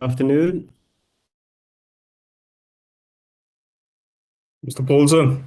Afternoon. Mr. Poulsen,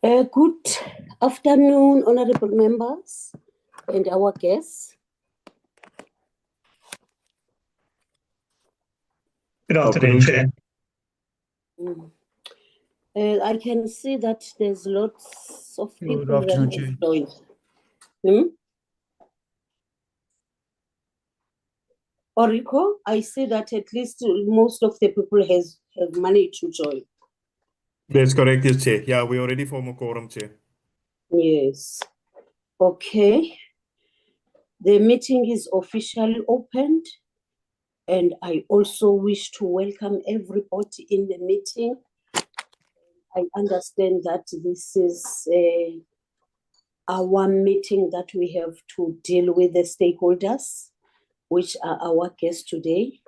Good afternoon, honorable members and our guests. Good afternoon, Chair. I can see that there's lots of people Good afternoon, that Chair. have joined. Orico, I see that at least most of the people have managed to join. That's correct, yes, Chair. Yeah, we already form a quorum, Chair. Yes. Okay. The meeting is officially opened, and I also wish to welcome everybody in the meeting. I understand that this is our meeting that we have to deal with the stakeholders, which are our guests today.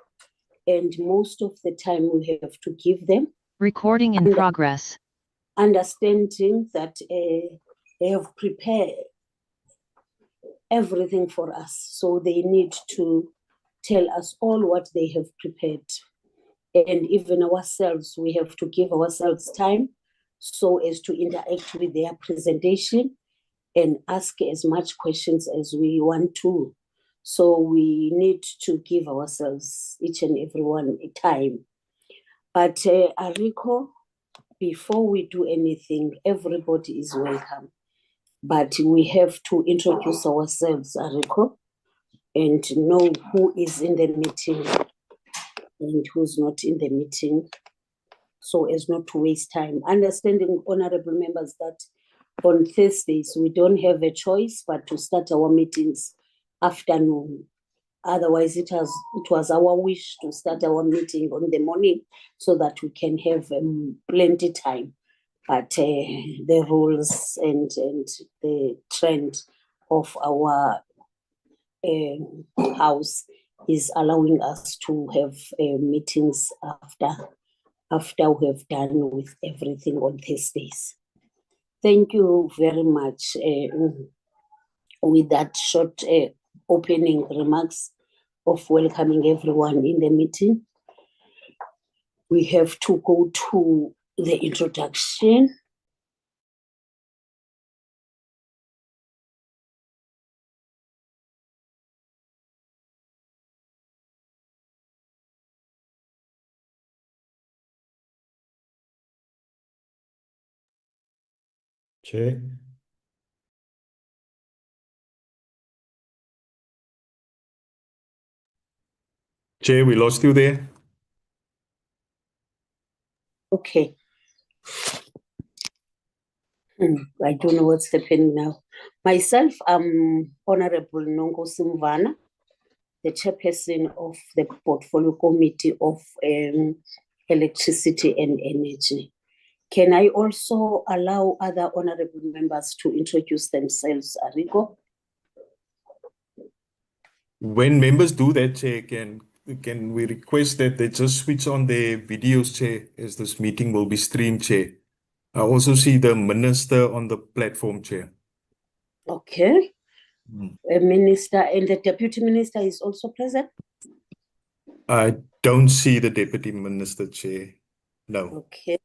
And most of the time we have to give them. Recording in progress. Understanding that they have prepared everything for us. So they need to tell us all what they have prepared. And even ourselves, we have to give ourselves time so as to interact with their presentation and ask as much questions as we want to. So we need to give ourselves, each and everyone, a time. But Ariko, before we do anything, everybody is welcome. But we have to introduce ourselves, Ariko, and know who is in the meeting and who's not in the meeting, so as not to waste time. Understanding, honorable members, that on Thursdays we don't have a choice but to start our meetings afternoon. Otherwise, it was our wish to start our meeting on the morning so that we can have plenty time. But the rules and the trend of our house is allowing us to have meetings after we have done with everything on Thursdays. Thank you very much. With that short opening remarks of welcoming everyone in the meeting, we have to go to the introduction. Chair. Chair, we lost you there. Okay. I don't know what's happening now. Myself, I'm Honorable Nongo Simvana, the chairperson of the Portfolio Committee of Electricity and Energy. Can I also allow other honorable members to introduce themselves, Arigo? When members do that, Chair, can we request that they just switch on their videos, Chair, as this meeting will be streamed, Chair? I also see the minister on the platform, Chair. Okay. A minister and the deputy minister is also present? I don't see the deputy minister, Chair. No. Okay.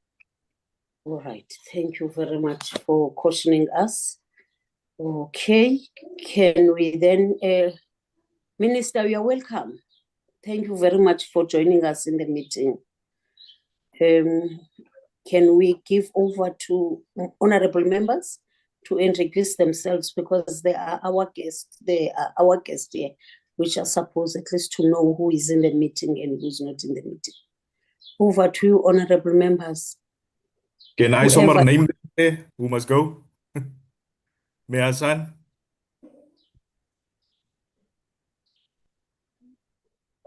All right. Thank you very much for cautioning us. Okay. Can we then, Minister, you are welcome. Thank you very much for joining us in the meeting. Can we give over to honorable members to introduce themselves, because they are our guests. They are our guests here, which are supposed at least to know who is in the meeting and who's not in the meeting. Over to you, honorable members. Can I somewhere name there? Who must go? May Hassan?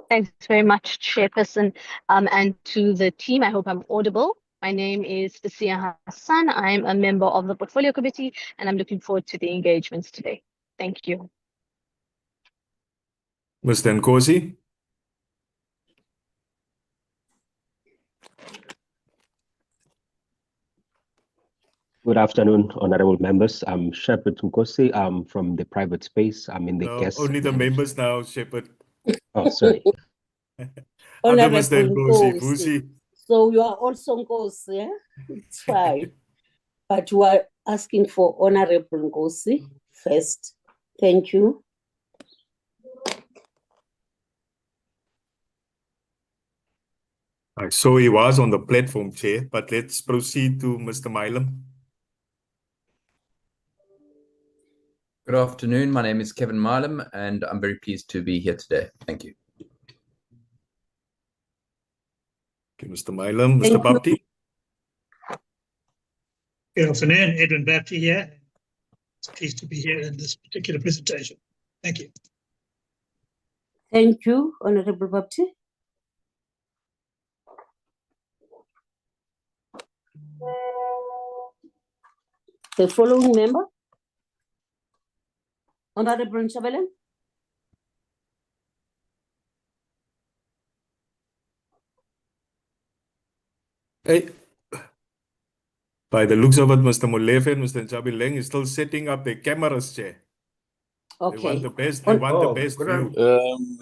Thanks very much, Chairperson, and to the team. I hope I'm audible. My name is Fasiya Hassan. I'm a member of the Portfolio Committee, and I'm looking forward to the engagements today. Thank you. Mr. Nkosi? Good afternoon, honorable members. I'm Shepherd Nkosi. I'm from the private space. I'm in the guest. Only the members now, Shepherd. Oh, sorry. Honorable Mr. Nkosi. So you are also Nkosi, yeah? It's fine. but we are asking for Honorable Ngosi first. Thank you. I saw he was on the platform, Chair, but let's proceed to Mr. Milam. Good afternoon. My name is Kevin Milam, and I'm very pleased to be here today. Thank you. Okay, Mr. Milam, Thank Mr. you. Bapti. Good afternoon, Edwin Bapti here. It's pleased to be here in this particular presentation. Thank you. Thank you, Honorable Bapti. The following member, Honorable Nchabelen. Hey. By the looks of it, Mr. Molefe and Mr. Nchabileng is still setting up the cameras, Chair. They want Okay. the best, they want the best view.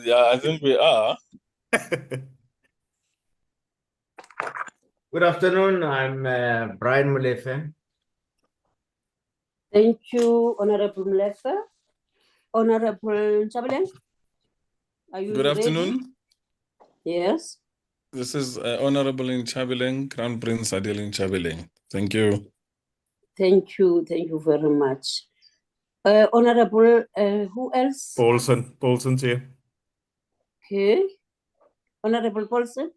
Yeah, I think we are. Good afternoon. I'm Brian Molefe. Thank you, Honorable Mlefe. Honorable Nchabelen, are you Good ready? afternoon. Yes. This is Honorable Nchabileng, Crown Prince Adil Nchabileng. Thank you. Thank you. Thank you very much. Honorable, who else? Paulson, Chair. Okay. Honorable Paulson.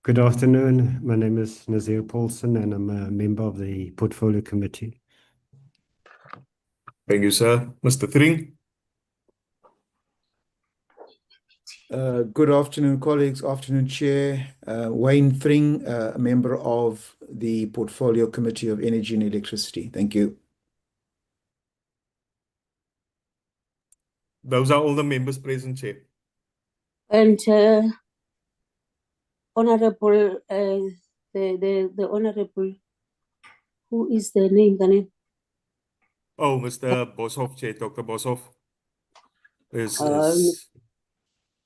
Good afternoon. My name is Nazir Paulson and I'm a member of the Portfolio Committee. Thank you, sir. Mr. Thring. Good afternoon, colleagues. Afternoon, Chair. Wayne Thring, a member of the Portfolio Committee of Energy and Electricity. Thank you. Those are all the members present, Chair. And Honorable, the Honorable, who is the name? Oh, Mr. Boshoff, Chair, Dr. Boshoff.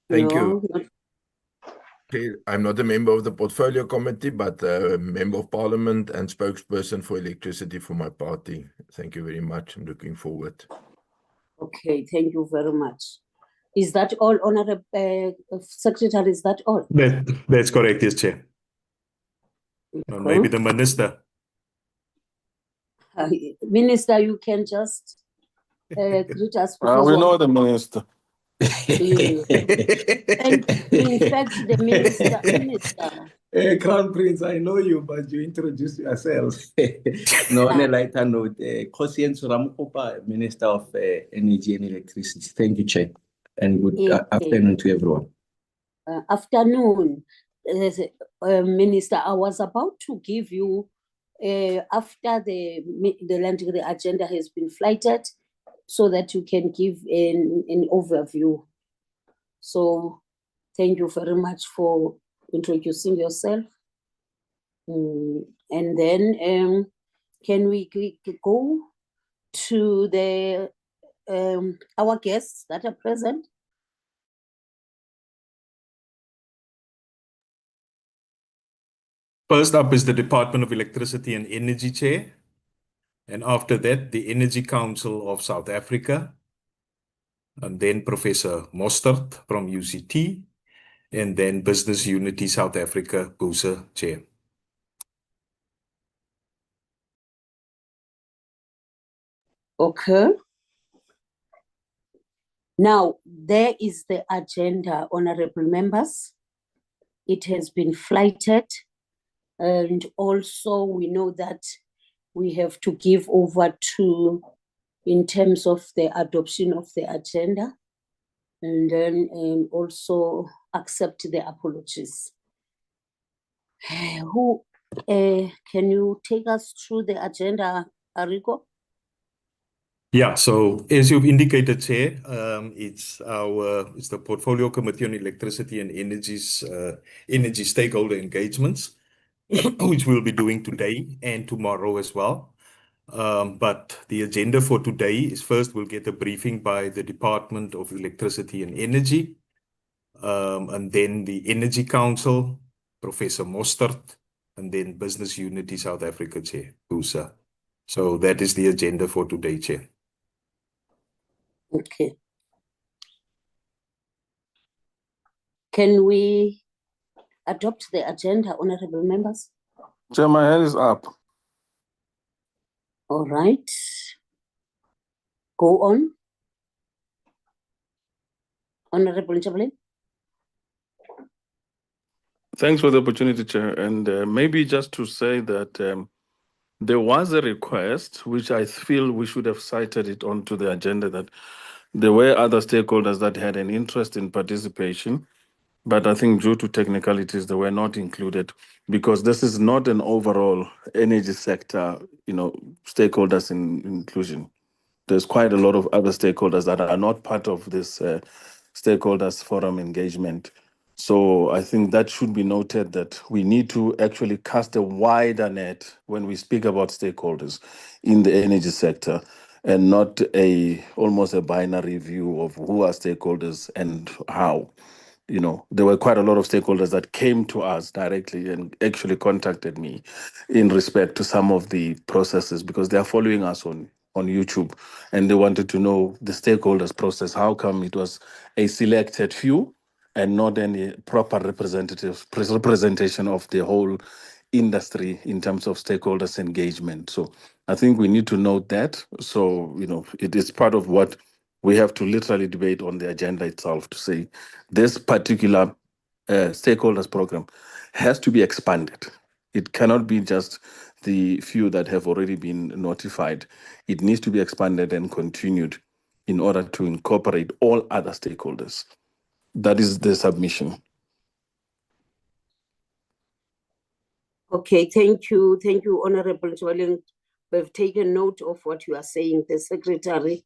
Thank you. No, not- Okay, I'm not a member of the Portfolio Committee, but a member of Parliament and spokesperson for electricity for my party. Thank you very much. I'm looking forward. Okay, thank you very much. Is that all, Honorable Secretary? Is that all? That's correct, yes, Chair. Or maybe the Minister. Minister, you can just greet us. because We of- know the minister. And in fact, the minister. Crown Prince, I know you, but you introduce yourself. No, on a lighter note, Kosian Suramukopa, Minister of Energy and Electricity. Thank you, Chair, and good afternoon to everyone. Afternoon, Minister. I was about to give you, after the agenda has been flighted, so that you can give an overview. So thank you very much for introducing yourself. And then can we go to the our guests that are present? First up is the Department of Electricity and Energy, Chair. And after that, the Energy Council of South Africa. And then Professor Mostert from UCT. And then Business Unity South Africa, BUSA, Chair. Okay. Now, there is the agenda, honorable members. It has been flighted. And also we know that we have to give over to, in terms of the adoption of the agenda, and then also accept the apologies. Who can you take us through the agenda, Arigo? Yeah, so as you've indicated, Chair, it's the Portfolio Committee on Electricity and Energy Stakeholder Engagements, which we'll be doing today and tomorrow as well. But the agenda for today is first we'll get a briefing by the Department of Electricity and Energy, and then the Energy Council, Professor Mostert, and then Business Unity South Africa, Chair, BUSA. So that is the agenda for today, Chair. Okay. Can we adopt the agenda, honorable members? Chair, my hand is up. All right. Go on. Honorable Njabulin. Thanks for the opportunity, Chair. And maybe just to say that there was a request, which I feel we should have cited it onto the agenda, that there were other stakeholders that had an interest in participation, but I think due to technicalities, they were not included because this is not an overall energy sector, stakeholders in inclusion. There's quite a lot of other stakeholders that are not part of this stakeholders forum engagement. So I think that should be noted, that we need to actually cast a wider net when we speak about stakeholders in the energy sector, and not almost a binary view of who are stakeholders and how. There were quite a lot of stakeholders that came to us directly and actually contacted me in respect to some of the processes, because they are following us on YouTube, and they wanted to know the stakeholders process. How come it was a selected few and not any proper representation of the whole industry in terms of stakeholders engagement? So I think we need to note that. So, it is part of what we have to literally debate on the agenda itself, to say this particular stakeholders program has to be expanded. It cannot be just the few that have already been notified. It needs to be expanded and continued in order to incorporate all other stakeholders. That is the submission. Okay, thank you. Thank you, Honorable Njabulin. We've taken note of what you are saying. The secretary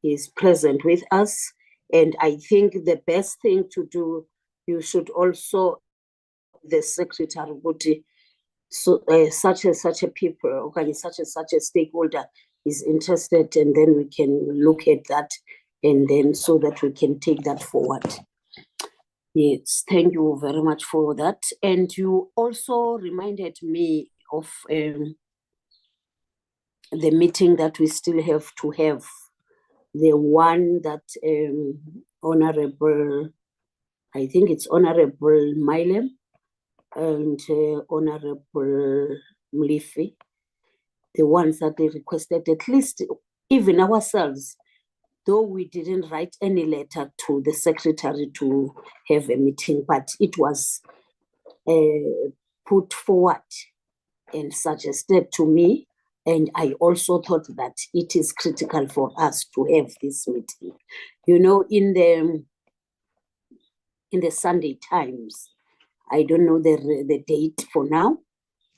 is present with us. And I think the best thing to do, you should also, the secretary would, so such a people, okay, such a stakeholder is interested, and then we can look at that, and then so that we can take that forward. Yes, thank you very much for that. And you also reminded me of the meeting that we still have to have, the one that Honorable, I think it's Honorable Milem and Honorable Mlifi, the ones that they requested, at least even ourselves, though we didn't write any letter to the secretary to have a meeting, but it was put forward and suggested to me. And I also thought that it is critical for us to have this meeting. In the Sunday Times, I don't know the date for now,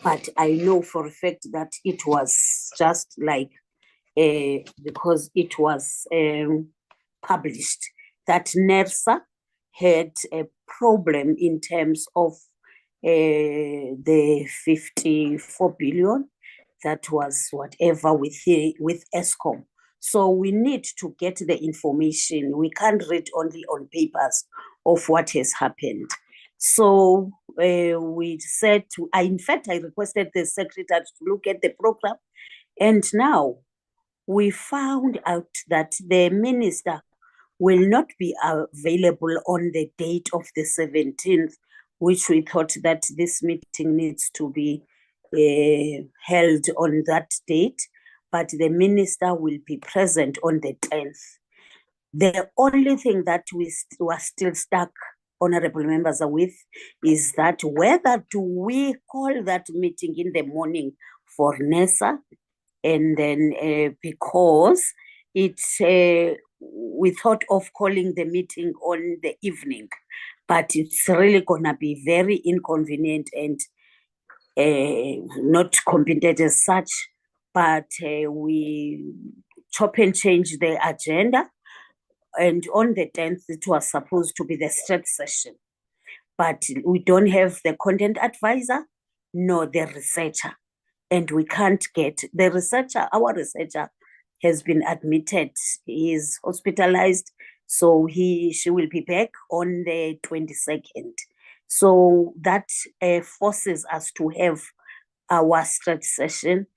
but I know for a fact that it was just like, because it was published, that NERSA had a problem in terms of the 54 billion that was whatever with ESCOM. So we need to get the information. We can't read only on papers of what has happened. So we said, in fact, I requested the secretary to look at the program, and now we found out that the minister will not be available on the date of the 17th, which we thought that this meeting needs to be held on that date, but the minister will be present on the 10th. The only thing that we were still stuck, honorable members, are with is that whether do we call that meeting in the morning for NERSA, and then because we thought of calling the meeting on the evening, but it's really gonna be very inconvenient and not competent as such, but we chop and change the agenda. And on the 10th, it was supposed to be the straight session, but we don't have the content advisor nor the researcher, and we can't get the researcher. Our researcher has been admitted. He is hospitalized, so she will be back on the 22nd. So that forces us to have our stretch session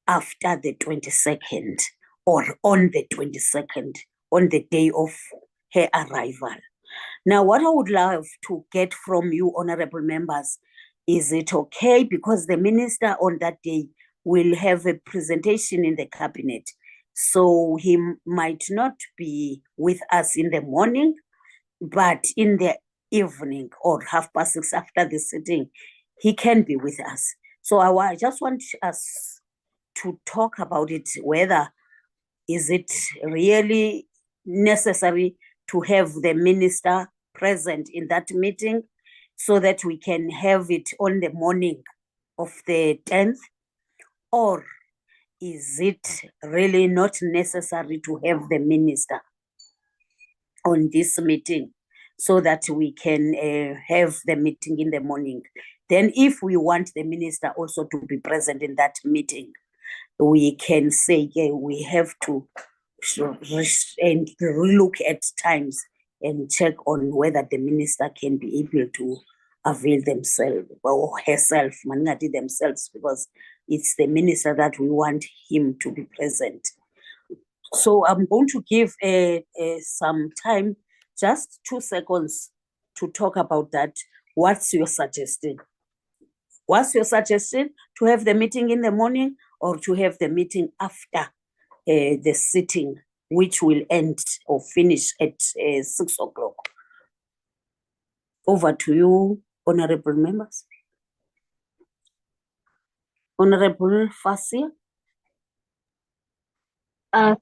after the 22nd or on the 22nd, on the day of her arrival. Now, what I would love to get from you, honorable members, is it okay? Because the minister on that day will have a presentation in the cabinet. So he might not be with us in the morning, but in the evening or 6:30 after the sitting, he can be with us. So I just want us to talk about it, whether is it really necessary to have the minister present in that meeting so that we can have it on the morning of the 10th, or is it really not necessary to have the minister on this meeting so that we can have the meeting in the morning? Then if we want the minister also to be present in that meeting, we can say, yeah, we have to and relook at times and check on whether the minister can be able to avail themselves or herself, manati themselves, because it's the minister that we want him to be present. So I'm going to give some time, just 2 seconds, to talk about that. What's your suggestion? What's your suggestion? To have the meeting in the morning or to have the meeting after the sitting, which will end or finish at 6 o'clock? Over to you, honorable members. Honorable Fasia.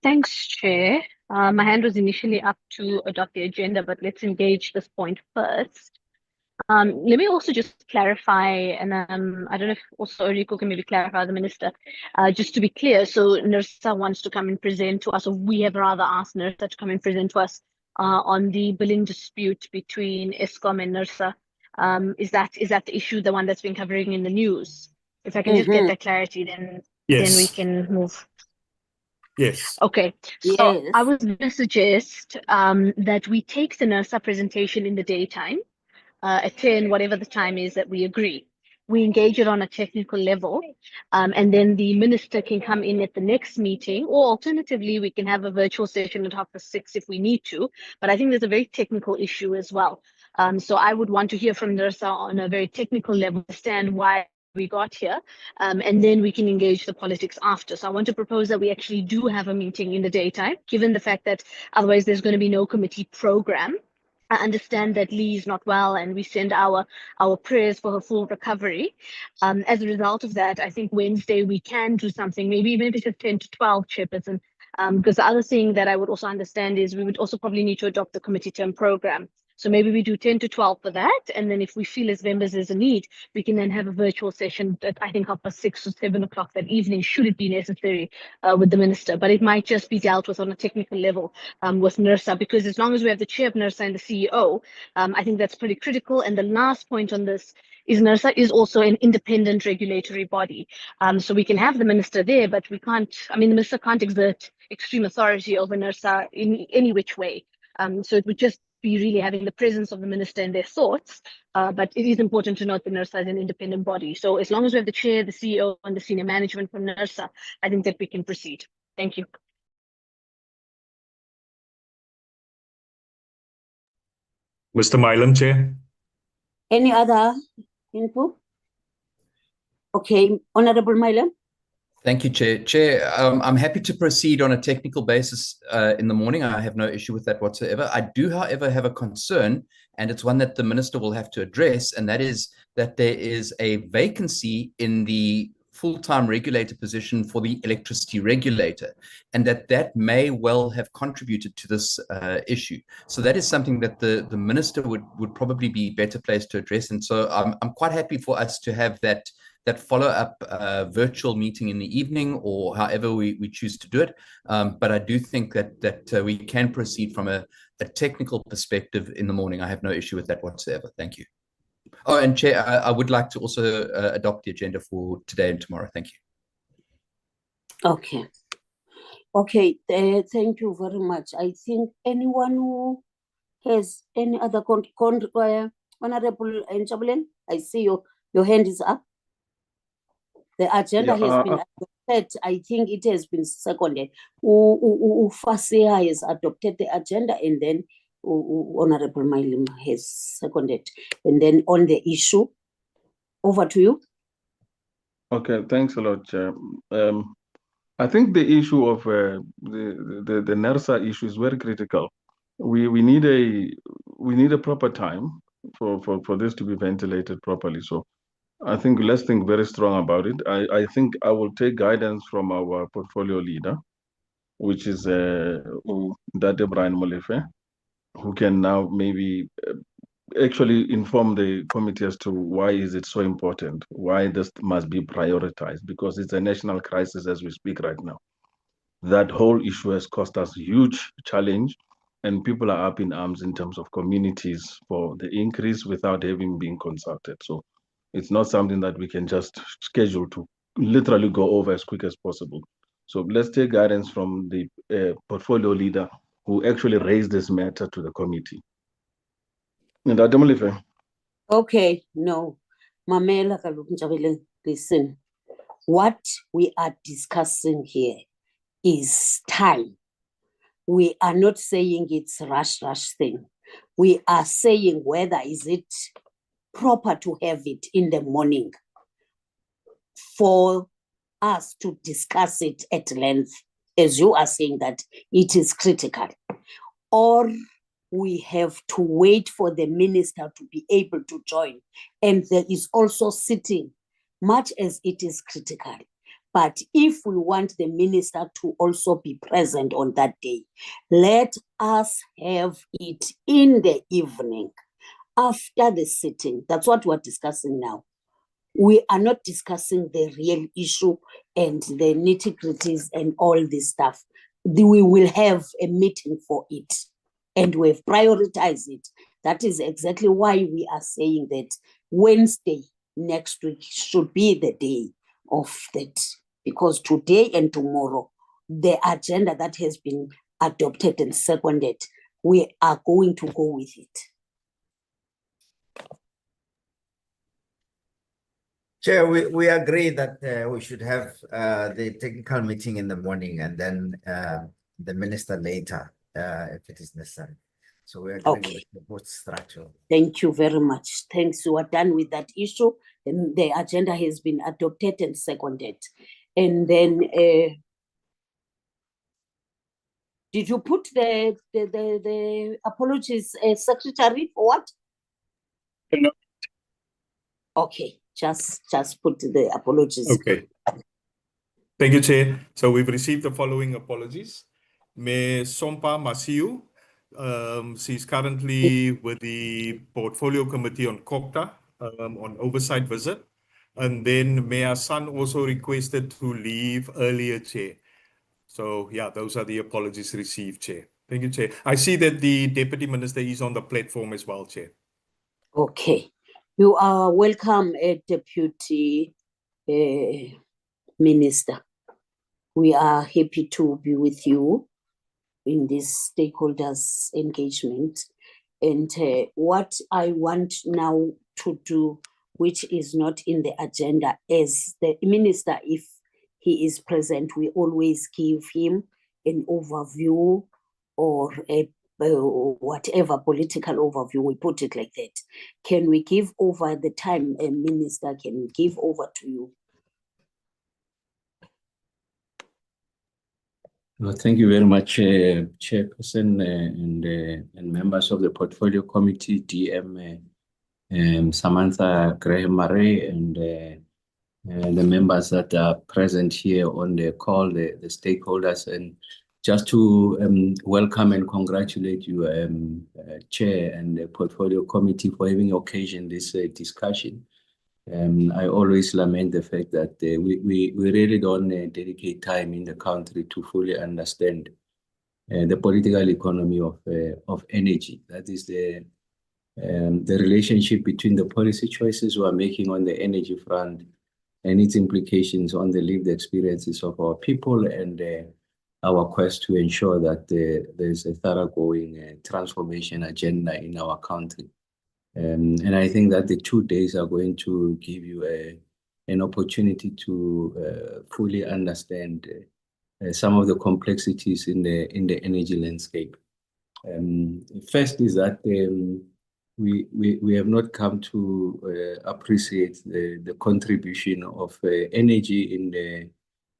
Thanks, Chair. My hand was initially up to adopt the agenda, but let's engage this point first. Let me also just clarify, and I don't know if also Rico can maybe clarify the minister, just to be clear. So NERSA wants to come and present to us, or we have rather asked NERSA to come and present to us on the billing dispute between Eskom and NERSA. Is that the issue, the one that's been covering in the news? If I can just get that clarity, then we can move. Yes. Okay, so Yes. I was going to suggest that we take the NERSA presentation in the daytime, at 10, whatever the time is that we agree. We engage it on a technical level, and then the minister can come in at the next meeting, or alternatively, we can have a virtual session at 6:30 if we need to. But I think there's a very technical issue as well. So I would want to hear from NERSA on a very technical level, understand why we got here, and then we can engage the politics after. So I want to propose that we actually do have a meeting in the daytime, given the fact that otherwise there's going to be no committee program. I understand that Lee is not well, and we send our prayers for her full recovery. As a result of that, I think Wednesday we can do something, maybe even if it's just 10 to 12, Chairperson. Because the other thing that I would also understand is we would also probably need to adopt the committee term program. So maybe we do 10 to 12 for that, and then if we feel as members there's a need, we can then have a virtual session at I think 6:30 or 7 o'clock that evening, should it be necessary, with the minister. But it might just be dealt with on a technical level with NERSA, because as long as we have the chair of NERSA and the CEO, I think that's pretty critical. And the last point on this is NERSA is also an independent regulatory body. So we can have the minister there, but we can't, the minister can't exert extreme authority over NERSA in any which way. So it would just be really having the presence of the minister and their thoughts. But it is important to note that NERSA is an independent body. So as long as we have the chair, the CEO, and the senior management from NERSA, I think that we can proceed. Thank you. Mr. Milam, Chair. Any other input? Okay, Honorable Milam. Thank you, Chair. Chair, I'm happy to proceed on a technical basis in the morning. I have no issue with that whatsoever. I do, however, have a concern, and it's one that the minister will have to address, and that is that there is a vacancy in the full-time regulator position for the electricity regulator, and that may well have contributed to this issue. So that is something that the minister would probably be better placed to address. And so I'm quite happy for us to have that follow-up virtual meeting in the evening, or however we choose to do it. But I do think that we can proceed from a technical perspective in the morning. I have no issue with that whatsoever. Thank you. Oh, and Chair, I would like to also adopt the agenda for today and tomorrow. Thank you. Okay. Okay, thank you very much. I think anyone who has any other Honorable Nchabulen, I see your hand is up. The agenda has been adopted. I think it has been seconded. Ufasiha has adopted the agenda, and then Honorable Mailim has seconded. And then on the issue, over to you. Okay, thanks a lot, Chair. I think the issue of the NERSA issue is very critical. We need a proper time for this to be ventilated properly. So I think let's think very strong about it. I think I will take guidance from our portfolio leader, which is Dade Brian Molefe, who can now maybe actually inform the committee as to why is it so important, why this must be prioritized, because it's a national crisis as we speak right now. That whole issue has caused us a huge challenge, and people are up in arms in terms of communities for the increase without having been consulted. So it's not something that we can just schedule to literally go over as quick as possible. So let's take guidance from the portfolio leader who actually raised this matter to the committee. And okay, no. Mamela kaloku Ntshabeleng, listen. What we are discussing here is time. We are not saying it's rush thing. We are saying whether is it proper to have it in the morning for us to discuss it at length, as you are saying that it is critical, or we have to wait for the minister to be able to join. And there is also sitting, much as it is critical. But if we want the minister to also be present on that day, let us have it in the evening after the sitting. That's what we're discussing now. We are not discussing the real issue and the nitty-gritties and all this stuff. We will have a meeting for it, and we've prioritized it. That is exactly why we are saying that Wednesday next week should be the day of that, because today and tomorrow, the agenda that has been adopted and seconded, we are going to go with it. Chair, we agree that we should have the technical meeting in the morning and then the minister later, if it is necessary. So we agree with the both structure. Thank you very much. Thanks. We are done with that issue. The agenda has been adopted and seconded. And then, did you put the apologies, Secretary, for what? No. Okay, just put the apologies. Okay. Thank you, Chair. So we've received the following apologies. Ms. Sompa Masiu, she's currently with the Portfolio Committee on COCTA on oversight visit. And then Mayor San also requested to leave earlier, Chair. So yeah, those are the apologies received, Chair. Thank you, Chair. I see that the Deputy Minister is on the platform as well, Chair. Okay. You are welcome, Deputy Minister. We are happy to be with you in this stakeholders engagement. And what I want now to do, which is not in the agenda, as the minister, if he is present, we always give him an overview or a whatever political overview, we put it like that. Can we give over the time, Minister, can we give over to you? Well, thank you very much, Chairperson and members of the Portfolio Committee, DM Samantha Graham-Murray, and the members that are present here on the call, the stakeholders, and just to welcome and congratulate you, Chair and the Portfolio Committee, for having occasioned this discussion. I always lament the fact that we really don't dedicate time in the country to fully understand the political economy of energy. That is the relationship between the policy choices we are making on the energy front and its implications on the lived experiences of our people and our quest to ensure that there's a thoroughgoing transformation agenda in our country. And I think that the 2 days are going to give you an opportunity to fully understand some of the complexities in the energy landscape. First is that we have not come to appreciate the contribution of energy in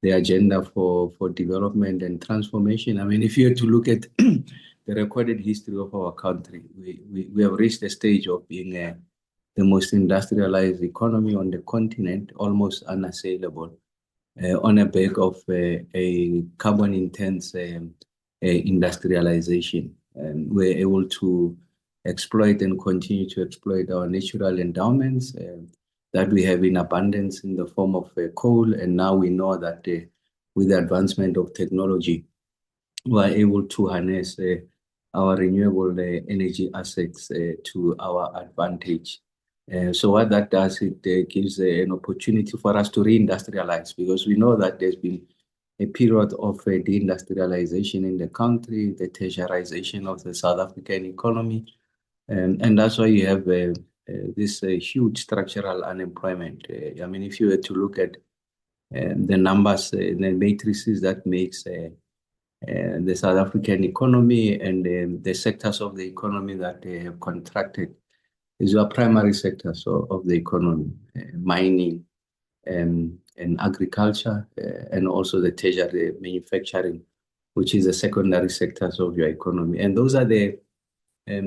the agenda for development and transformation. I mean, if you were to look at the recorded history of our country, we have reached a stage of being the most industrialized economy on the continent, almost unassailable, on the back of a carbon-intense industrialization. And we're able to exploit and continue to exploit our natural endowments that we have in abundance in the form of coal. And now we know that with the advancement of technology, we are able to harness our renewable energy assets to our advantage. So what that does, it gives an opportunity for us to reindustrialize, because we know that there's been a period of deindustrialization in the country, the tertiarization of the South African economy. And that's why you have this huge structural unemployment. I mean, if you were to look at the numbers, the matrices that makes the South African economy and the sectors of the economy that have contracted, these are primary sectors of the economy, mining and agriculture, and also the tertiary manufacturing, which is the secondary sectors of your economy. And those are the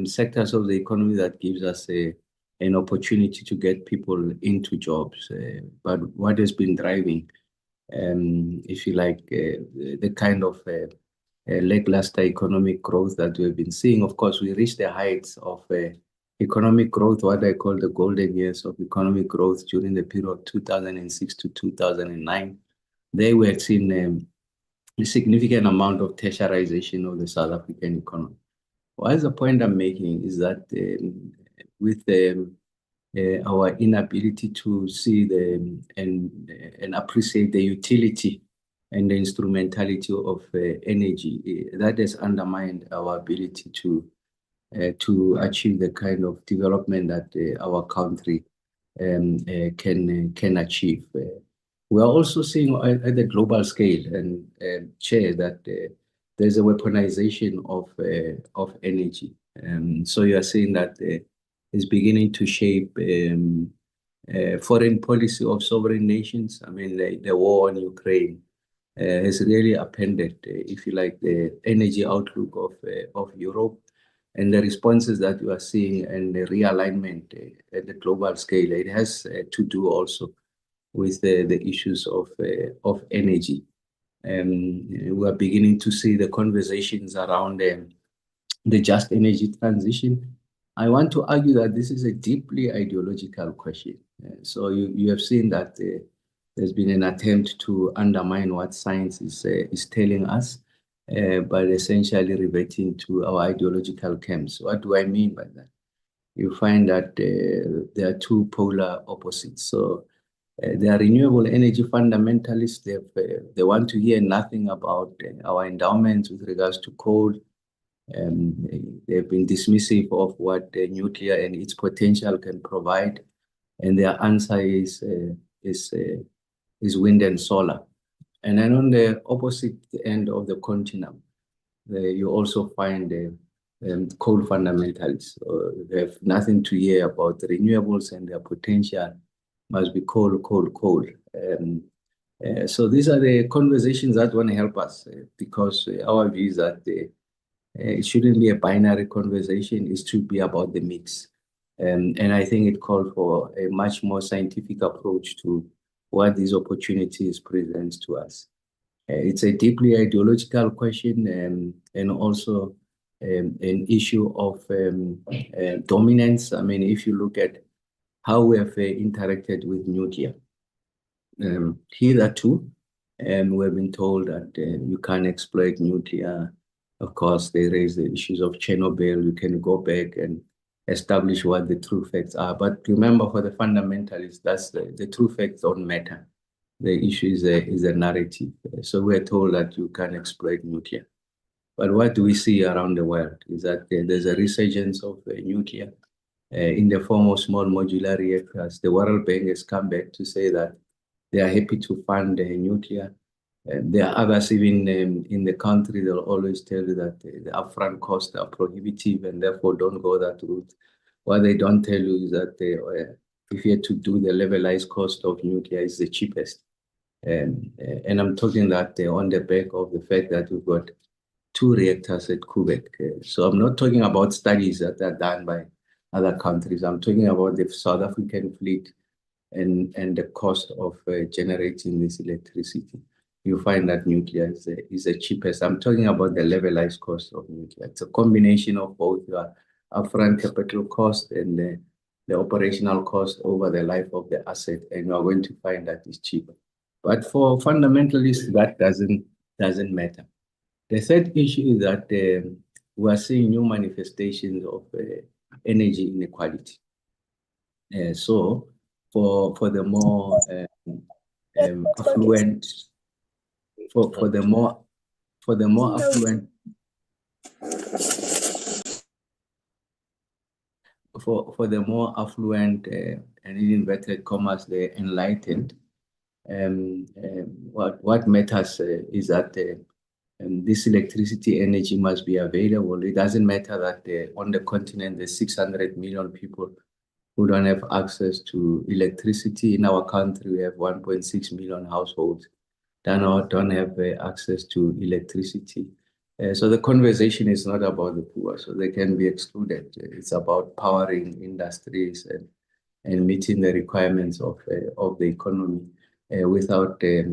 sectors of the economy that gives us an opportunity to get people into jobs. But what has been driving, if you like, the kind of lackluster economic growth that we've been seeing? Of course, we reached the heights of economic growth, what I call the golden years of economic growth during the period 2006 to 2009. There we had seen a significant amount of tertiarization of the South African economy. What is the point I'm making is that with our inability to see and appreciate the utility and the instrumentality of energy, that has undermined our ability to achieve the kind of development that our country can achieve. We are also seeing at the global scale, and Chair, that there's a weaponization of energy. So you are seeing that it's beginning to shape foreign policy of sovereign nations. I mean, the war in Ukraine has really appended, if you like, the energy outlook of Europe, and the responses that you are seeing and the realignment at the global scale. It has to do also with the issues of energy. We are beginning to see the conversations around the just energy transition. I want to argue that this is a deeply ideological question. So you have seen that there's been an attempt to undermine what science is telling us, but essentially reverting to our ideological camps. What do I mean by that? You find that there are two polar opposites. So there are renewable energy fundamentalists. They want to hear nothing about our endowments with regards to coal. They've been dismissive of what nuclear and its potential can provide, and their answer is wind and solar. And then on the opposite end of the continent, you also find coal fundamentalists. They have nothing to hear about the renewables, and their potential must be coal, coal, coal. So these are the conversations that want to help us, because our view is that it shouldn't be a binary conversation. It should be about the mix. And I think it called for a much more scientific approach to what these opportunities present to us. It's a deeply ideological question, and also an issue of dominance. I mean, if you look at how we have interacted with nuclear, hitherto, we've been told that you can't exploit nuclear. Of course, they raise the issues of Chernobyl. You can go back and establish what the true facts are. But remember, for the fundamentalists, that's the true facts don't matter. The issue is a narrative. So we're told that you can exploit nuclear. But what do we see around the world is that there's a resurgence of nuclear. in the form of small modular reactors. The World Bank has come back to say that they are happy to fund nuclear. There are others even in the country, they'll always tell you that the upfront costs are prohibitive and therefore don't go that route. What they don't tell you is that if you had to do the levelized cost of nuclear, is the cheapest. And I'm talking that on the back of the fact that we've got 2 reactors at Quebec. So I'm not talking about studies that are done by other countries. I'm talking about the South African fleet and the cost of generating this electricity. You find that nuclear is the cheapest. I'm talking about the levelized cost of nuclear. It's a combination of both your upfront capital cost and the operational cost over the life of the asset, and you are going to find that it's cheaper. But for fundamentalists, that doesn't matter. The third issue is that we are seeing new manifestations of energy inequality. So for the more affluent, for the more affluent, for the more affluent and in inverted commas, the enlightened, what matters is that this electricity energy must be available. It doesn't matter that on the continent there's 600 million people who don't have access to electricity. In our country, we have 1.6 million households that don't have access to electricity. So the conversation is not about the poor, so they can be excluded. It's about powering industries and meeting the requirements of the economy without a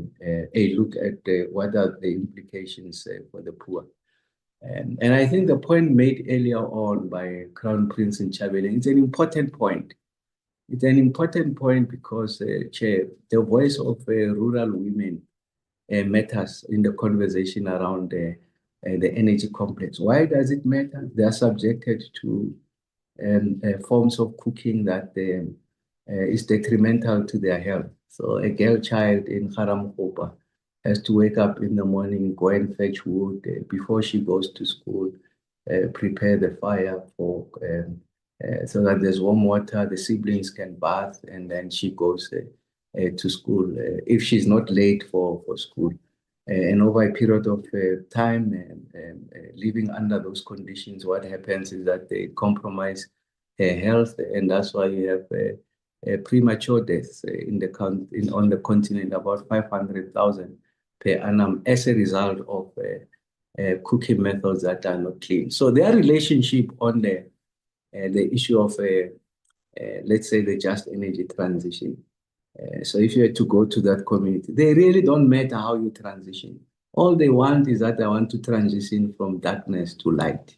look at what are the implications for the poor. And I think the point made earlier on by Crown Prince Ntshavheni, it's an important point. It's an important point because, Chair, the voice of rural women matters in the conversation around the energy complex. Why does it matter? They are subjected to forms of cooking that is detrimental to their health. So a girl child in Garamgopa has to wake up in the morning, go and fetch wood before she goes to school, prepare the fire for so that there's warm water, the siblings can bath, and then she goes to school if she's not late for school. And over a period of time, living under those conditions, what happens is that they compromise health, and that's why you have premature deaths on the continent, about 500,000 per annum as a result of cooking methods that are not clean. So their relationship on the issue of, let's say, the just energy transition. So if you had to go to that community, they really don't matter how you transition. All they want is that I want to transition from darkness to light.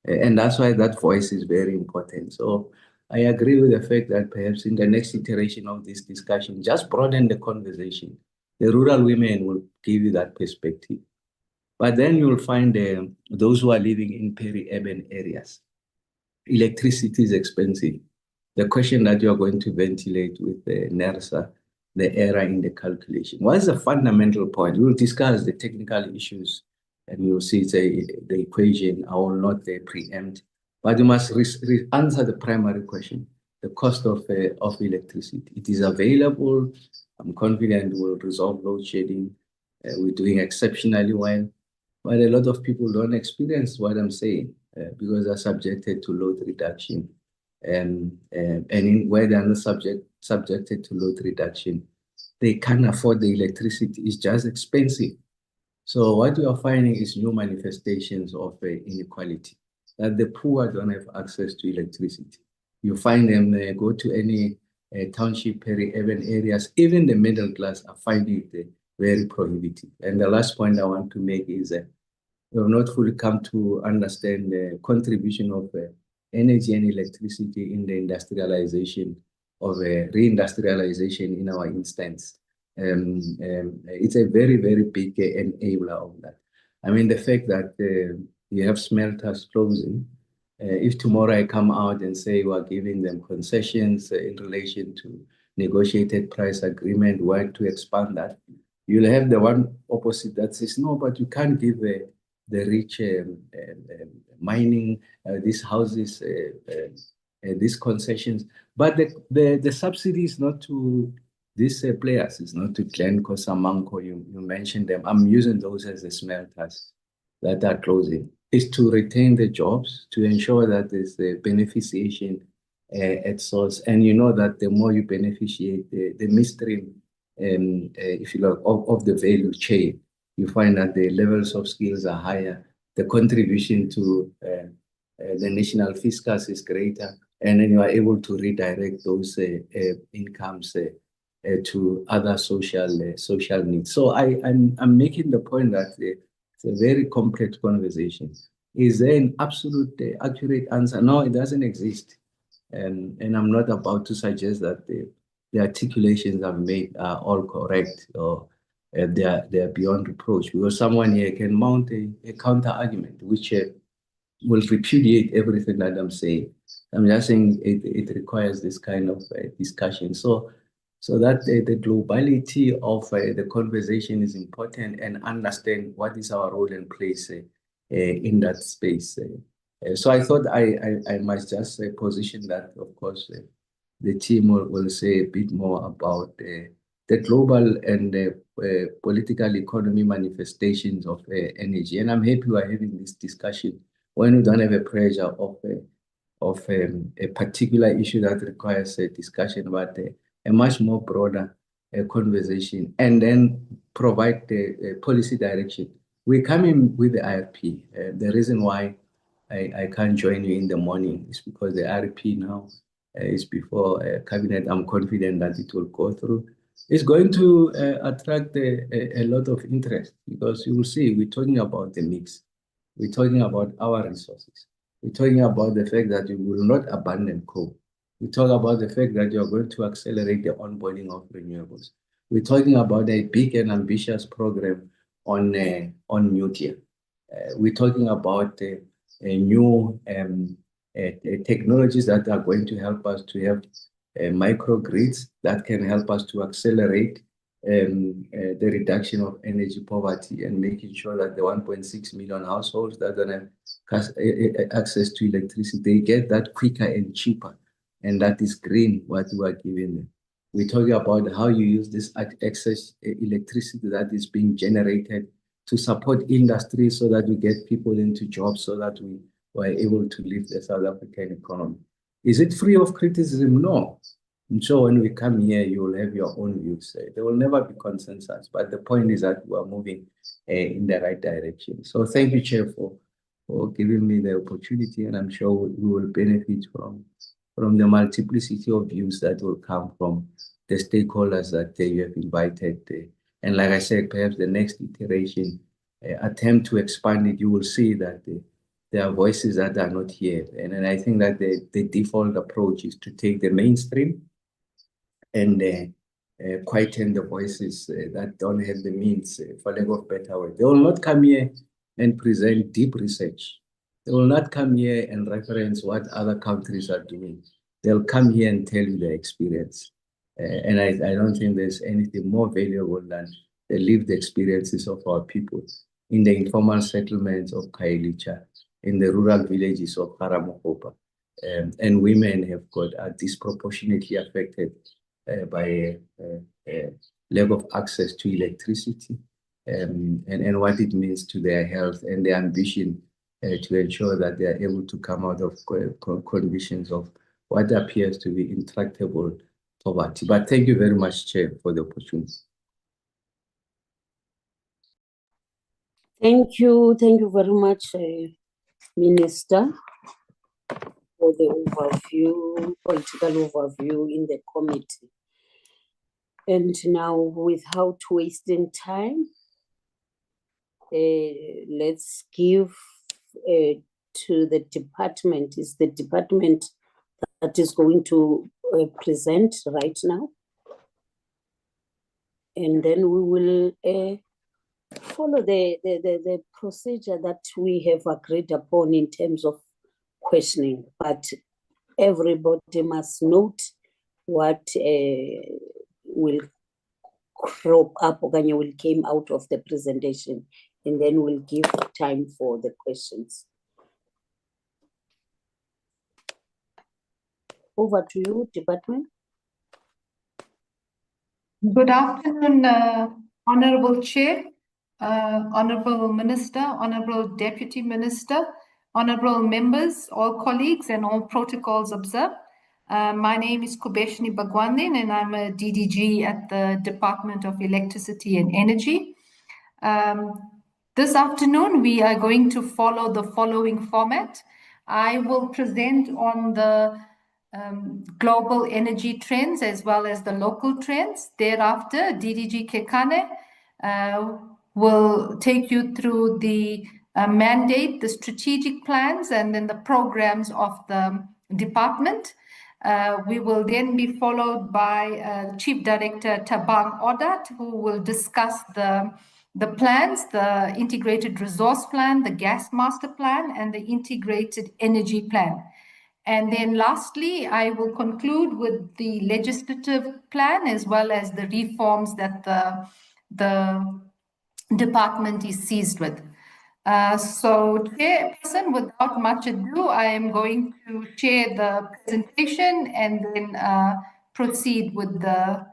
And that's why that voice is very important. So I agree with the fact that perhaps in the next iteration of this discussion, just broaden the conversation. The rural women will give you that perspective. But then you'll find those who are living in peri-urban areas. Electricity is expensive. The question that you're going to ventilate with NERSA, the error in the calculation. What is the fundamental point? We'll discuss the technical issues and you'll see the equation. I will not preempt, but you must answer the primary question, the cost of electricity. It is available. I'm confident we'll resolve load shedding. We're doing exceptionally well, but a lot of people don't experience what I'm saying because they're subjected to load reduction. And where they're not subjected to load reduction, they can't afford the electricity. It's just expensive. So what you are finding is new manifestations of inequality, that the poor don't have access to electricity. You find them go to any township, peri-urban areas, even the middle class are finding it very prohibitive. And the last point I want to make is that we have not fully come to understand the contribution of energy and electricity in the industrialization of reindustrialization in our instance. It's a very, very big enabler of that. I mean, the fact that you have smelters closing, if tomorrow I come out and say we're giving them concessions in relation to negotiated price agreement, where to expand that, you'll have the one opposite that says, no, but you can't give the rich mining these houses these concessions. But the subsidy is not to these players, it's not to Glencore, Samanco, you mentioned them. I'm using those as the smelters that are closing. Is to retain the jobs, to ensure that there's the beneficiation at source. And you know that the more you beneficiate the midstream, if you like, of the value chain, you find that the levels of skills are higher, the contribution to the national fiscus is greater, and then you are able to redirect those incomes to other social needs. So I'm making the point that it's a very complex conversation. Is there an absolute accurate answer? No, it doesn't exist. And I'm not about to suggest that the articulations I've made are all correct or they are beyond reproach, because someone here can mount a counter argument which will repudiate everything that I'm saying. I'm just saying it requires this kind of discussion. So that the globality of the conversation is important, and understand what is our role and place in that space. So I thought I must just position that, of course, the team will say a bit more about the global and political economy manifestations of energy. And I'm happy we're having this discussion when we don't have a pressure of a particular issue that requires a discussion, but a much more broader conversation, and then provide the policy direction. We come in with the IRP. The reason why I can't join you in the morning is because the IRP now is before cabinet. I'm confident that it will go through. It's going to attract a lot of interest, because you will see we're talking about the mix. We're talking about our resources. We're talking about the fact that you will not abandon coal. We talk about the fact that you're going to accelerate the onboarding of renewables. We're talking about a big and ambitious program on nuclear. We're talking about new technologies that are going to help us to have microgrids that can help us to accelerate the reduction of energy poverty, and making sure that the 1.6 million households that don't have access to electricity, they get that quicker and cheaper, and that is green what we are giving them. We're talking about how you use this excess electricity that is being generated to support industry, so that we get people into jobs, so that we were able to lift the South African economy. Is it free of criticism? No. And so when we come here, you will have your own views. There will never be consensus, but the point is that we are moving in the right direction. So thank you, Chair, for giving me the opportunity, and I'm sure we will benefit from the multiplicity of views that will come from the stakeholders that you have invited. And like I said, perhaps the next iteration attempt to expand it, you will see that there are voices that are not here. And I think that the default approach is to take the mainstream and quieten the voices that don't have the means, for lack of better word. They will not come here and present deep research. They will not come here and reference what other countries are doing. They'll come here and tell you their experience. And I don't think there's anything more valuable than the lived experiences of our people in the informal settlements of Khayelitsha, in the rural villages of Karamokopa. And women are disproportionately affected by lack of access to electricity, and what it means to their health and their ambition to ensure that they are able to come out of conditions of what appears to be intractable poverty. But thank you very much, Chair, for the opportunity. Thank you very much, Minister, for the political overview in the committee. And now, without wasting time, let's give to the department. Is the department that is going to present right now? And then we will follow the procedure that we have agreed upon in terms of questioning. But everybody must note what will crop up or will came out of the presentation, and then we'll give time for the questions. Over to you, department. Good afternoon, Honorable Chair, Honorable Minister, Honorable Deputy Minister, Honorable members, all colleagues and all protocols observed. My name is Kubeshni Bagwandin and I'm a DDG at the Department of Electricity and Energy. This afternoon, we are going to follow the following format. I will present on the global energy trends as well as the local trends. Thereafter, DDG Kekane will take you through the mandate, the strategic plans, and then the programs of the department. We will then be followed by Chief Director Tabang Odat, who will discuss the plans, the integrated resource plan, the gas master plan, and the integrated energy plan. And then lastly, I will conclude with the legislative plan as well as the reforms that the department is seized with. So, Chairperson, without much ado, I am going to share the presentation and then proceed with the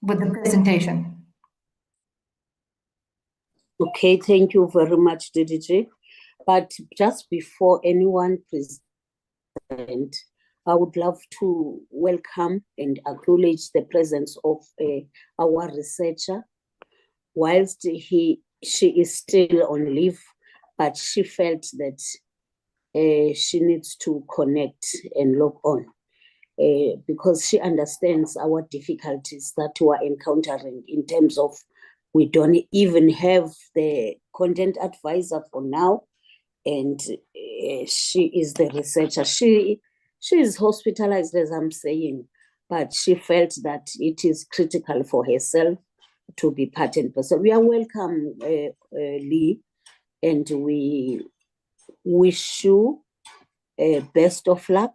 presentation. Okay, thank you very much, DDG. But just before anyone presents, I would love to welcome and acknowledge the presence of our researcher. Whilst she is still on leave, but she felt that she needs to connect and log on because she understands our difficulties that we are encountering in terms of we don't even have the content advisor for now. And she is the researcher. She is hospitalized, as I'm saying, but she felt that it is critical for herself to be part and parcel. We are welcome, Lee, and we wish you best of luck.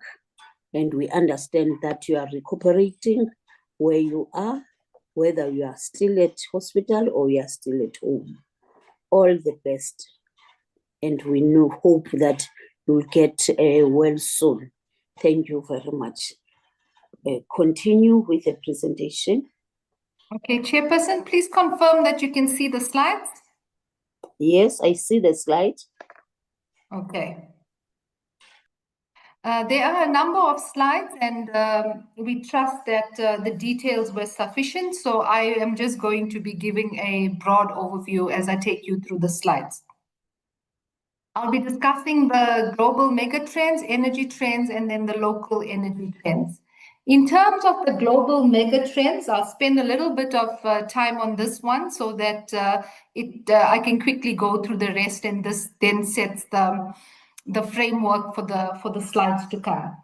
And we understand that you are recuperating where you are, whether you are still at hospital or you are still at home. All the best. And we hope that you'll get well soon. Thank you very much. Continue with the presentation. Okay, Chairperson, please confirm that you can see the slides. Yes, I see the slide. Okay. There are a number of slides and we trust that the details were sufficient. So I am just going to be giving a broad overview as I take you through the slides. I'll be discussing the global mega trends, energy trends, and then the local energy trends. In terms of the global mega trends, I'll spend a little bit of time on this one so that I can quickly go through the rest, and this then sets the framework for the slides to come.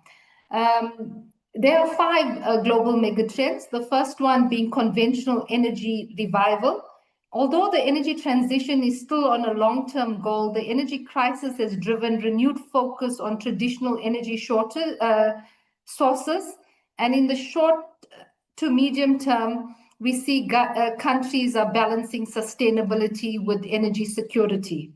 There are 5 global mega trends. The first one being conventional energy revival. Although the energy transition is still on a long-term goal, the energy crisis has driven renewed focus on traditional energy sources. And in the short to medium term, we see countries are balancing sustainability with energy security.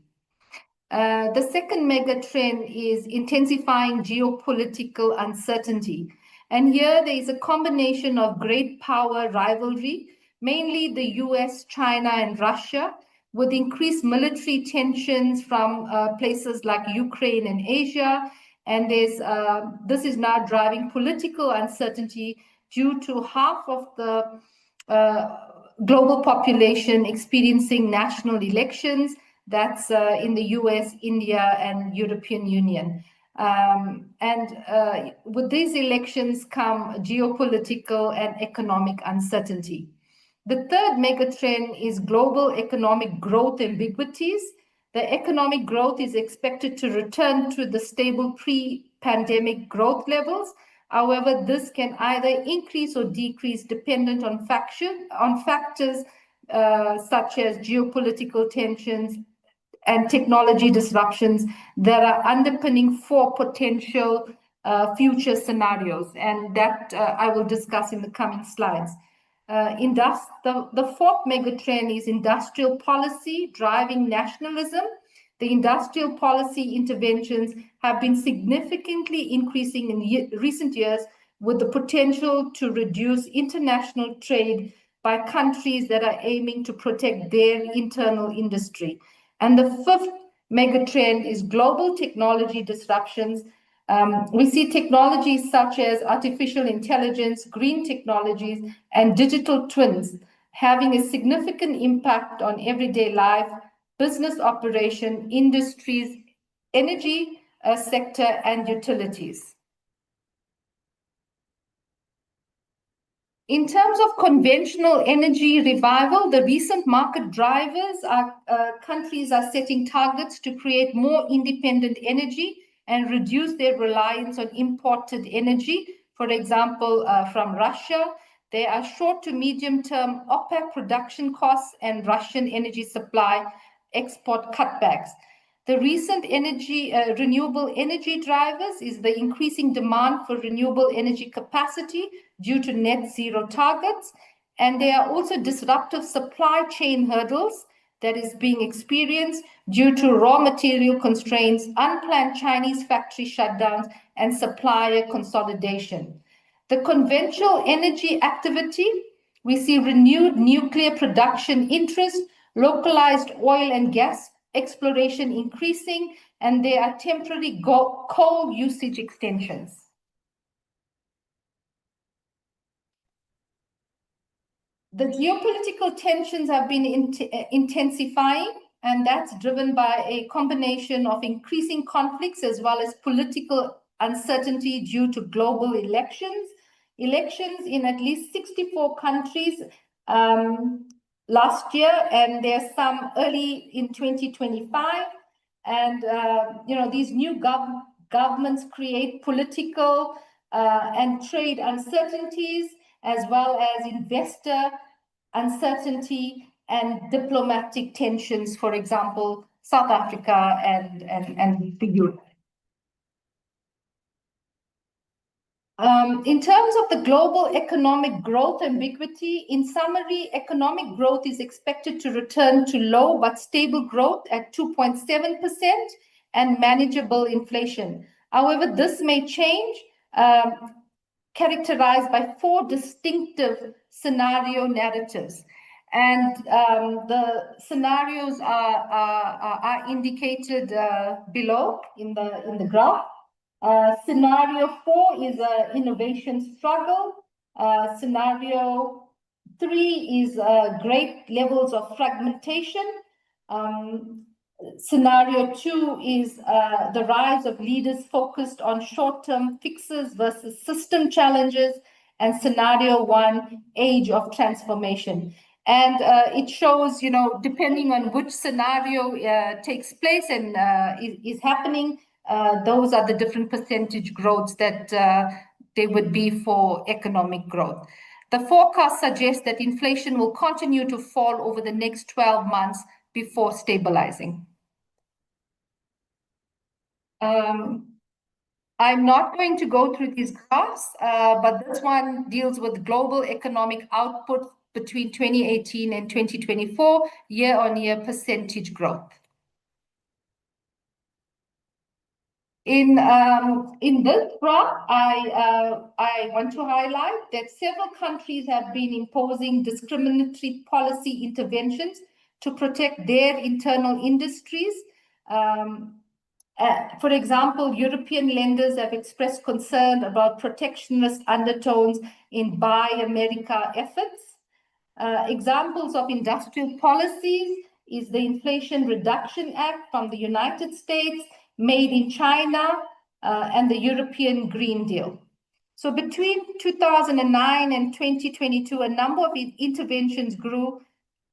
The second mega trend is intensifying geopolitical uncertainty. And here there is a combination of great power rivalry, mainly the US, China, and Russia, with increased military tensions from places like Ukraine and Asia. And this is now driving political uncertainty due to half of the global population experiencing national elections. That's in the US, India, and European Union. With these elections come geopolitical and economic uncertainty. The third megatrend is global economic growth ambiguities. The economic growth is expected to return to the stable pre-pandemic growth levels. However, this can either increase or decrease dependent on factors such as geopolitical tensions and technology disruptions that are underpinning 4 potential future scenarios, and that I will discuss in the coming slides. The fourth megatrend is industrial policy driving nationalism. The industrial policy interventions have been significantly increasing in recent years with the potential to reduce international trade by countries that are aiming to protect their internal industry. And the fifth megatrend is global technology disruptions. We see technologies such as artificial intelligence, green technologies, and digital twins having a significant impact on everyday life, business operation, industries, energy sector, and utilities. In terms of conventional energy revival, the recent market drivers are countries are setting targets to create more independent energy and reduce their reliance on imported energy. For example, from Russia, there are short to medium term OPEC production costs and Russian energy supply export cutbacks. The recent renewable energy drivers is the increasing demand for renewable energy capacity due to net zero targets. And there are also disruptive supply chain hurdles that is being experienced due to raw material constraints, unplanned Chinese factory shutdowns, and supplier consolidation. The conventional energy activity, we see renewed nuclear production interest, localized oil and gas exploration increasing, and there are temporary coal usage extensions. The geopolitical tensions have been intensifying, and that's driven by a combination of increasing conflicts as well as political uncertainty due to global elections. Elections in at least 64 countries last year, and there's some early in 2025. And these new governments create political and trade uncertainties, as well as investor uncertainty and diplomatic tensions, for example, South Africa and the Europe. In terms of the global economic growth ambiguity, in summary, economic growth is expected to return to low but stable growth at 2.7% and manageable inflation. However, this may change, characterized by four distinctive scenario narratives. And the scenarios are indicated below in the graph. Scenario 4 is an innovation struggle. Scenario 3 is great levels of fragmentation. Scenario 2 is the rise of leaders focused on short-term fixes versus system challenges. And scenario 1, age of transformation. And it shows, depending on which scenario takes place and is happening, those are the different percentage growths that they would be for economic growth. The forecast suggests that inflation will continue to fall over the next 12 months before stabilizing. I'm not going to go through these graphs, but this one deals with global economic output between 2018 and 2024, year-on-year percentage growth. In this graph, I want to highlight that several countries have been imposing discriminatory policy interventions to protect their internal industries. For example, European lenders have expressed concern about protectionist undertones in Buy America efforts. Examples of industrial policies is the Inflation Reduction Act from the United States, Made in China, and the European Green Deal. So between 2009 and 2022, a number of interventions grew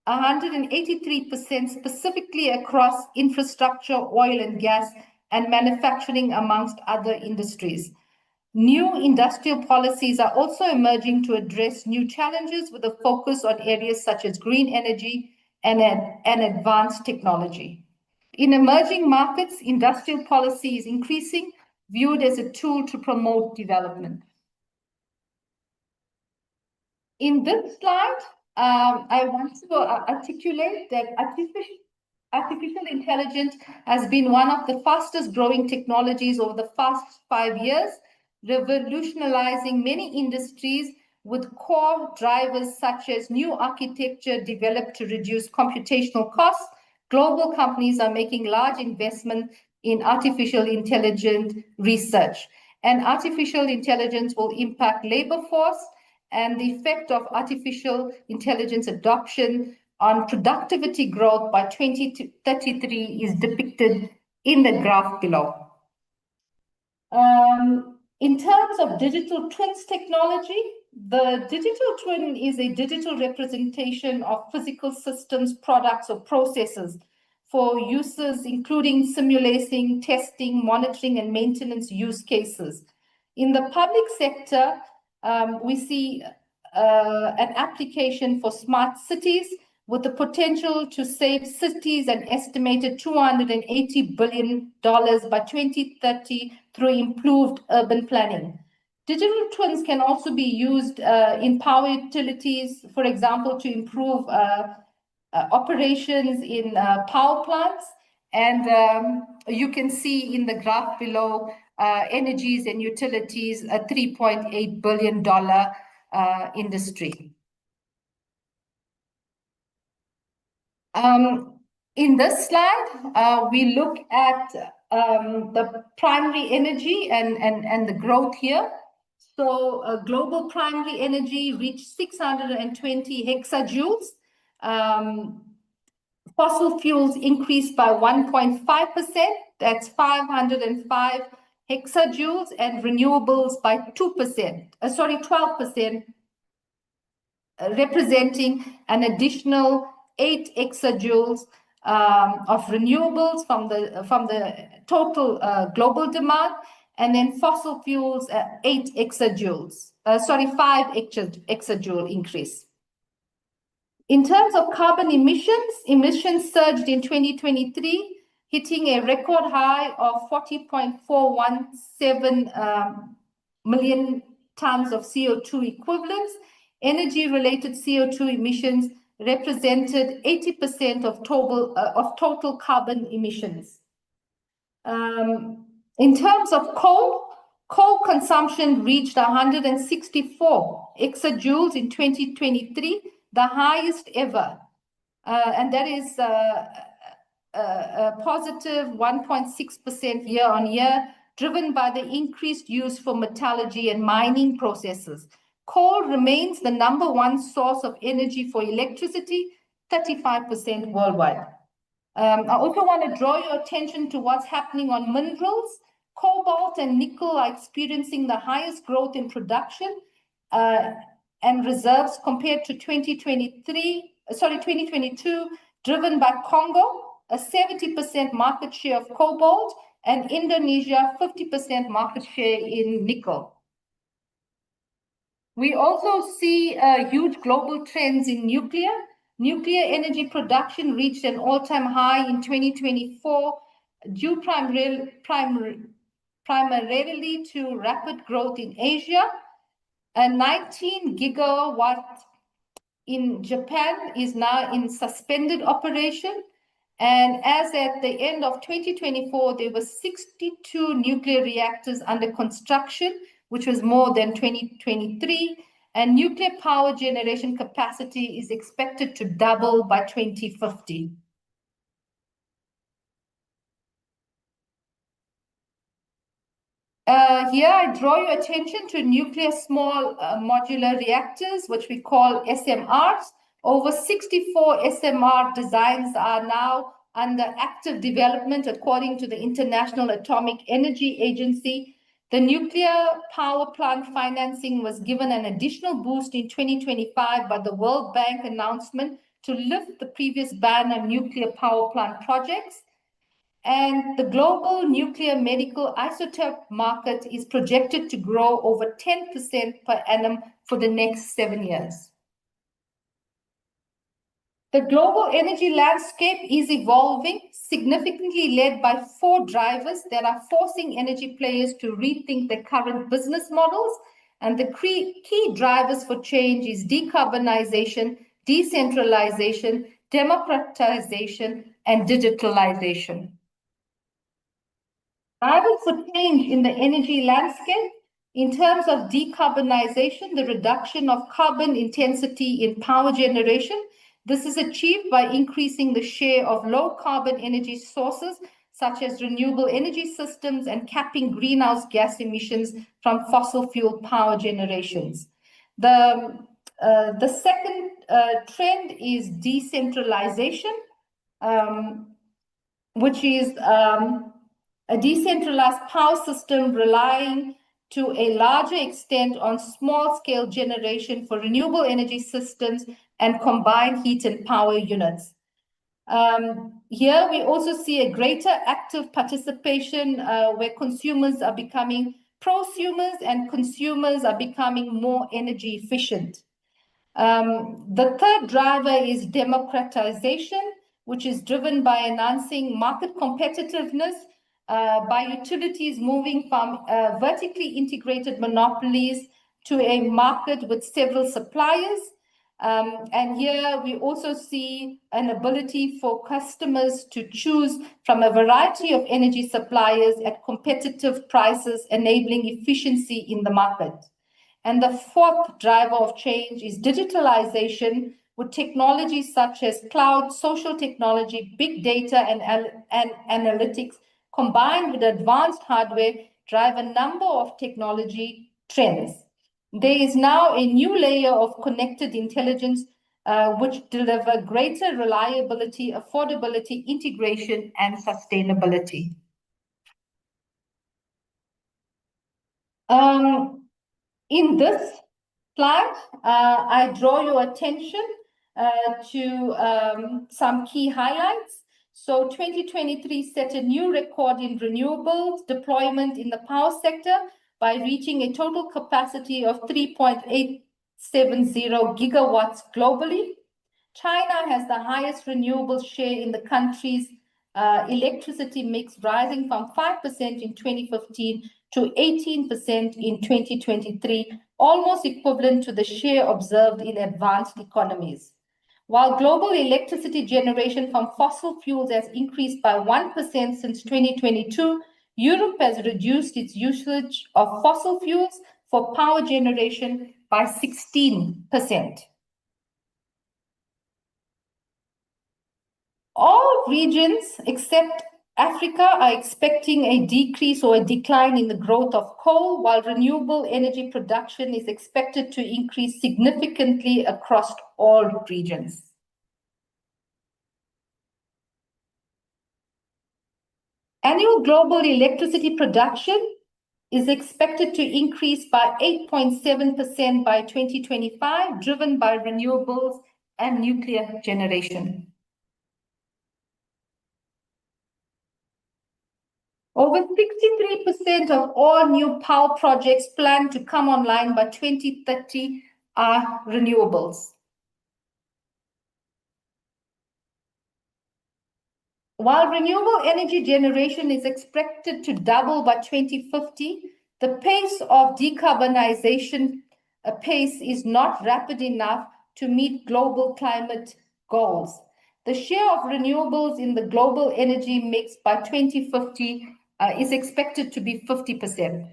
183%, specifically across infrastructure, oil and gas, and manufacturing, amongst other industries. New industrial policies are also emerging to address new challenges with a focus on areas such as green energy and advanced technology. In emerging markets, industrial policy is increasing, viewed as a tool to promote development. In this slide, I want to articulate that artificial intelligence has been one of the fastest growing technologies over the past 5 years. revolutionizing many industries with core drivers such as new architecture developed to reduce computational costs. Global companies are making large investments in artificial intelligence research. And artificial intelligence will impact labor force, and the effect of artificial intelligence adoption on productivity growth by 2033 is depicted in the graph below. In terms of digital twins technology, the digital twin is a digital representation of physical systems, products, or processes for uses including simulating, testing, monitoring, and maintenance use cases. In the public sector, we see an application for smart cities with the potential to save cities an estimated $280 billion by 2030 through improved urban planning. Digital twins can also be used in power utilities, for example, to improve operations in power plants. And you can see in the graph below, energies and utilities, a $3.8 billion industry. In this slide, we look at the primary energy and the growth here. So global primary energy reached 620 hexajoules. Fossil fuels increased by 1.5%, that's 505 hexajoules, and renewables by 12%, representing an additional 8 exajoules of renewables from the total global demand, and then fossil fuels 8 exajoules, 5 exajoule increase. In terms of carbon emissions surged in 2023, hitting a record high of 40.417 million tons of CO2 equivalents. Energy-related CO2 emissions represented 80% of total carbon emissions. In terms of coal consumption reached 164 exajoules in 2023, the highest ever, and that is a positive 1.6% year on year, driven by the increased use for metallurgy and mining processes. Coal remains the #1 source of energy for electricity, 35% worldwide. I also want to draw your attention to what's happening on minerals. Cobalt and nickel are experiencing the highest growth in production and reserves compared to 2022, driven by Congo, a 70% market share of cobalt, and Indonesia, 50% market share in nickel. We also see huge global trends in nuclear. Nuclear energy production reached an all-time high in 2024, due primarily to rapid growth in Asia. A 19 gigawatt in Japan is now in suspended operation. And as at the end of 2024, there were 62 nuclear reactors under construction, which was more than 2023. And nuclear power generation capacity is expected to double by 2050. Here I draw your attention to nuclear small modular reactors, which we call SMRs. Over 64 SMR designs are now under active development according to the International Atomic Energy Agency. The nuclear power plant financing was given an additional boost in 2025 by the World Bank announcement to lift the previous ban on nuclear power plant projects. And the global nuclear medical isotope market is projected to grow over 10% per annum for the next 7 years. The global energy landscape is evolving, significantly led by 4 drivers that are forcing energy players to rethink their current business models. And the key drivers for change is decarbonization, decentralization, democratization, and digitalization. Drivers for change in the energy landscape. In terms of decarbonization, the reduction of carbon intensity in power generation, this is achieved by increasing the share of low carbon energy sources, such as renewable energy systems, and capping greenhouse gas emissions from fossil fuel power generations. The second trend is decentralization, which is a decentralized power system relying to a larger extent on small-scale generation for renewable energy systems and combined heat and power units. Here we also see a greater active participation where consumers are becoming prosumers and consumers are becoming more energy efficient. The third driver is democratization, which is driven by enhancing market competitiveness by utilities moving from vertically integrated monopolies to a market with several suppliers. And here we also see an ability for customers to choose from a variety of energy suppliers at competitive prices, enabling efficiency in the market. And the fourth driver of change is digitalization, with technologies such as cloud, social technology, big data, and analytics combined with advanced hardware drive a number of technology trends. There is now a new layer of connected intelligence which deliver greater reliability, affordability, integration, and sustainability. In this slide, I draw your attention to some key highlights. So 2023 set a new record in renewables deployment in the power sector by reaching a total capacity of 3.870 gigawatts globally. China has the highest renewable share in the country's electricity mix, rising from 5% in 2015 to 18% in 2023, almost equivalent to the share observed in advanced economies. While global electricity generation from fossil fuels has increased by 1% since 2022, Europe has reduced its usage of fossil fuels for power generation by 16%. All regions except Africa are expecting a decrease or a decline in the growth of coal, while renewable energy production is expected to increase significantly across all regions. Annual global electricity production is expected to increase by 8.7% by 2025, driven by renewables and nuclear generation. Over 63% of all new power projects planned to come online by 2030 are renewables. While renewable energy generation is expected to double by 2050, the pace of decarbonization pace is not rapid enough to meet global climate goals. The share of renewables in the global energy mix by 2050 is expected to be 50%.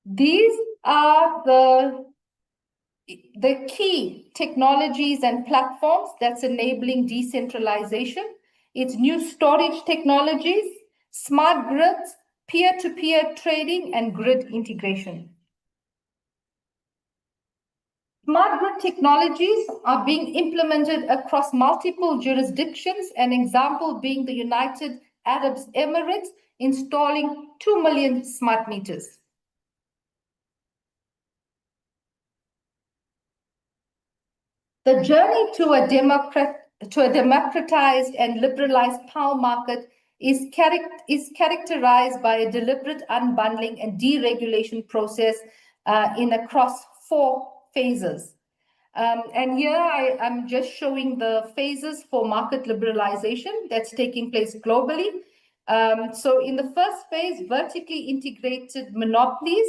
These are the key technologies and platforms that's enabling decentralization. It's new storage technologies, smart grids, peer-to-peer trading, and grid integration. Smart grid technologies are being implemented across multiple jurisdictions, an example being the United Arab Emirates installing 2 million smart meters. The journey to a democratized and liberalized power market is characterized by a deliberate unbundling and deregulation process across 4 phases. And here I'm just showing the phases for market liberalization that's taking place globally. So in the first phase, vertically integrated monopolies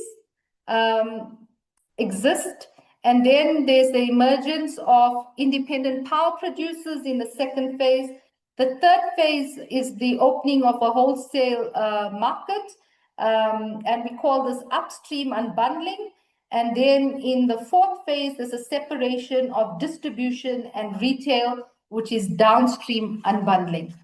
exist. And then there's the emergence of independent power producers in the second phase. The third phase is the opening of a wholesale market, and we call this upstream unbundling. And then in the fourth phase, there's a separation of distribution and retail, which is downstream unbundling.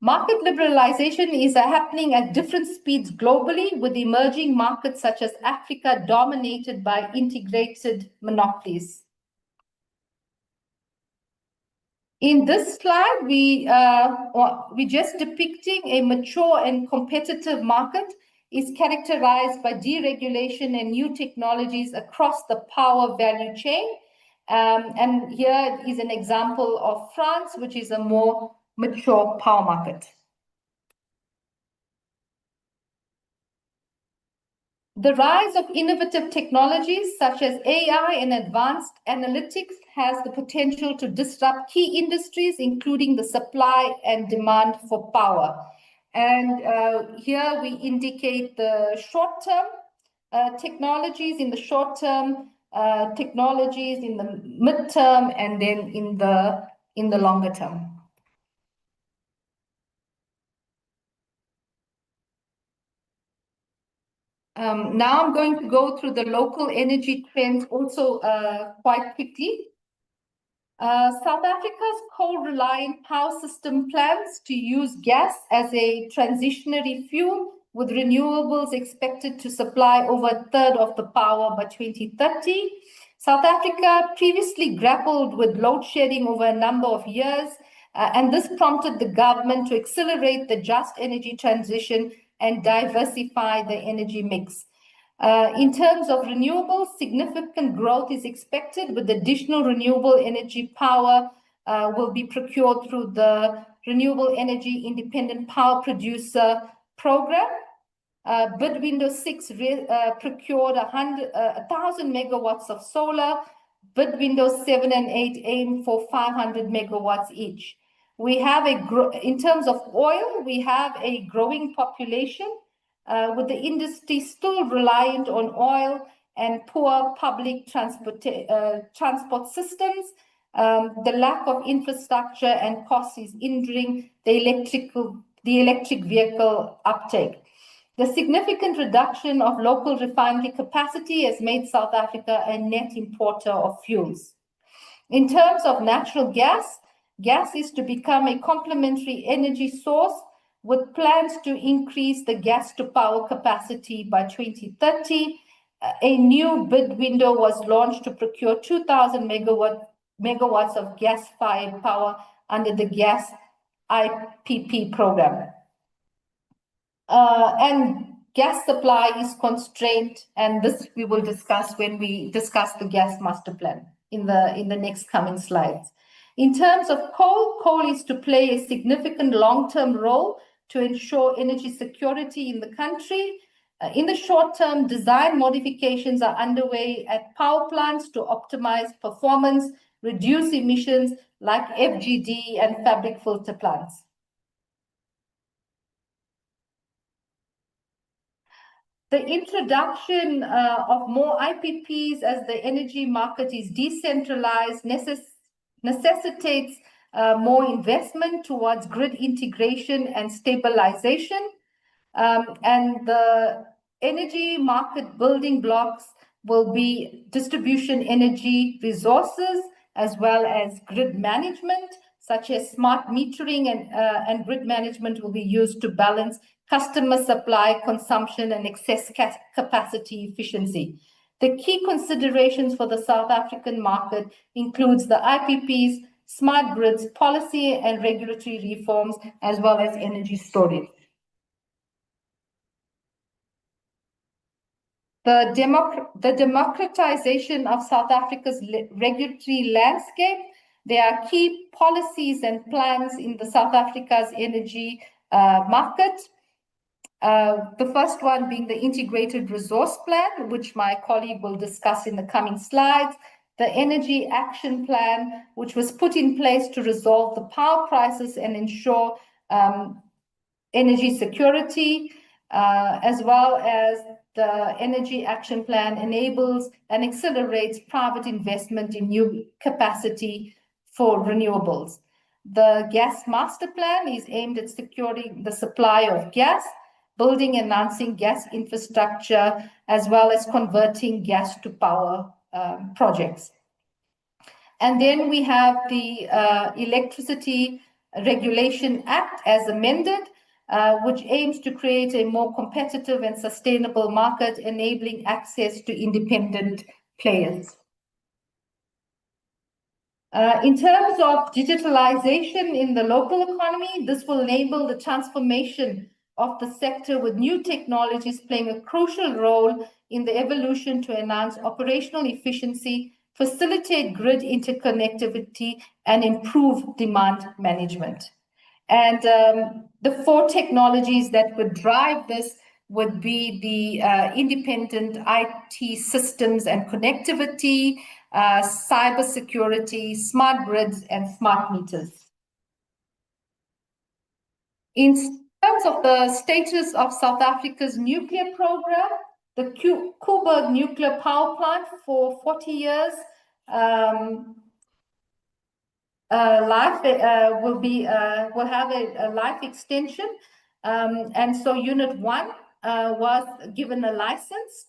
Market liberalization is happening at different speeds globally, with emerging markets such as Africa dominated by integrated monopolies. In this slide, we're just depicting a mature and competitive market is characterized by deregulation and new technologies across the power value chain. And here is an example of France, which is a more mature power market. The rise of innovative technologies such as AI and advanced analytics has the potential to disrupt key industries, including the supply and demand for power. And here we indicate the short-term technologies, in the short term, technologies in the mid-term, and then in the longer term. Now I'm going to go through the local energy trends also quite quickly. South Africa's coal-reliant power system plans to use gas as a transitionary fuel, with renewables expected to supply over a third of the power by 2030. South Africa previously grappled with load shedding over a number of years, and this prompted the government to accelerate the just energy transition and diversify the energy mix. In terms of renewables, significant growth is expected, with additional renewable energy power will be procured through the Renewable Energy Independent Power Producer Program. Bid window 6 procured 1,000 megawatts of solar. Bid windows 7 and 8 aim for 500 megawatts each. We have in terms of oil, we have a growing population, with the industry still reliant on oil and poor public transport systems. The lack of infrastructure and costs is hindering the electric vehicle uptake. The significant reduction of local refinery capacity has made South Africa a net importer of fuels. In terms of natural gas, gas is to become a complementary energy source, with plans to increase the gas-to-power capacity by 2030. A new bid window was launched to procure 2,000 megawatts of gas-fired power under the gas IPP program. And gas supply is constrained, and this we will discuss when we discuss the gas master plan in the next coming slides. In terms of coal, coal is to play a significant long-term role to ensure energy security in the country. In the short term, design modifications are underway at power plants to optimize performance, reduce emissions like FGD and fabric filter plants. The introduction of more IPPs as the energy market is decentralized necessitates more investment towards grid integration and stabilization. And the energy market building blocks will be distribution energy resources, as well as grid management, such as smart metering, and grid management will be used to balance customer supply, consumption, and excess capacity efficiency. The key considerations for the South African market includes the IPPs, smart grids, policy and regulatory reforms, as well as energy storage. The democratization of South Africa's regulatory landscape. There are key policies and plans in the South Africa's energy market. The first one being the Integrated Resource Plan, which my colleague will discuss in the coming slides. The Energy Action Plan, which was put in place to resolve the power crisis and ensure energy security, as well as the Energy Action Plan enables and accelerates private investment in new capacity for renewables. The gas master plan is aimed at securing the supply of gas, building and enhancing gas infrastructure, as well as converting gas to power projects. And then we have the Electricity Regulation Act as amended, which aims to create a more competitive and sustainable market, enabling access to independent players. In terms of digitalization in the local economy, this will enable the transformation of the sector, with new technologies playing a crucial role in the evolution to enhance operational efficiency, facilitate grid interconnectivity, and improve demand management. And the 4 technologies that would drive this would be the independent IT systems and connectivity, cybersecurity, smart grids, and smart meters. In terms of the status of South Africa's nuclear program, the Koeberg nuclear power plant for 40 years life will have a life extension, and so Unit 1 was given a license,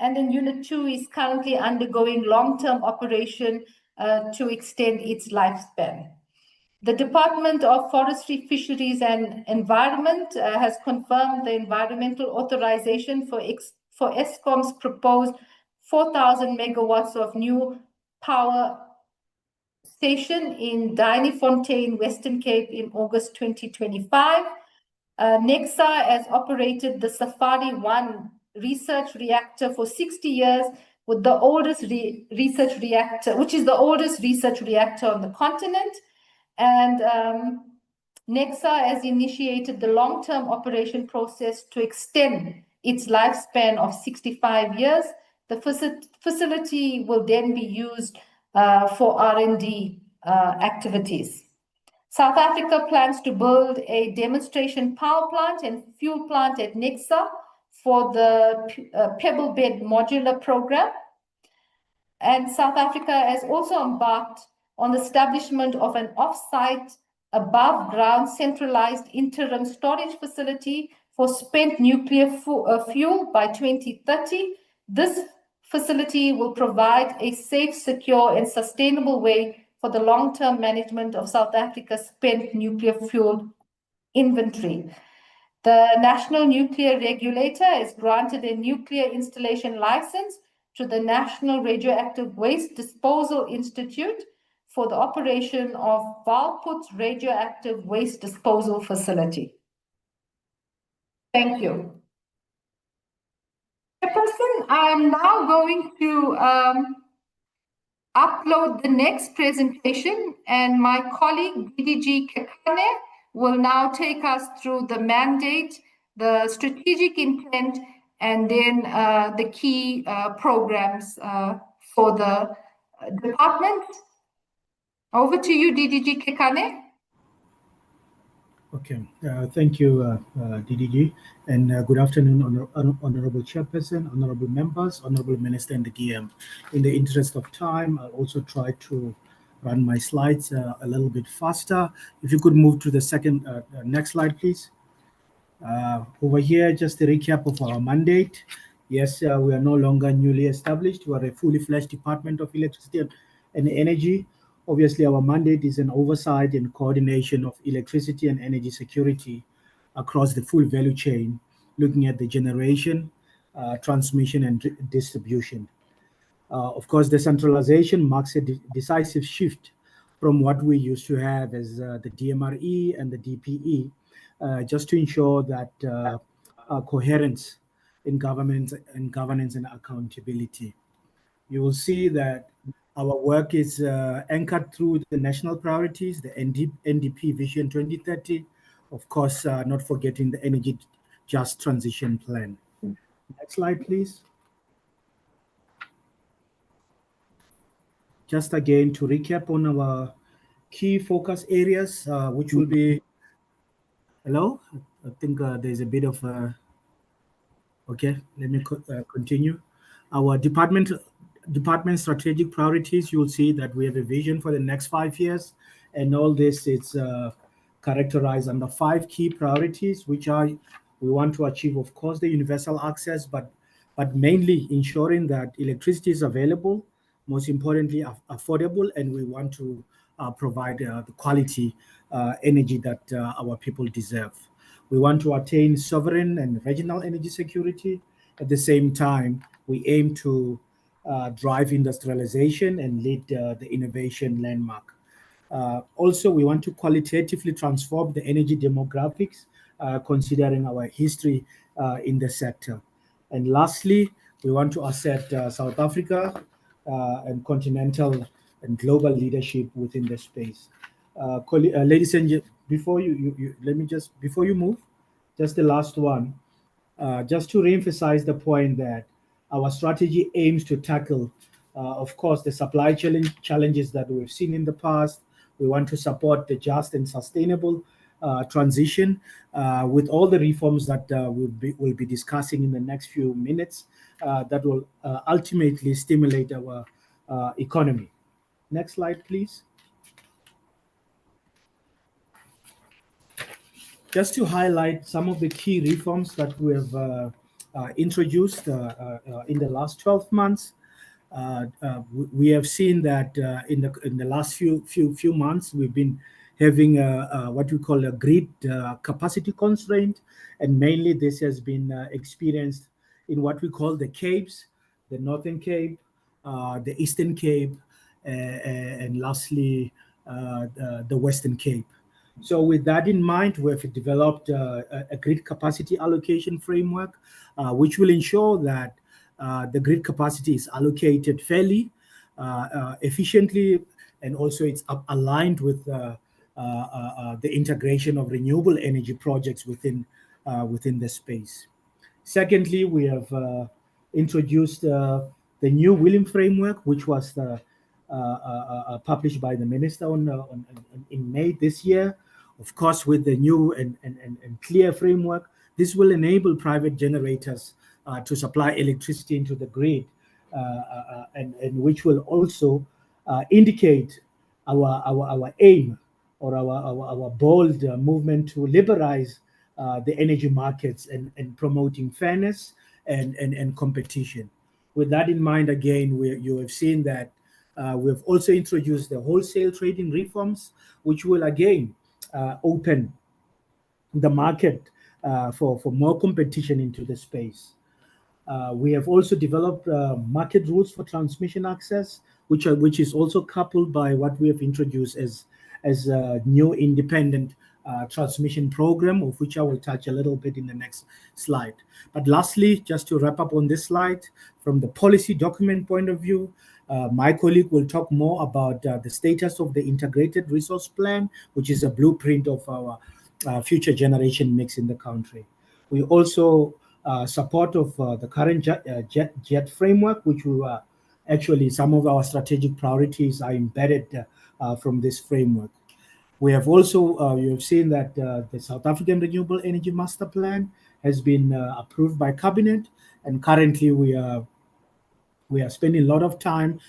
and then Unit 2 is currently undergoing long-term operation to extend its lifespan. The Department of Forestry, Fisheries and Environment has confirmed the environmental authorization for Eskom's proposed 4,000 megawatts of new power station in Duinefontein, Western Cape in August 2025. Nexa has operated the Safari 1 research reactor for 60 years, with the oldest research reactor, which is the oldest research reactor on the continent. And Nexa has initiated the long-term operation process to extend its lifespan of 65 years. The facility will then be used for R&D activities. South Africa plans to build a demonstration power plant and fuel plant at Nexa for the Pebble Bed modular program. And South Africa has also embarked on the establishment of an off-site, above-ground centralized interim storage facility for spent nuclear fuel by 2030. This facility will provide a safe, secure, and sustainable way for the long-term management of South Africa's spent nuclear fuel inventory. The National Nuclear Regulator has granted a nuclear installation license to the National Radioactive Waste Disposal Institute for the operation of Valput's radioactive waste disposal facility. Thank you. Chairperson, I am now going to upload the next presentation, and my colleague DDG Kekane will now take us through the mandate, the strategic intent, and then the key programs for the department. Over to you, DDG Kekane. Okay, thank you, DDG, and good afternoon, Honorable Chairperson, Honorable Members, Honorable Minister and the DM. In the interest of time, I'll also try to run my slides a little bit faster. If you could move to the next slide, please. Over here, just a recap of our mandate. Yes, we are no longer newly established. We are a fully fledged Department of Electricity and Energy. Obviously, our mandate is an oversight and coordination of electricity and energy security across the full value chain, looking at the generation, transmission, and distribution. Of course, the centralization marks a decisive shift from what we used to have as the DMRE and the DPE, just to ensure that coherence in governance and accountability. You will see that our work is anchored through the national priorities, the NDP Vision 2030, of course, not forgetting the Energy Just Transition Plan. Next slide, please. Just again to recap on our key focus areas, which will be, hello? I think there's a bit of, okay, let me continue. Our department department strategic priorities, you'll see that we have a vision for the next 5 years, and all this is characterized under 5 key priorities, which are we want to achieve, of course, the universal access, but mainly ensuring that electricity is available, most importantly, affordable, and we want to provide the quality energy that our people deserve. We want to attain sovereign and regional energy security. At the same time, we aim to drive industrialization and lead the innovation landmark. Also, we want to qualitatively transform the energy demographics, considering our history in the sector. And lastly, we want to assert South Africa and continental and global leadership within the space. Ladies and gentlemen, before before you move, just the last one, just to reemphasize the point that our strategy aims to tackle, of course, the supply challenges that we've seen in the past. We want to support the just and sustainable transition with all the reforms that we'll be discussing in the next few minutes that will ultimately stimulate our economy. Next slide, please. Just to highlight some of the key reforms that we have introduced in the last 12 months. We have seen that in the last few months, we've been having what we call a grid capacity constraint, and mainly this has been experienced in what we call the Capes, the Northern Cape, the Eastern Cape, and lastly, the Western Cape. So with that in mind, we have developed a grid capacity allocation framework, which will ensure that the grid capacity is allocated fairly, efficiently, and also it's aligned with the integration of renewable energy projects within the space. Secondly, we have introduced the new William framework, which was published by the minister in May this year. Of course, with the new and clear framework, this will enable private generators to supply electricity into the grid, and which will also indicate our aim or our bold movement to liberalize the energy markets and promoting fairness and competition. With that in mind, again, you have seen that we have also introduced the wholesale trading reforms, which will again open the market for more competition into the space. We have also developed market rules for transmission access, which is also coupled by what we have introduced as a new independent transmission program, of which I will touch a little bit in the next slide. But lastly, just to wrap up on this slide, from the policy document point of view, my colleague will talk more about the status of the integrated resource plan, which is a blueprint of our future generation mix in the country. We also support of the current JET framework, which we actually some of our strategic priorities are embedded from this framework. We have also, you have seen that the South African Renewable Energy Master Plan has been approved by Cabinet, and currently we are spending a lot of time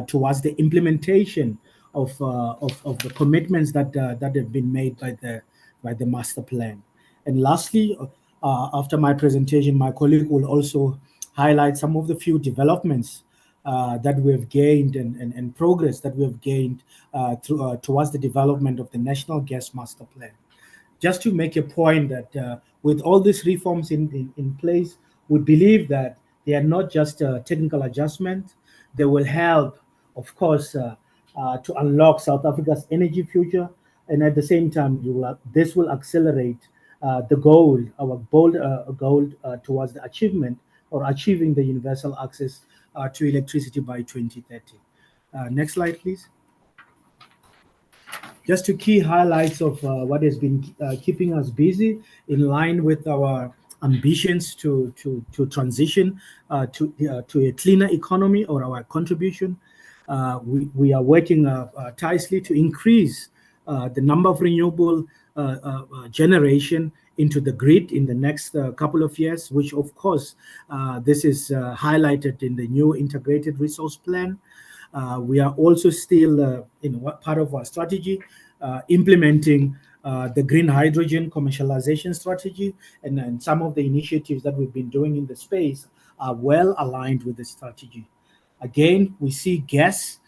towards the implementation of the commitments that have been made by the master plan. And lastly, after my presentation, my colleague will also highlight some of the few developments that we have gained and progress that we have gained towards the development of the National Gas Master Plan. Just to make a point that with all these reforms in place, we believe that they are not just a technical adjustment. They will help, of course, to unlock South Africa's energy future, and at the same time, this will accelerate the goal, our bold goal towards the achievement or achieving the universal access to electricity by 2030. Next slide, please. Just two key highlights of what has been keeping us busy in line with our ambitions to transition to a cleaner economy, or our contribution. We are working tirelessly to increase the number of renewable generation into the grid in the next couple of years, which of course this is highlighted in the new integrated resource plan. We are also still in what part of our strategy implementing the green hydrogen commercialization strategy, and some of the initiatives that we've been doing in the space are well aligned with the strategy. Again, we see gas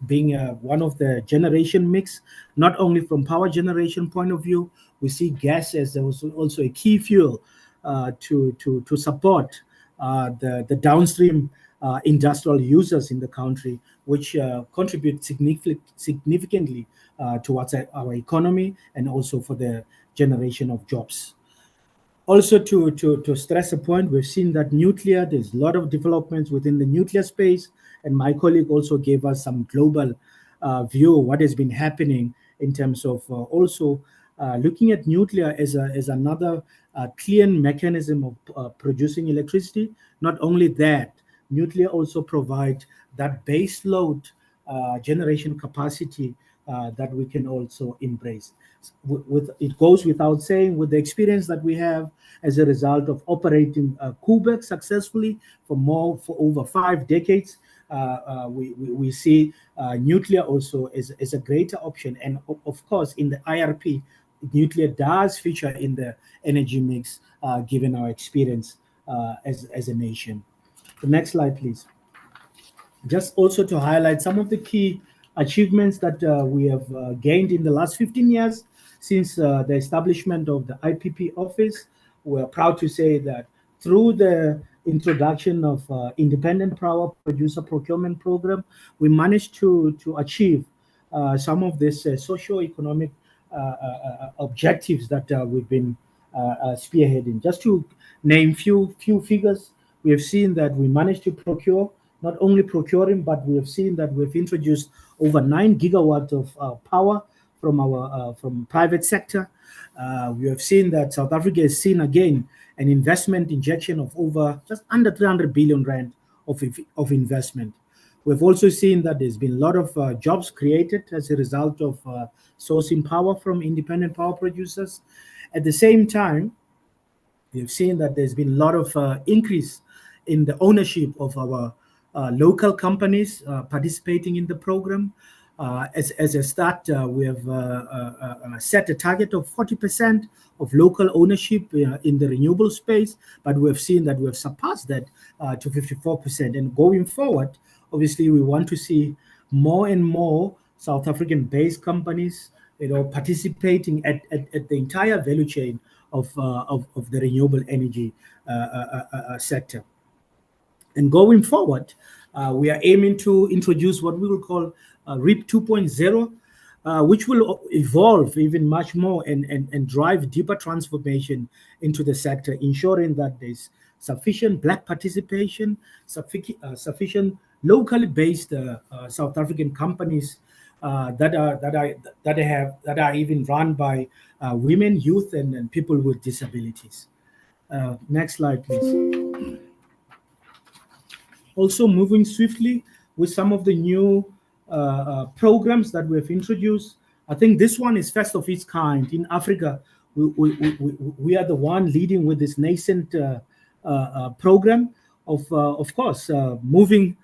being one of the generation mix, not only from power generation point of view. We see gas as also a key fuel to support the downstream industrial users in the country, which contribute significantly towards our economy and also for the generation of jobs. Also, to stress a point, we've seen that nuclear, there's a lot of developments within the nuclear space, and my colleague also gave us some global view of what has been happening in terms of also looking at nuclear as another clean mechanism of producing electricity. Not only that, nuclear also provides that base load generation capacity that we can also embrace. It goes without saying, with the experience that we have as a result of operating Quebec successfully for over 5 decades, we see nuclear also as a greater option. And of course, in the IRP, nuclear does feature in the energy mix, given our experience as a nation. The next slide, please. Just also to highlight some of the key achievements that we have gained in the last 15 years since the establishment of the IPP office. We're proud to say that through the introduction of independent power producer procurement program, we managed to achieve some of this socio-economic objectives that we've been spearheading. Just to name few figures, we have seen that we managed to procure, not only procuring, but we have seen that we've introduced over 9 gigawatts of power from private sector. We have seen that South Africa has seen again an investment injection of over just under 300 billion rand of investment. We've also seen that there's been a lot of jobs created as a result of sourcing power from independent power producers. At the same time, we've seen that there's been a lot of increase in the ownership of our local companies participating in the program. As a start, we have set a target of 40% of local ownership in the renewable space, but we have seen that we have surpassed that to 54%. And going forward, obviously, we want to see more and more South African-based companies, participating at the entire value chain of the renewable energy sector. And going forward, we are aiming to introduce what we will call REAP 2.0, which will evolve even much more and drive deeper transformation into the sector, ensuring that there's sufficient Black participation, sufficient locally based South African companies that are even run by women, youth, and people with disabilities. Next slide, please. Also moving swiftly with some of the new programs that we have introduced. I think this one is first of its kind in Africa. We are the one leading with this nascent program of course, moving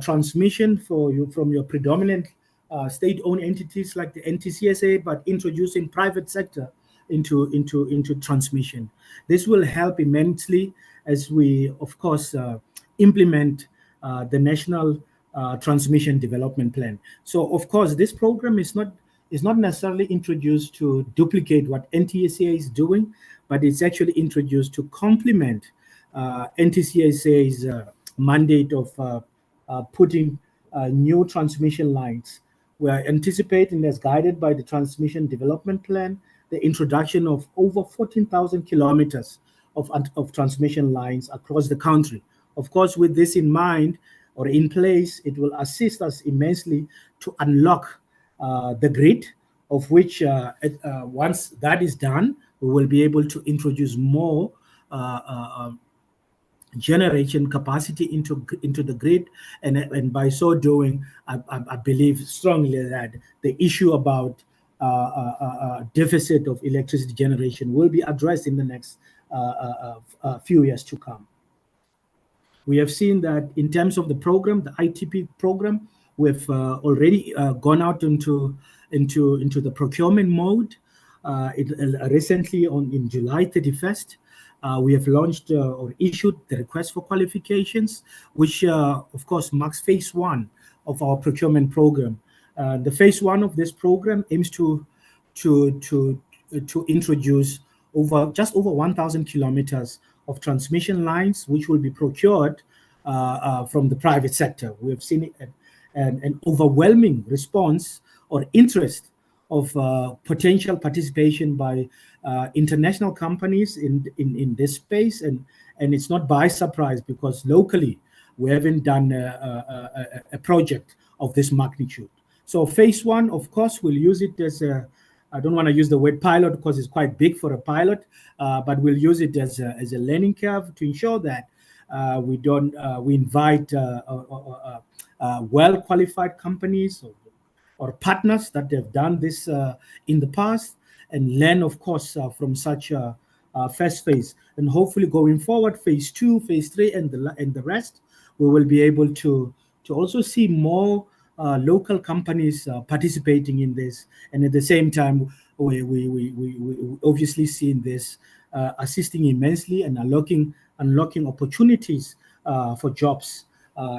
transmission from your predominant state-owned entities like the NTCSA, but introducing private sector into transmission. This will help immensely as we, of course, implement the National Transmission Development Plan. So, of course, this program is not necessarily introduced to duplicate what NTCSA is doing, but it's actually introduced to complement NTCSA's mandate of putting new transmission lines. We are anticipating, as guided by the Transmission Development Plan, the introduction of over 14,000 kilometers of transmission lines across the country. Of course, with this in mind or in place, it will assist us immensely to unlock the grid, of which once that is done, we will be able to introduce more generation capacity into the grid, and by so doing, I believe strongly that the issue about deficit of electricity generation will be addressed in the next few years to come. We have seen that in terms of the program, the ITP program, we've already gone out into the procurement mode. Recently, in July 31st, we have launched or issued the request for qualifications, which of course marks phase 1 of our procurement program. The phase 1 of this program aims to introduce just over 1,000 kilometers of transmission lines, which will be procured from the private sector. We have seen an overwhelming response or interest of potential participation by international companies in this space, and it's not by surprise, because locally we haven't done a project of this magnitude. So phase 1, of course, we'll use it as a, I don't want to use the word pilot because it's quite big for a pilot, but we'll use it as a learning curve to ensure that we invite well-qualified companies or partners that have done this in the past, and learn, of course, from such a first phase. And hopefully going forward, phase 2, phase 3, and the rest, we will be able to also see more local companies participating in this. And at the same time, we obviously see this assisting immensely and unlocking opportunities for jobs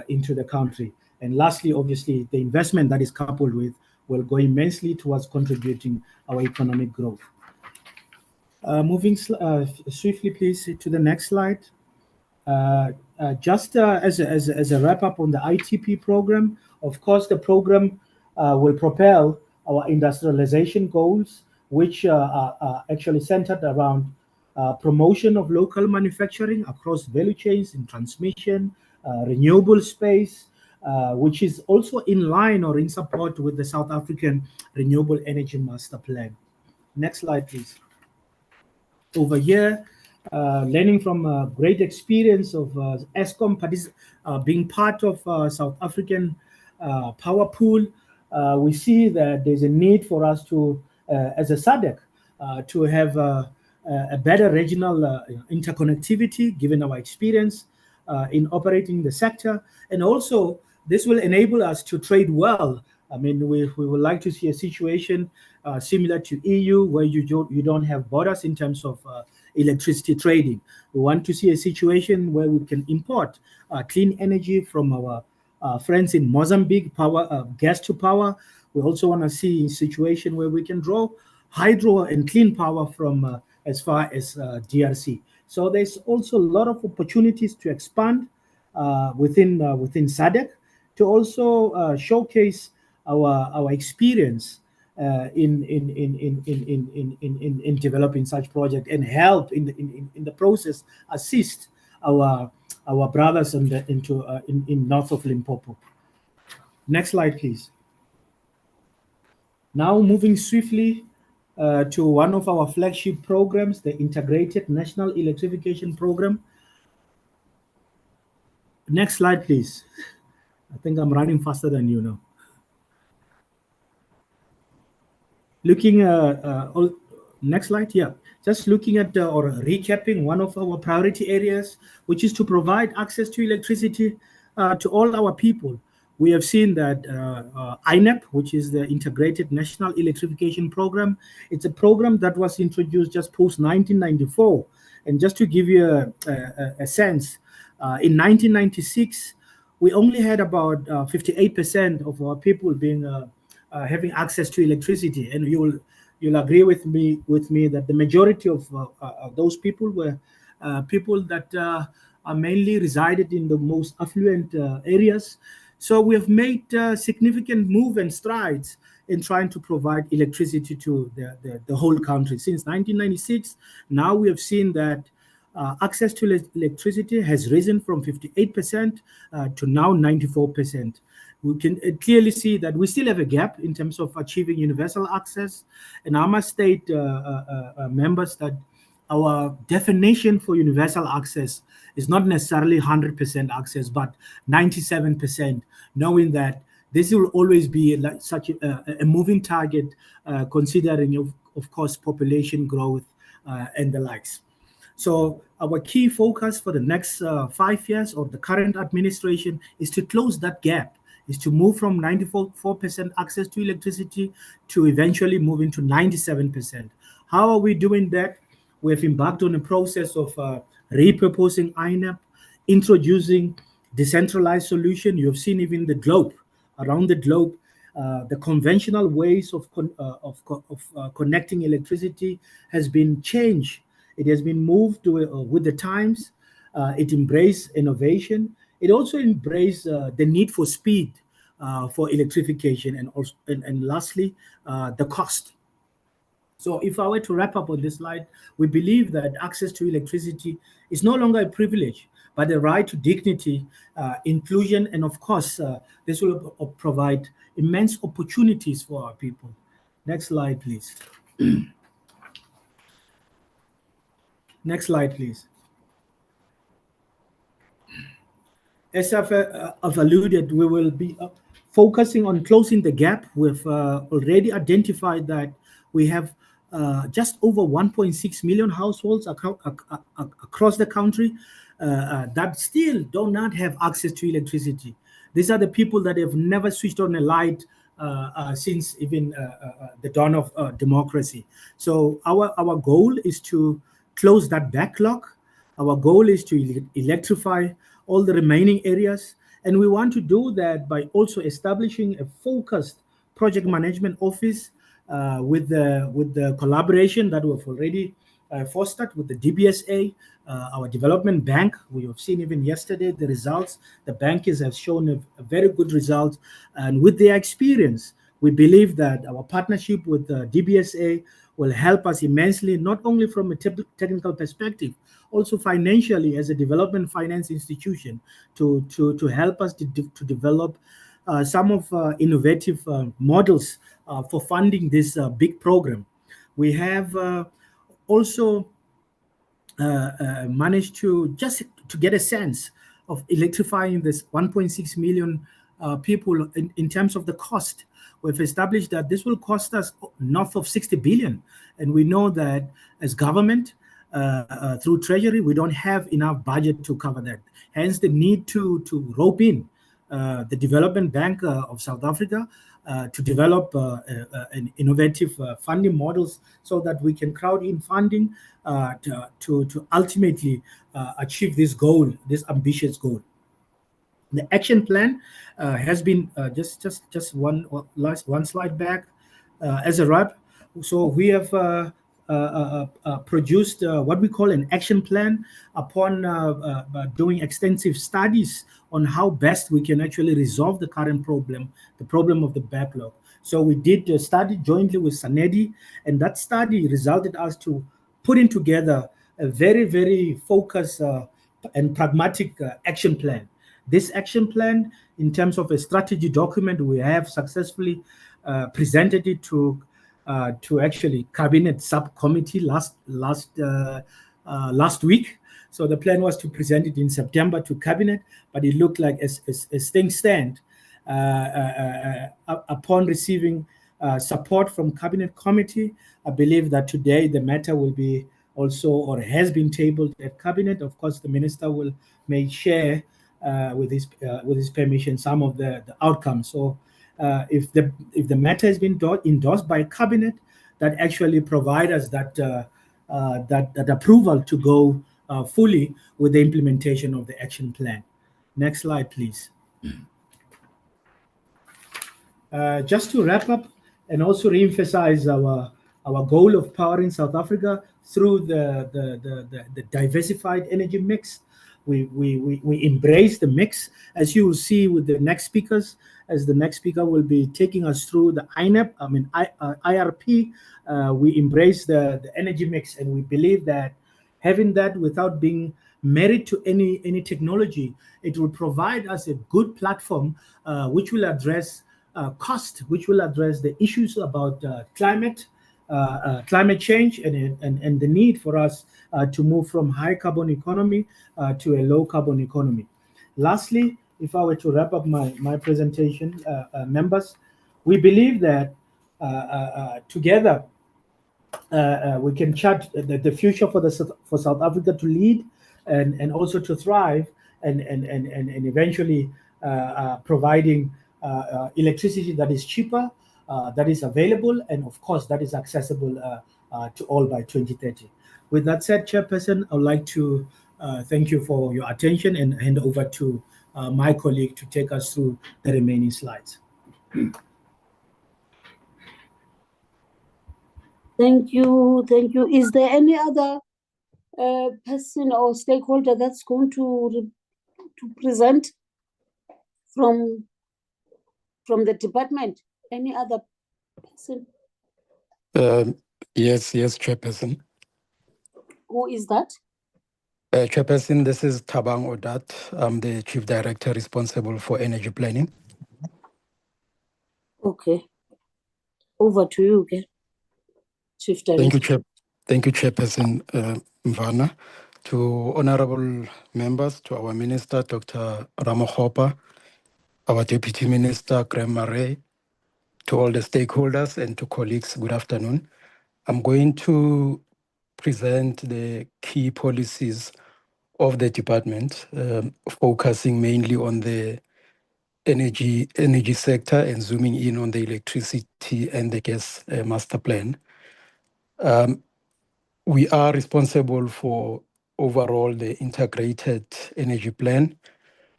into the country. And lastly, obviously, the investment that is coupled with will go immensely towards contributing our economic growth. Moving swiftly, please, to the next slide. Just as a wrap up on the ITP program, of course, the program will propel our industrialization goals, which are actually centered around promotion of local manufacturing across value chains in transmission, renewable space, which is also in line or in support with the South African Renewable Energy Master Plan. Next slide, please. Over here, learning from great experience of Eskom being part of South African power pool, we see that there's a need for us to, as a SADC, to have a better regional interconnectivity, given our experience in operating the sector. And also, this will enable us to trade well. I mean, we would like to see a situation similar to EU, where you don't have borders in terms of electricity trading. We want to see a situation where we can import clean energy from our friends in Mozambique, gas to power. We also want to see a situation where we can draw hydro and clean power from as far as DRC. So there's also a lot of opportunities to expand within SADC, to also showcase our experience in developing such project, and help in the process assist our brothers in north of Limpopo. Next slide, please. Now moving swiftly to one of our flagship programs, the Integrated National Electrification Program. Next slide, please. I think I'm running faster than you now. Looking next slide, yeah. Just looking at or recapping one of our priority areas, which is to provide access to electricity to all our people. We have seen that INEP, which is the Integrated National Electrification Program, it's a program that was introduced just post-1994. And just to give you a sense, in 1996, we only had about 58% of our people being having access to electricity, and you'll agree with me that the majority of those people were people that are mainly resided in the most affluent areas. So we have made significant move and strides in trying to provide electricity to the whole country. Since 1996, now we have seen that access to electricity has risen from 58% to now 94%. We can clearly see that we still have a gap in terms of achieving universal access. And I must state, members, that our definition for universal access is not necessarily 100% access, but 97%, knowing that this will always be like such a moving target, considering of course population growth and the likes. So our key focus for the next 5 years of the current administration is to close that gap, is to move from 94% access to electricity to eventually moving to 97%. How are we doing that? We have embarked on a process of repurposing INAP, introducing decentralized solution. You have seen even the globe, around the globe, the conventional ways of connecting electricity has been changed. It has been moved with the times. It embraced innovation. It also embraced the need for speed for electrification, and also, and lastly, the cost. So if I were to wrap up on this slide, we believe that access to electricity is no longer a privilege, but a right to dignity, inclusion, and of course, this will provide immense opportunities for our people. Next slide, please. Next slide, please. As I've alluded, we will be focusing on closing the gap. We've already identified that we have just over 1.6 million households across the country that still do not have access to electricity. These are the people that have never switched on a light since even the dawn of democracy. So our goal is to close that backlog. Our goal is to electrify all the remaining areas, and we want to do that by also establishing a focused project management office with the collaboration that we've already fostered with the DBSA, our development bank. We have seen even yesterday the results. The bankers have shown a very good result, and with their experience, we believe that our partnership with the DBSA will help us immensely, not only from a technical perspective, also financially as a development finance institution, to help us to develop some of innovative models for funding this big program. We have also managed to get a sense of electrifying this 1.6 million people in terms of the cost. We've established that this will cost us north of 60 billion. And we know that as government, through Treasury, we don't have enough budget to cover that. Hence the need to rope in the Development Bank of South Africa to develop an innovative funding models so that we can crowd in funding to ultimately achieve this goal, this ambitious goal. The action plan has been just one slide back as a wrap. So we have produced what we call an action plan upon doing extensive studies on how best we can actually resolve the current problem, the problem of the backlog. So we did a study jointly with Sanedi, and that study resulted us to putting together a very, very focused and pragmatic action plan. This action plan, in terms of a strategy document, we have successfully presented it to actually cabinet subcommittee last week. So the plan was to present it in September to cabinet, but it looked like as things stand, upon receiving support from cabinet committee, I believe that today the matter will be also, or has been tabled at cabinet. Of course, the minister may share with his permission some of the outcomes. So if the matter has been endorsed by cabinet, that actually provide us that approval to go fully with the implementation of the action plan. Next slide, please. Just to wrap up and also reemphasize our goal of powering South Africa through the diversified energy mix. We embrace the mix, as you will see with the next speakers, as the next speaker will be taking us through the IRP. We embrace the energy mix, and we believe that having that without being married to any technology, it will provide us a good platform which will address cost, which will address the issues about climate change and the need for us to move from high carbon economy to a low carbon economy. Lastly, if I were to wrap up my presentation, members, we believe that together we can chart the future for South Africa to lead and also to thrive and eventually providing electricity that is cheaper, that is available, and of course that is accessible to all by 2030. With that said, Chairperson, I would like to thank you for your attention and hand over to my colleague to take us through the remaining slides. Thank you. Thank you. Is there any other person or stakeholder that's going to present from the department? Any other person? Yes, Chairperson. Who is that? Chairperson, this is Tabang Odat. I'm the Chief Director responsible for energy planning. Okay. Over to you again, Chief Director. Thank you, Chairperson Mvana. To honorable members, to our Minister, Dr. Ramokgopa, our Deputy Minister, Graham Murray, to all the stakeholders and to colleagues, good afternoon. I'm going to present the key policies of the department, focusing mainly on the energy sector and zooming in on the electricity and the gas master plan. We are responsible for overall the integrated energy plan,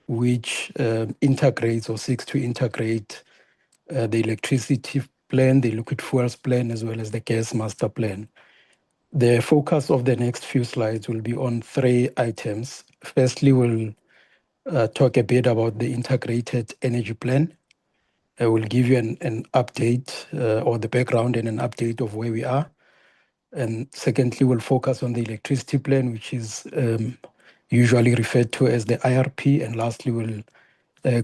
which integrates or seeks to integrate the electricity plan, the liquid fuels plan, as well as the gas master plan. The focus of the next few slides will be on 3 items. Firstly, we'll talk a bit about the integrated energy plan. I will give you an update or the background and an update of where we are. And secondly, we'll focus on the electricity plan, which is usually referred to as the IRP. And lastly, we'll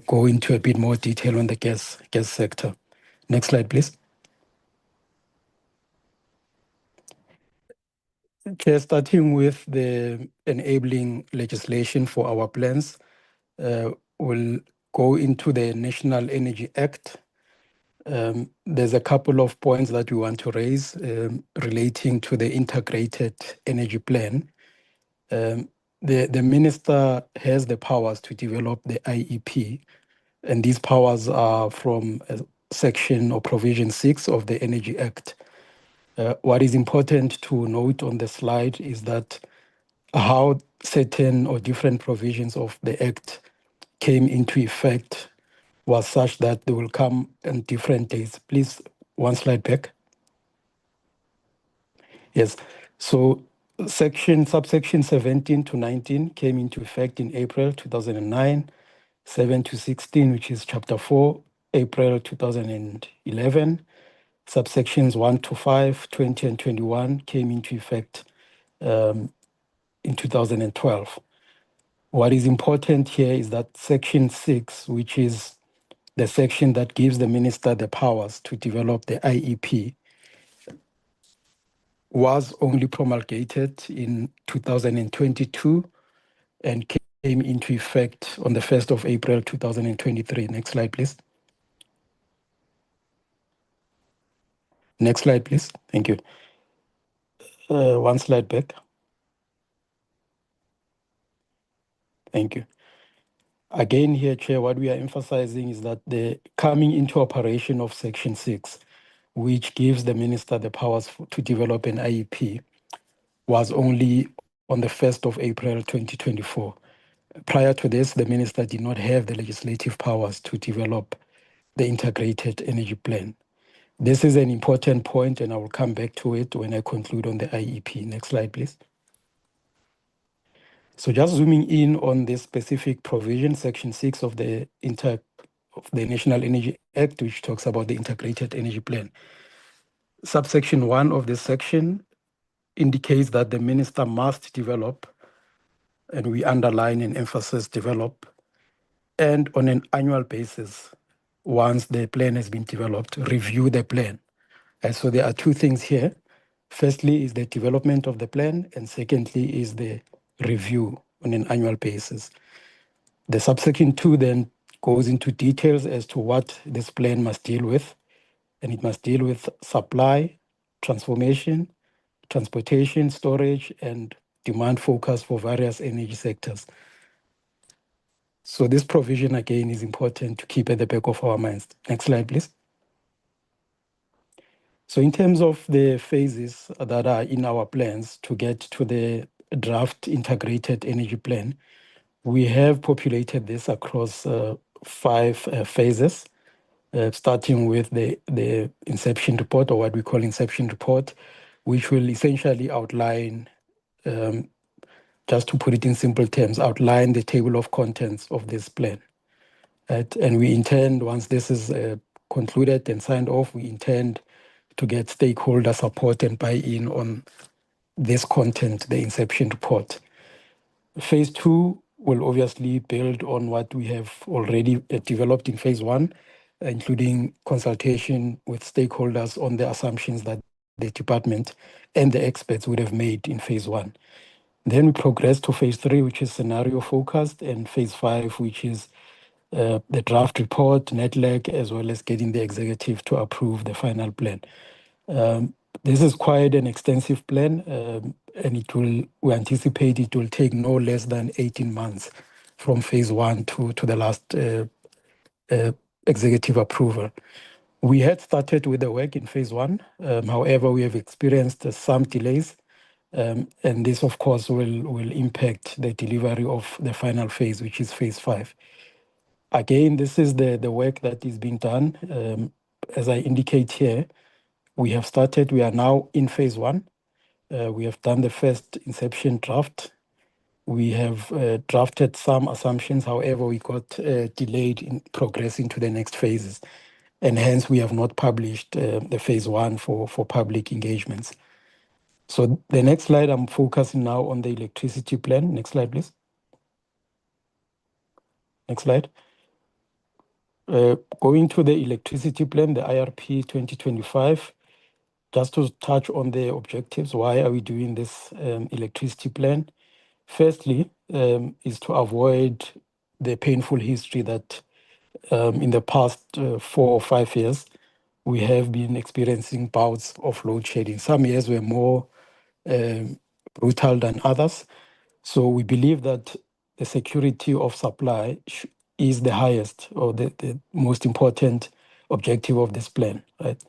go into a bit more detail on the gas sector. Next slide, please. Okay, starting with the enabling legislation for our plans, we'll go into the National Energy Act. There's a couple of points that we want to raise relating to the integrated energy plan. The minister has the powers to develop the IEP, and these powers are from section or provision 6 of the Energy Act. What is important to note on the slide is that how certain or different provisions of the Act came into effect was such that they will come on different days. Please, one slide back. Yes. So subsection 17 to 19 came into effect in April 2009, 7 to 16, which is chapter 4, April 2011. Subsections 1 to 5, 20 and 21 came into effect in 2012. What is important here is that section 6, which is the section that gives the minister the powers to develop the IEP, was only promulgated in 2022 and came into effect on the 1st of April 2023. Next slide, please. Next slide, please. Thank you. One slide back. Thank you. Again here, Chair, what we are emphasizing is that the coming into operation of Section 6, which gives the minister the powers to develop an IEP, was only on the 1st of April 2024. Prior to this, the minister did not have the legislative powers to develop the integrated energy plan. This is an important point, and I will come back to it when I conclude on the IEP. Next slide, please. So just zooming in on this specific provision, Section 6 of the National Energy Act, which talks about the integrated energy plan. Subsection 1 of this section indicates that the minister must develop, and we underline and emphasize develop, and on an annual basis, once the plan has been developed, review the plan. And so there are 2 things here. Firstly is the development of the plan, and secondly is the review on an annual basis. The subsection 2 then goes into details as to what this plan must deal with, and it must deal with supply, transformation, transportation, storage, and demand focus for various energy sectors. So this provision, again, is important to keep at the back of our minds. Next slide, please. So in terms of the phases that are in our plans to get to the draft integrated energy plan, we have populated this across 5 phases, starting with the inception report, or what we call inception report, which will essentially outline, just to put it in simple terms, outline the table of contents of this plan. And we intend, once this is concluded and signed off, we intend to get stakeholder support and buy-in on this content, the inception report. Phase 2 will obviously build on what we have already developed in phase 1, including consultation with stakeholders on the assumptions that the department and the experts would have made in phase 1. Then we progress to phase 3, which is scenario focused, and phase 5, which is the draft report, net lag, as well as getting the executive to approve the final plan. This is quite an extensive plan, and we anticipate it will take no less than 18 months from phase 1 to the last executive approval. We had started with the work in phase 1. However, we have experienced some delays, and this, of course, will impact the delivery of the final phase, which is phase 5. Again, this is the work that is being done. As I indicate here, we have started, we are now in phase 1. We have done the first inception draft. We have drafted some assumptions. However, we got delayed in progressing to the next phases. And hence, we have not published the phase 1 for public engagements. So the next slide, I'm focusing now on the electricity plan. Next slide, please. Next slide. Going to the electricity plan, the IRP 2025, just to touch on the objectives. Why are we doing this electricity plan? Firstly, is to avoid the painful history that in the past 4 or 5 years, we have been experiencing bouts of load shedding. Some years were more brutal than others. So we believe that the security of supply is the highest or the most important objective of this plan. Right?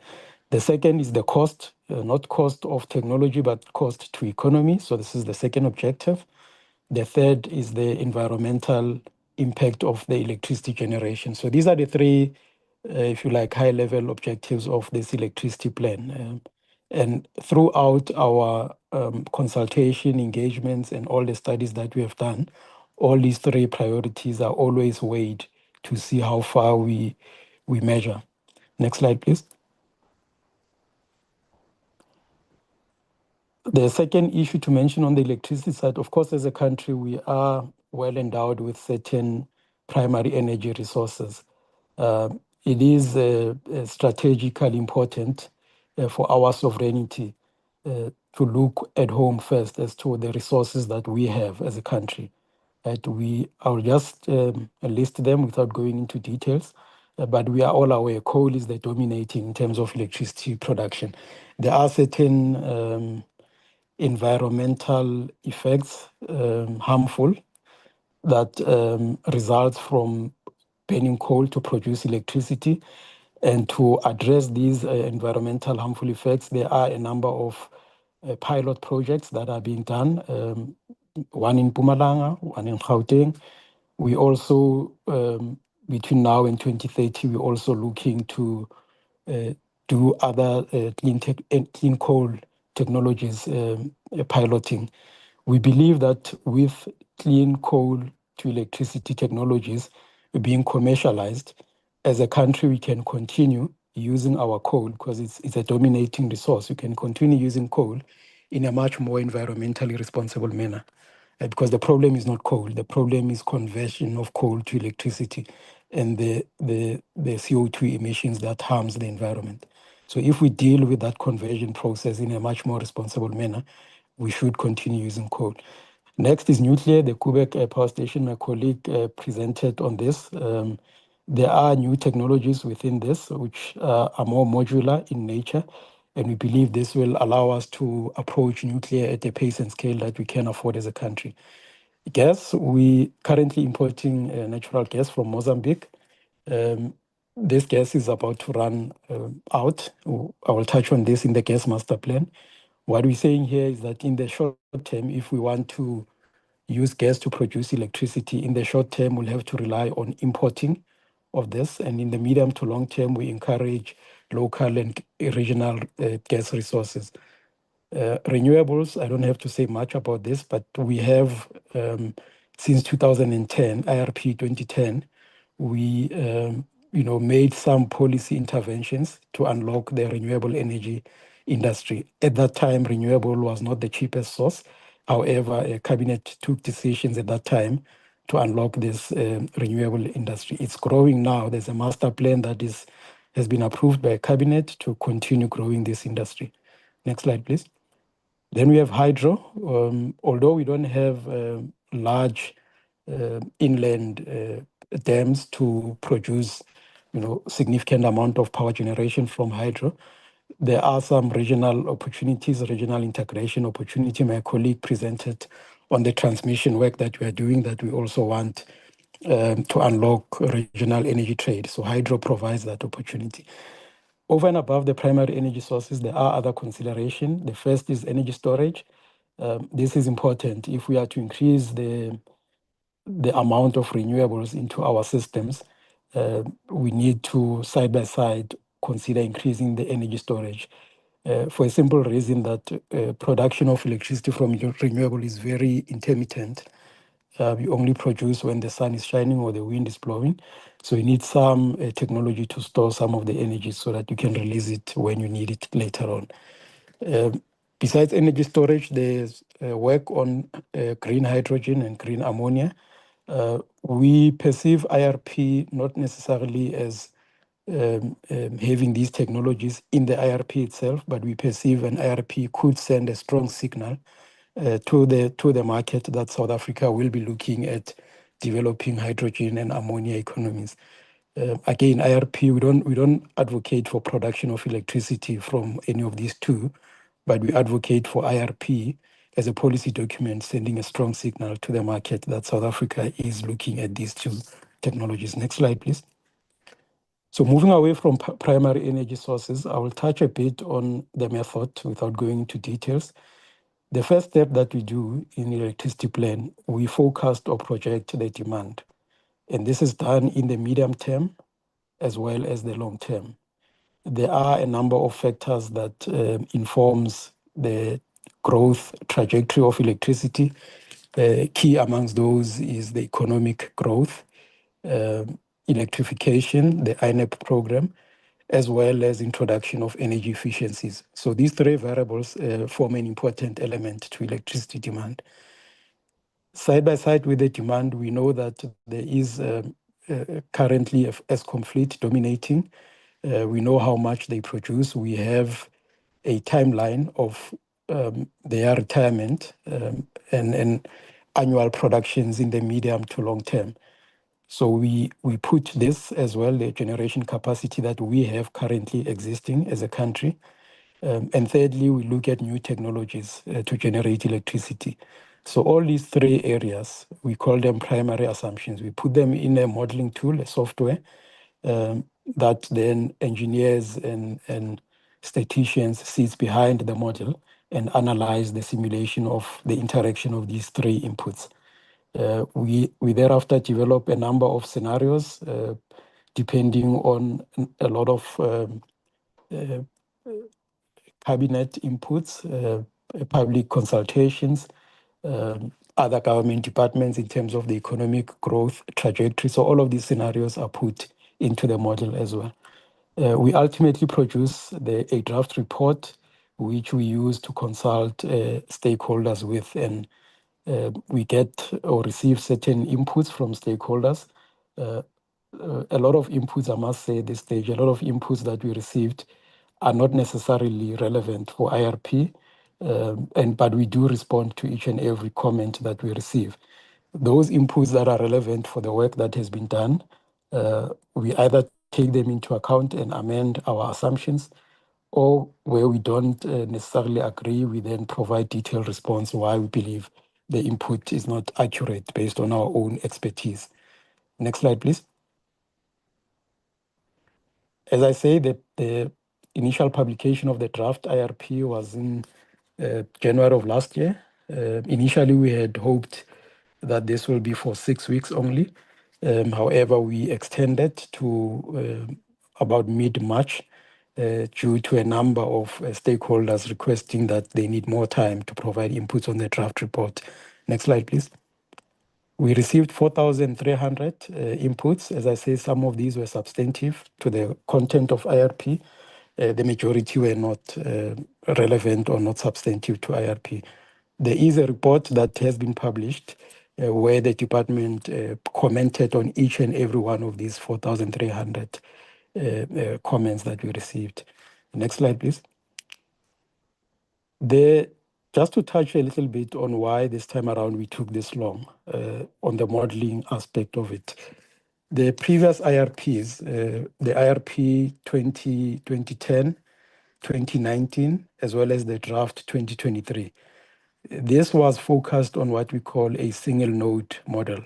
The second is the cost, not cost of technology, but cost to economy. So this is the second objective. The third is the environmental impact of the electricity generation. So these are the 3, if you like, high-level objectives of this electricity plan. And throughout our consultation, engagements, and all the studies that we have done, all these 3 priorities are always weighed to see how far we measure. Next slide, please. The second issue to mention on the electricity side, of course, as a country, we are well endowed with certain primary energy resources. It is strategically important for our sovereignty to look at home first as to the resources that we have as a country. I'll just list them without going into details, but we are all aware coal is the dominating in terms of electricity production. There are certain environmental effects, harmful, that results from burning coal to produce electricity. And to address these environmental harmful effects, there are a number of pilot projects that are being done, one in Mpumalanga, one in Gauteng. We also, between now and 2030, we're also looking to do other clean coal technologies piloting. We believe that with clean coal to electricity technologies being commercialized, as a country, we can continue using our coal because it's a dominating resource. We can continue using coal in a much more environmentally responsible manner. Because the problem is not coal, the problem is conversion of coal to electricity and the CO2 emissions that harms the environment. So if we deal with that conversion process in a much more responsible manner, we should continue using coal. Next is nuclear, the Quebec power station. My colleague presented on this. There are new technologies within this which are more modular in nature, and we believe this will allow us to approach nuclear at a pace and scale that we can afford as a country. Gas, we currently importing natural gas from Mozambique. This gas is about to run out. I will touch on this in the gas master plan. What we're saying here is that in the short term, if we want to use gas to produce electricity, in the short term, we'll have to rely on importing of this. And in the medium to long term, we encourage local and regional gas resources. Renewables, I don't have to say much about this, but we have, since 2010, IRP 2010, we made some policy interventions to unlock the renewable energy industry. At that time, renewable was not the cheapest source. However, a cabinet took decisions at that time to unlock this renewable industry. It's growing now. There's a master plan that has been approved by a cabinet to continue growing this industry. Next slide, please. Then we have hydro. Although we don't have large inland dams to produce, significant amount of power generation from hydro, there are some regional opportunities, regional integration opportunity. My colleague presented on the transmission work that we are doing that we also want to unlock regional energy trade. So hydro provides that opportunity. Over and above the primary energy sources, there are other considerations. The first is energy storage. This is important. If we are to increase the amount of renewables into our systems, we need to, side by side, consider increasing the energy storage. For a simple reason that production of electricity from renewable is very intermittent. We only produce when the sun is shining or the wind is blowing. So you need some technology to store some of the energy so that you can release it when you need it later on. Besides energy storage, there's work on green hydrogen and green ammonia. We perceive IRP not necessarily as having these technologies in the IRP itself, but we perceive an IRP could send a strong signal to the market that South Africa will be looking at developing hydrogen and ammonia economies. Again, IRP, we don't advocate for production of electricity from any of these two, but we advocate for IRP as a policy document sending a strong signal to the market that South Africa is looking at these two technologies. Next slide, please. So moving away from primary energy sources, I will touch a bit on the method without going into details. The first step that we do in the electricity plan, we forecast or project the demand. And this is done in the medium term as well as the long term. There are a number of factors that informs the growth trajectory of electricity. Key amongst those is the economic growth, electrification, the INEP program, as well as introduction of energy efficiencies. So these three variables form an important element to electricity demand. Side by side with the demand, we know that there is currently a Eskom fleet dominating. We know how much they produce. We have a timeline of their retirement and annual productions in the medium to long term. So we put this as well, the generation capacity that we have currently existing as a country. And thirdly, we look at new technologies to generate electricity. So all these three areas, we call them primary assumptions. We put them in a modeling tool, a software, that then engineers and statisticians sits behind the model and analyze the simulation of the interaction of these three inputs. We thereafter develop a number of scenarios depending on a lot of cabinet inputs, public consultations, other government departments in terms of the economic growth trajectory. So all of these scenarios are put into the model as well. We ultimately produce a draft report, which we use to consult stakeholders with, and we get or receive certain inputs from stakeholders. A lot of inputs, I must say at this stage, a lot of inputs that we received are not necessarily relevant for IRP. But we do respond to each and every comment that we receive. Those inputs that are relevant for the work that has been done, we either take them into account and amend our assumptions, or where we don't necessarily agree, we then provide detailed response why we believe the input is not accurate based on our own expertise. Next slide, please. As I say, the initial publication of the draft IRP was in January of last year. Initially, we had hoped that this will be for 6 weeks only. However, we extended to about mid-March due to a number of stakeholders requesting that they need more time to provide inputs on the draft report. Next slide, please. We received 4,300 inputs. As I say, some of these were substantive to the content of IRP. The majority were not relevant or not substantive to IRP. There is a report that has been published where the department commented on each and every one of these 4,300 comments that we received. Next slide, please. Just to touch a little bit on why this time around we took this long on the modeling aspect of it. The previous IRPs, the IRP 2010, 2019, as well as the draft 2023, this was focused on what we call a single node model.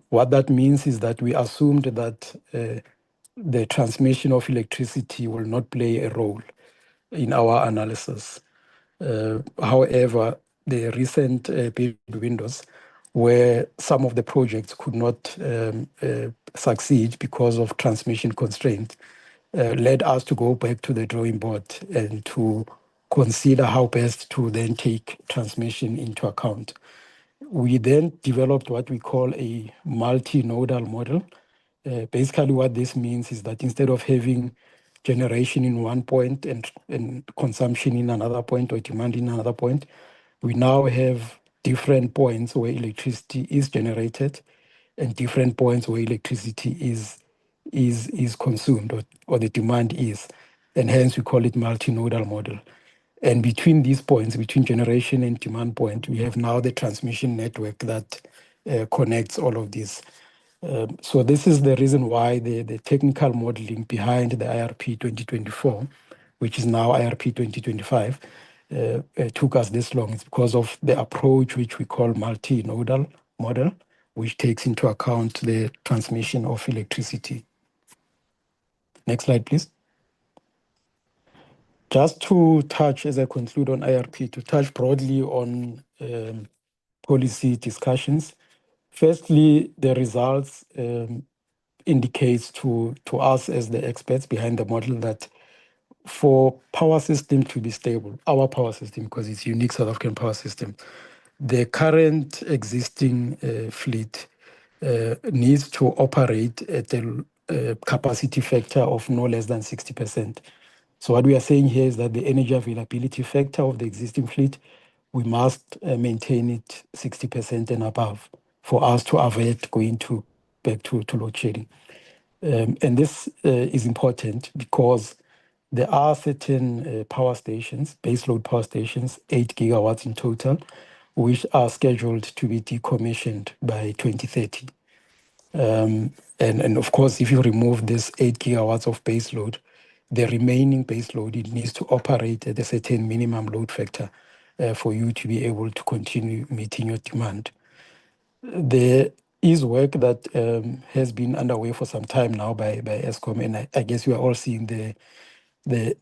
What that means is that we assumed that the transmission of electricity will not play a role in our analysis. However, the recent bid windows where some of the projects could not succeed because of transmission constraints led us to go back to the drawing board and to consider how best to then take transmission into account. We then developed what we call a multi-nodal model. Basically, what this means is that instead of having generation in one point and consumption in another point or demand in another point, we now have different points where electricity is generated and different points where electricity is consumed or the demand is. And hence we call it multi-nodal model. And between these points, between generation and demand point, we have now the transmission network that connects all of these. So this is the reason why the technical modeling behind the IRP 2024, which is now IRP 2025, took us this long. It's because of the approach which we call multi-nodal model, which takes into account the transmission of electricity. Next slide, please. Just to touch, as I conclude on IRP, to touch broadly on policy discussions. Firstly, the results indicates to us as the experts behind the model that for power system to be stable, our power system, because it's unique South African power system, the current existing fleet needs to operate at a capacity factor of no less than 60%. So what we are saying here is that the energy availability factor of the existing fleet, we must maintain it 60% and above for us to avoid going back to load shedding. And this is important because there are certain power stations, baseload power stations, 8 gigawatts in total, which are scheduled to be decommissioned by 2030. And of course, if you remove this 8 gigawatts of baseload, the remaining baseload, it needs to operate at a certain minimum load factor for you to be able to continue meeting your demand. There is work that has been underway for some time now by Eskom, and I guess we are all seeing the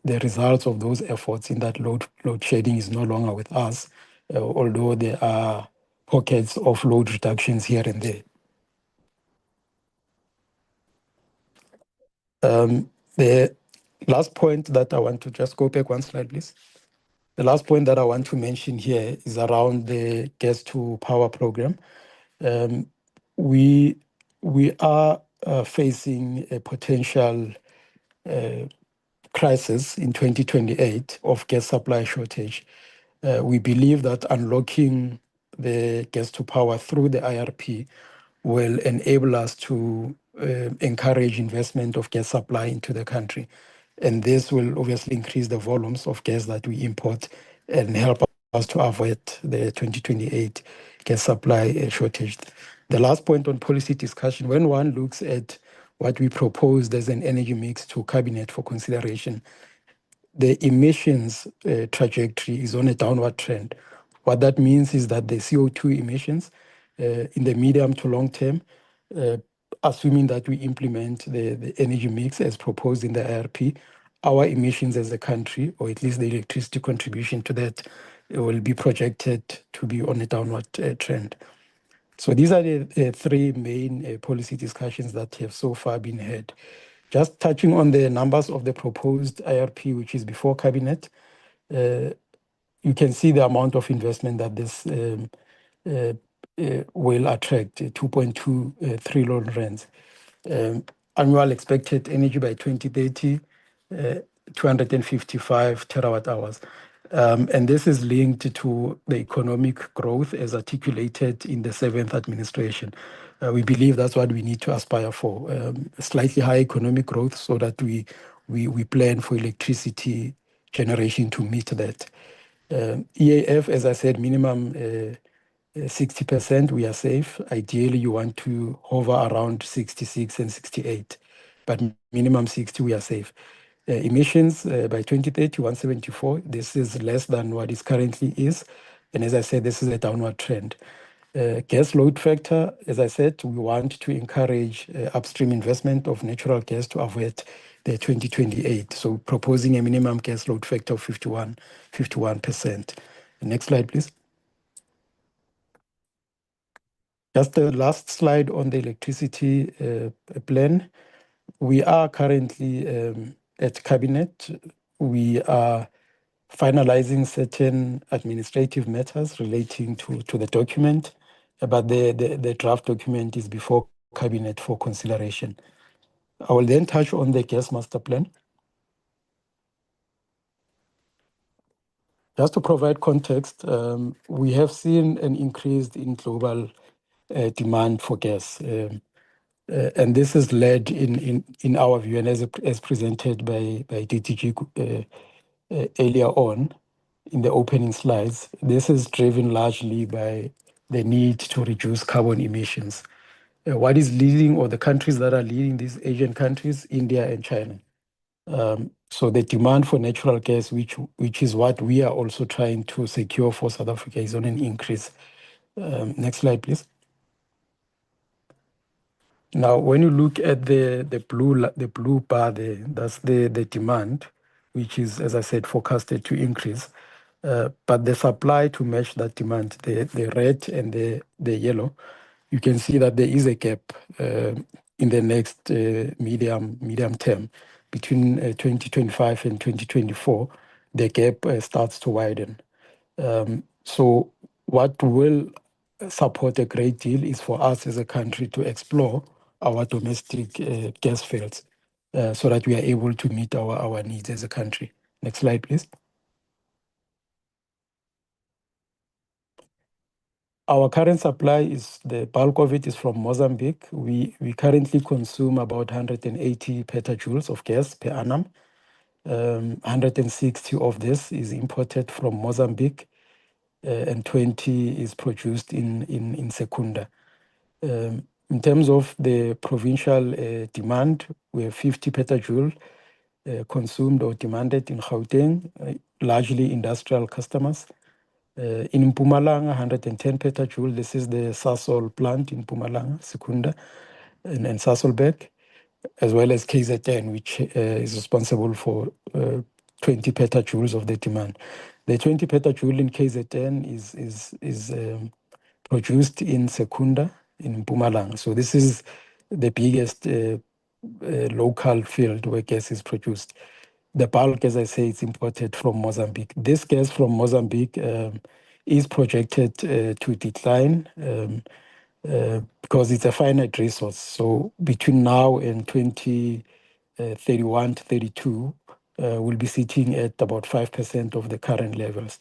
results of those efforts in that load shedding is no longer with us, although there are pockets of load reductions here and there. The last point that I want to just go back one slide, please. The last point that I want to mention here is around the gas to power program. We are facing a potential crisis in 2028 of gas supply shortage. We believe that unlocking the gas to power through the IRP will enable us to encourage investment of gas supply into the country. And this will obviously increase the volumes of gas that we import and help us to avoid the 2028 gas supply shortage. The last point on policy discussion, when one looks at what we proposed as an energy mix to Cabinet for consideration, the emissions trajectory is on a downward trend. What that means is that the CO2 emissions in the medium to long term, assuming that we implement the energy mix as proposed in the IRP, our emissions as a country, or at least the electricity contribution to that, will be projected to be on a downward trend. So these are the three main policy discussions that have so far been had. Just touching on the numbers of the proposed IRP, which is before Cabinet, you can see the amount of investment that this will attract, 2.2 trillion rands. Annual expected energy by 2030, 255 terawatt hours. And this is linked to the economic growth as articulated in the 7th administration. We believe that's what we need to aspire for, slightly higher economic growth so that we plan for electricity generation to meet that. EAF, as I said, minimum 60%, we are safe. Ideally, you want to hover around 66 and 68, but minimum 60, we are safe. Emissions by 2030, 174. This is less than what it currently is. And as I said, this is a downward trend. Gas load factor, as I said, we want to encourage upstream investment of natural gas to avoid the 2028. So proposing a minimum gas load factor of 51%. Next slide, please. Just the last slide on the electricity plan. We are currently at Cabinet. We are finalizing certain administrative matters relating to the document, but the draft document is before Cabinet for consideration. I will then touch on the gas master plan. Just to provide context, we have seen an increase in global demand for gas. And this is led in our view, and as presented by DTG earlier on in the opening slides, this is driven largely by the need to reduce carbon emissions. What is leading, or the countries that are leading these Asian countries, India and China. So the demand for natural gas, which is what we are also trying to secure for South Africa, is on an increase. Next slide, please. Now, when you look at the blue bar there, that's the demand, which is, as I said, forecasted to increase. But the supply to match that demand, the red and the yellow, you can see that there is a gap in the next medium term. Between 2025 and 2024, the gap starts to widen. So what will support a great deal is for us as a country to explore our domestic gas fields so that we are able to meet our needs as a country. Next slide, please. Our current supply is, the bulk of it is from Mozambique. We currently consume about 180 petajoules of gas per annum. 160 of this is imported from Mozambique, and 20 is produced in Secunda. In terms of the provincial demand, we have 50 petajoule consumed or demanded in Gauteng, largely industrial customers. In Mpumalanga, 110 petajoule. This is the Sasol plant in Mpumalanga, Secunda, and Sasolburg, as well as KZN, which is responsible for 20 petajoules of the demand. The 20 petajoule in KZN is produced in Secunda, in Mpumalanga. So this is the biggest local field where gas is produced. The bulk, as I say, is imported from Mozambique. This gas from Mozambique is projected to decline because it's a finite resource. So between now and 2031 to 32, we'll be sitting at about 5% of the current levels.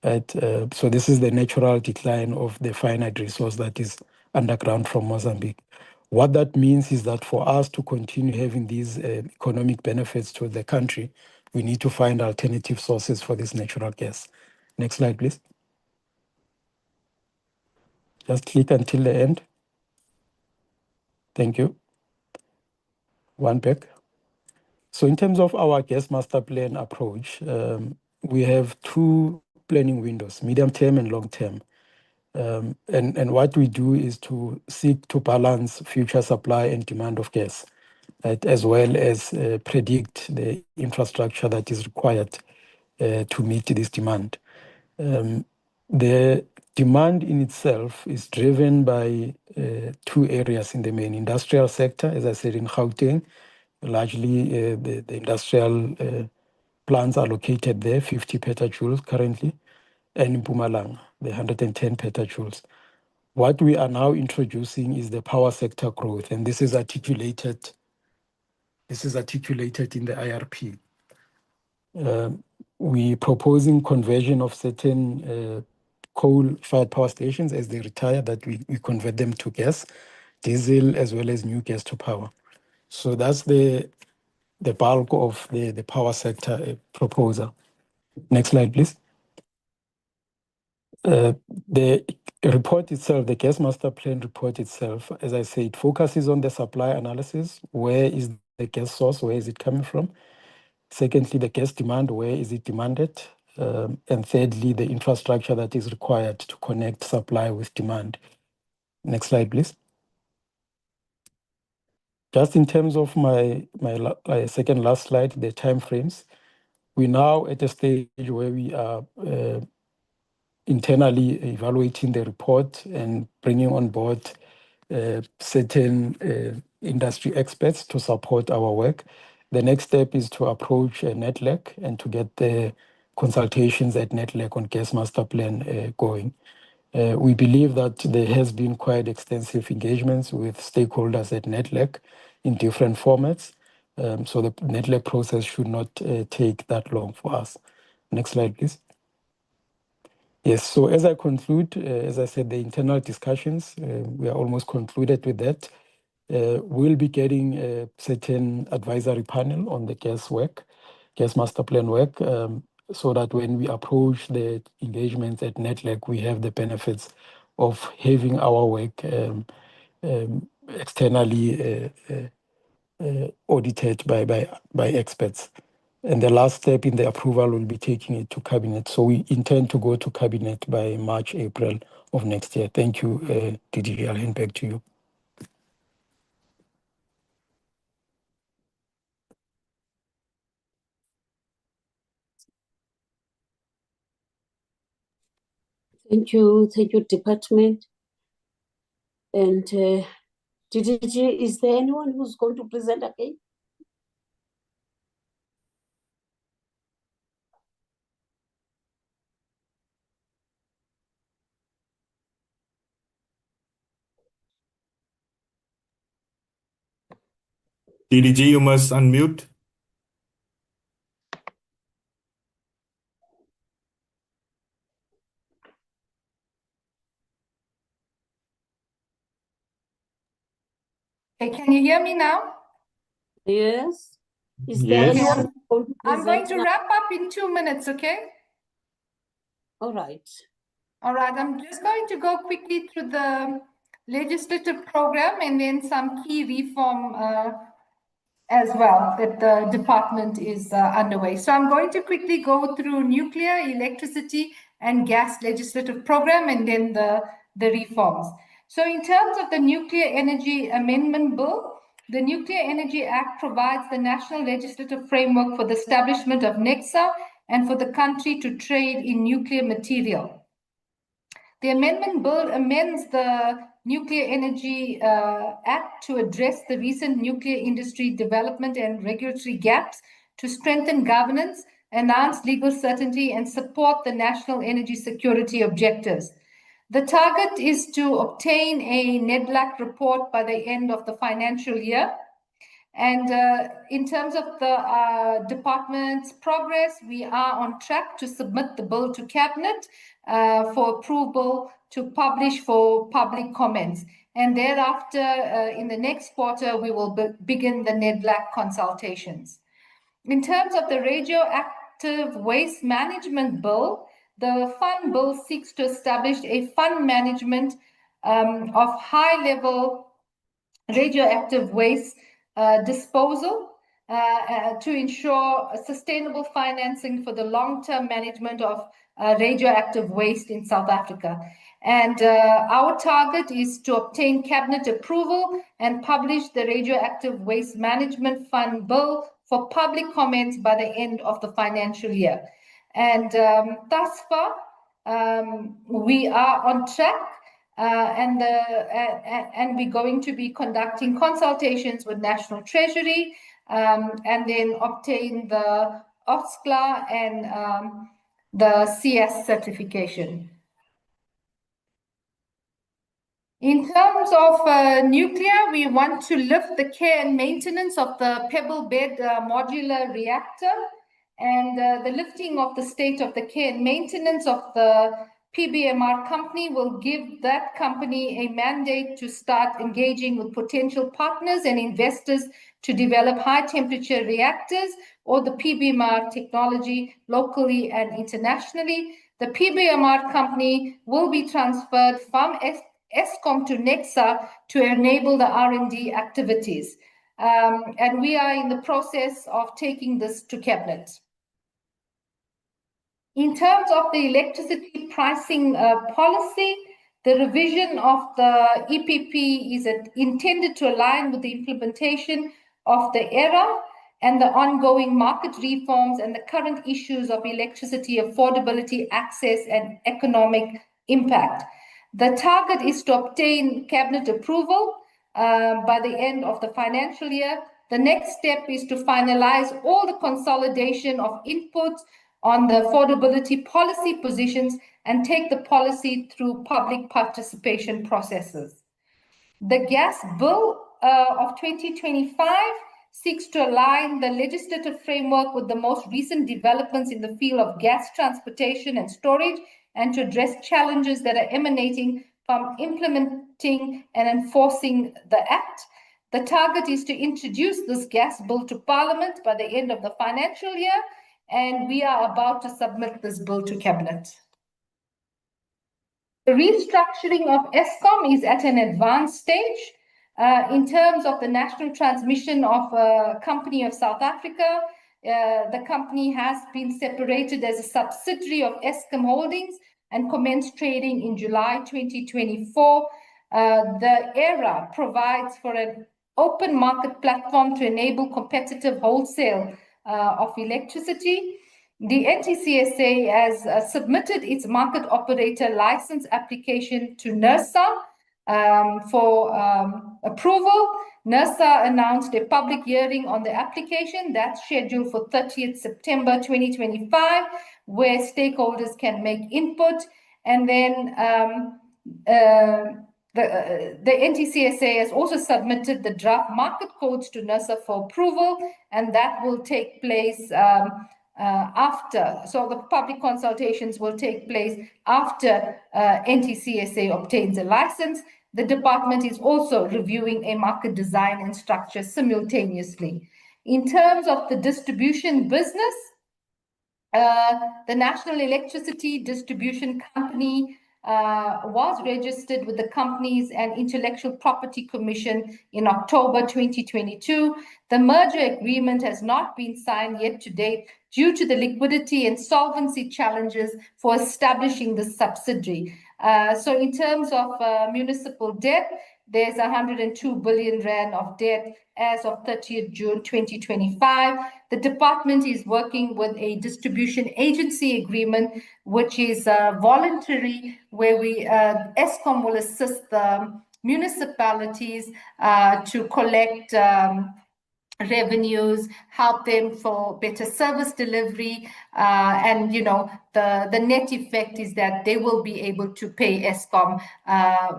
So this is the natural decline of the finite resource that is underground from Mozambique. What that means is that for us to continue having these economic benefits to the country, we need to find alternative sources for this natural gas. Next slide, please. Just click until the end. Thank you. One back. So in terms of our gas master plan approach, we have two planning windows, medium term and long term. And what we do is to seek to balance future supply and demand of gas, right, as well as predict the infrastructure that is required to meet this demand. The demand in itself is driven by two areas in the main industrial sector, as I said, in Gauteng. Largely, the industrial plants are located there, 50 petajoules currently, and in Mpumalanga, the 110 petajoules. What we are now introducing is the power sector growth, and this is articulated in the IRP. We're proposing conversion of certain coal-fired power stations as they retire, that we convert them to gas, diesel, as well as new gas to power. So that's the bulk of the power sector proposal. Next slide, please. The report itself, the gas master plan report itself, as I said, focuses on the supply analysis. Where is the gas source? Where is it coming from? Secondly, the gas demand, where is it demanded? And thirdly, the infrastructure that is required to connect supply with demand. Next slide, please. Just in terms of my second last slide, the timeframes, we're now at a stage where we are internally evaluating the report and bringing on board certain industry experts to support our work. The next step is to approach NETLEC and to get the consultations at NETLEC on gas master plan going. We believe that there has been quite extensive engagements with stakeholders at NETLEC in different formats. So the NETLEC process should not take that long for us. Next slide, please. Yes, so as I conclude, as I said, the internal discussions, we are almost concluded with that. We'll be getting a certain advisory panel on the gas master plan work, so that when we approach the engagements at NETLEC, we have the benefits of having our work externally audited by experts. And the last step in the approval will be taking it to cabinet. So we intend to go to cabinet by March, April of next year. Thank you, DDG. I'll hand back to you. Thank you, department. And DDG, is there anyone who's going to present again? DDG, you must unmute. Okay, can you hear me now? Yes. Is there Yes. anyone going to I'm going present to now? wrap up in 2 minutes, okay? All right. All right, I'm just going to go quickly through the legislative program and then some key reform as well that the department is underway. So I'm going to quickly go through nuclear, electricity, and gas legislative program and then the reforms. So in terms of the Nuclear Energy Amendment Bill, the Nuclear Energy Act provides the national legislative framework for the establishment of NECSA and for the country to trade in nuclear material. The amendment bill amends the Nuclear Energy Act to address the recent nuclear industry development and regulatory gaps, to strengthen governance, enhance legal certainty, and support the national energy security objectives. The target is to obtain a NEDLAC report by the end of the financial year. And in terms of the department's progress, we are on track to submit the bill to cabinet for approval, to publish for public comments. And thereafter, in the next quarter, we will begin the NEDLAC consultations. In terms of the radioactive waste management bill, the fund bill seeks to establish a fund management of high-level radioactive waste disposal to ensure sustainable financing for the long-term management of radioactive waste in South Africa. And our target is to obtain cabinet approval and publish the radioactive waste management fund bill for public comments by the end of the financial year. And thus far, we are on track. And we're going to be conducting consultations with National Treasury and then obtain the OSCLA and the CS certification. In terms of nuclear, we want to lift the care and maintenance of the pebble bed modular reactor, and the lifting of the state of the care and maintenance of the PBMR company will give that company a mandate to start engaging with potential partners and investors to develop high temperature reactors or the PBMR technology locally and internationally. The PBMR company will be transferred from Eskom to Nexa to enable the R&D activities. And we are in the process of taking this to cabinet. In terms of the electricity pricing policy, the revision of the EPP is intended to align with the implementation of the ERA and the ongoing market reforms and the current issues of electricity affordability, access, and economic impact. The target is to obtain cabinet approval by the end of the financial year. The next step is to finalize all the consolidation of inputs on the affordability policy positions and take the policy through public participation processes. The gas bill of 2025 seeks to align the legislative framework with the most recent developments in the field of gas transportation and storage and to address challenges that are emanating from implementing and enforcing the Act. The target is to introduce this gas bill to Parliament by the end of the financial year, and we are about to submit this bill to Cabinet. The restructuring of Eskom is at an advanced stage. In terms of the national transmission of a company of South Africa, the company has been separated as a subsidiary of Eskom Holdings and commenced trading in July 2024. The ERA provides for an open market platform to enable competitive wholesale of electricity. The NTCSA has submitted its market operator license application to NERSA for approval. NERSA announced a public hearing on the application that's scheduled for 30th September 2025, where stakeholders can make input. And then the NTCSA has also submitted the draft market codes to NERSA for approval, and that will take place after. So the public consultations will take place after NTCSA obtains a license. The department is also reviewing a market design and structure simultaneously. In terms of the distribution business, the National Electricity Distribution Company was registered with the Companies and Intellectual Property Commission in October 2022. The merger agreement has not been signed yet to date due to the liquidity and solvency challenges for establishing the subsidiary. So in terms of municipal debt, there's 102 billion rand of debt as of 30th June 2025. The department is working with a distribution agency agreement, which is voluntary, where Eskom will assist the municipalities to collect revenues, help them for better service delivery, and the net effect is that they will be able to pay Eskom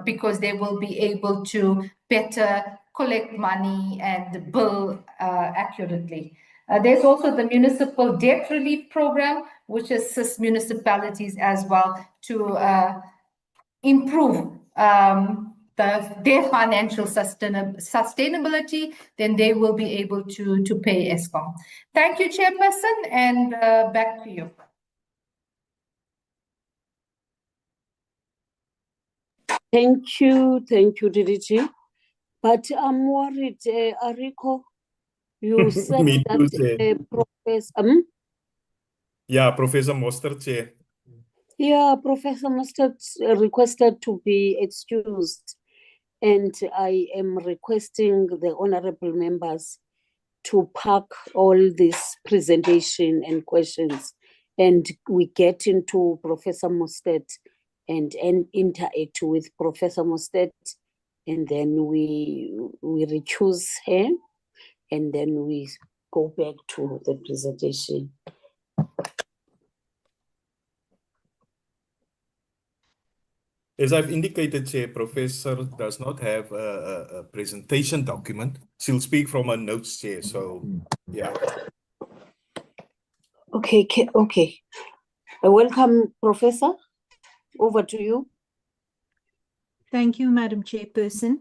because they will be able to better collect money and bill accurately. There's also the municipal debt relief program, which assists municipalities as well to improve their financial sustainability, then they will be able to pay Eskom. Thank you, Chairperson, and back to you. Thank you, DDG. But I'm worried, Ariko, you said Me too, Chair. that Professor, Yeah, Professor Mostert, Chair. yeah, Professor Mustard requested to be excused, and I am requesting the honorable members to park all this presentation and questions, and we get into Professor Mustard and interact with Professor Mustard, and then we recuse her, and then we go back to the presentation. As I've indicated, Chair, Professor does not have a presentation document. She'll speak from her notes, Chair. So, yeah. Okay, okay. Welcome, Professor. Over to you. Thank you, Madam Chairperson.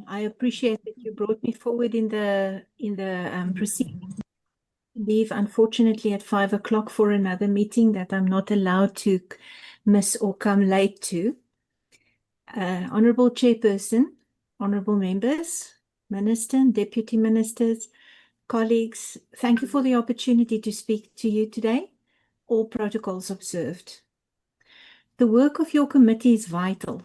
I appreciate that you brought me forward in the proceedings. Leave, unfortunately, at 5 o'clock for another meeting that I'm not allowed to miss or come late to. Honorable Chairperson, honorable members, Minister and Deputy Ministers, colleagues, thank you for the opportunity to speak to you today. All protocols observed. The work of your committee is vital.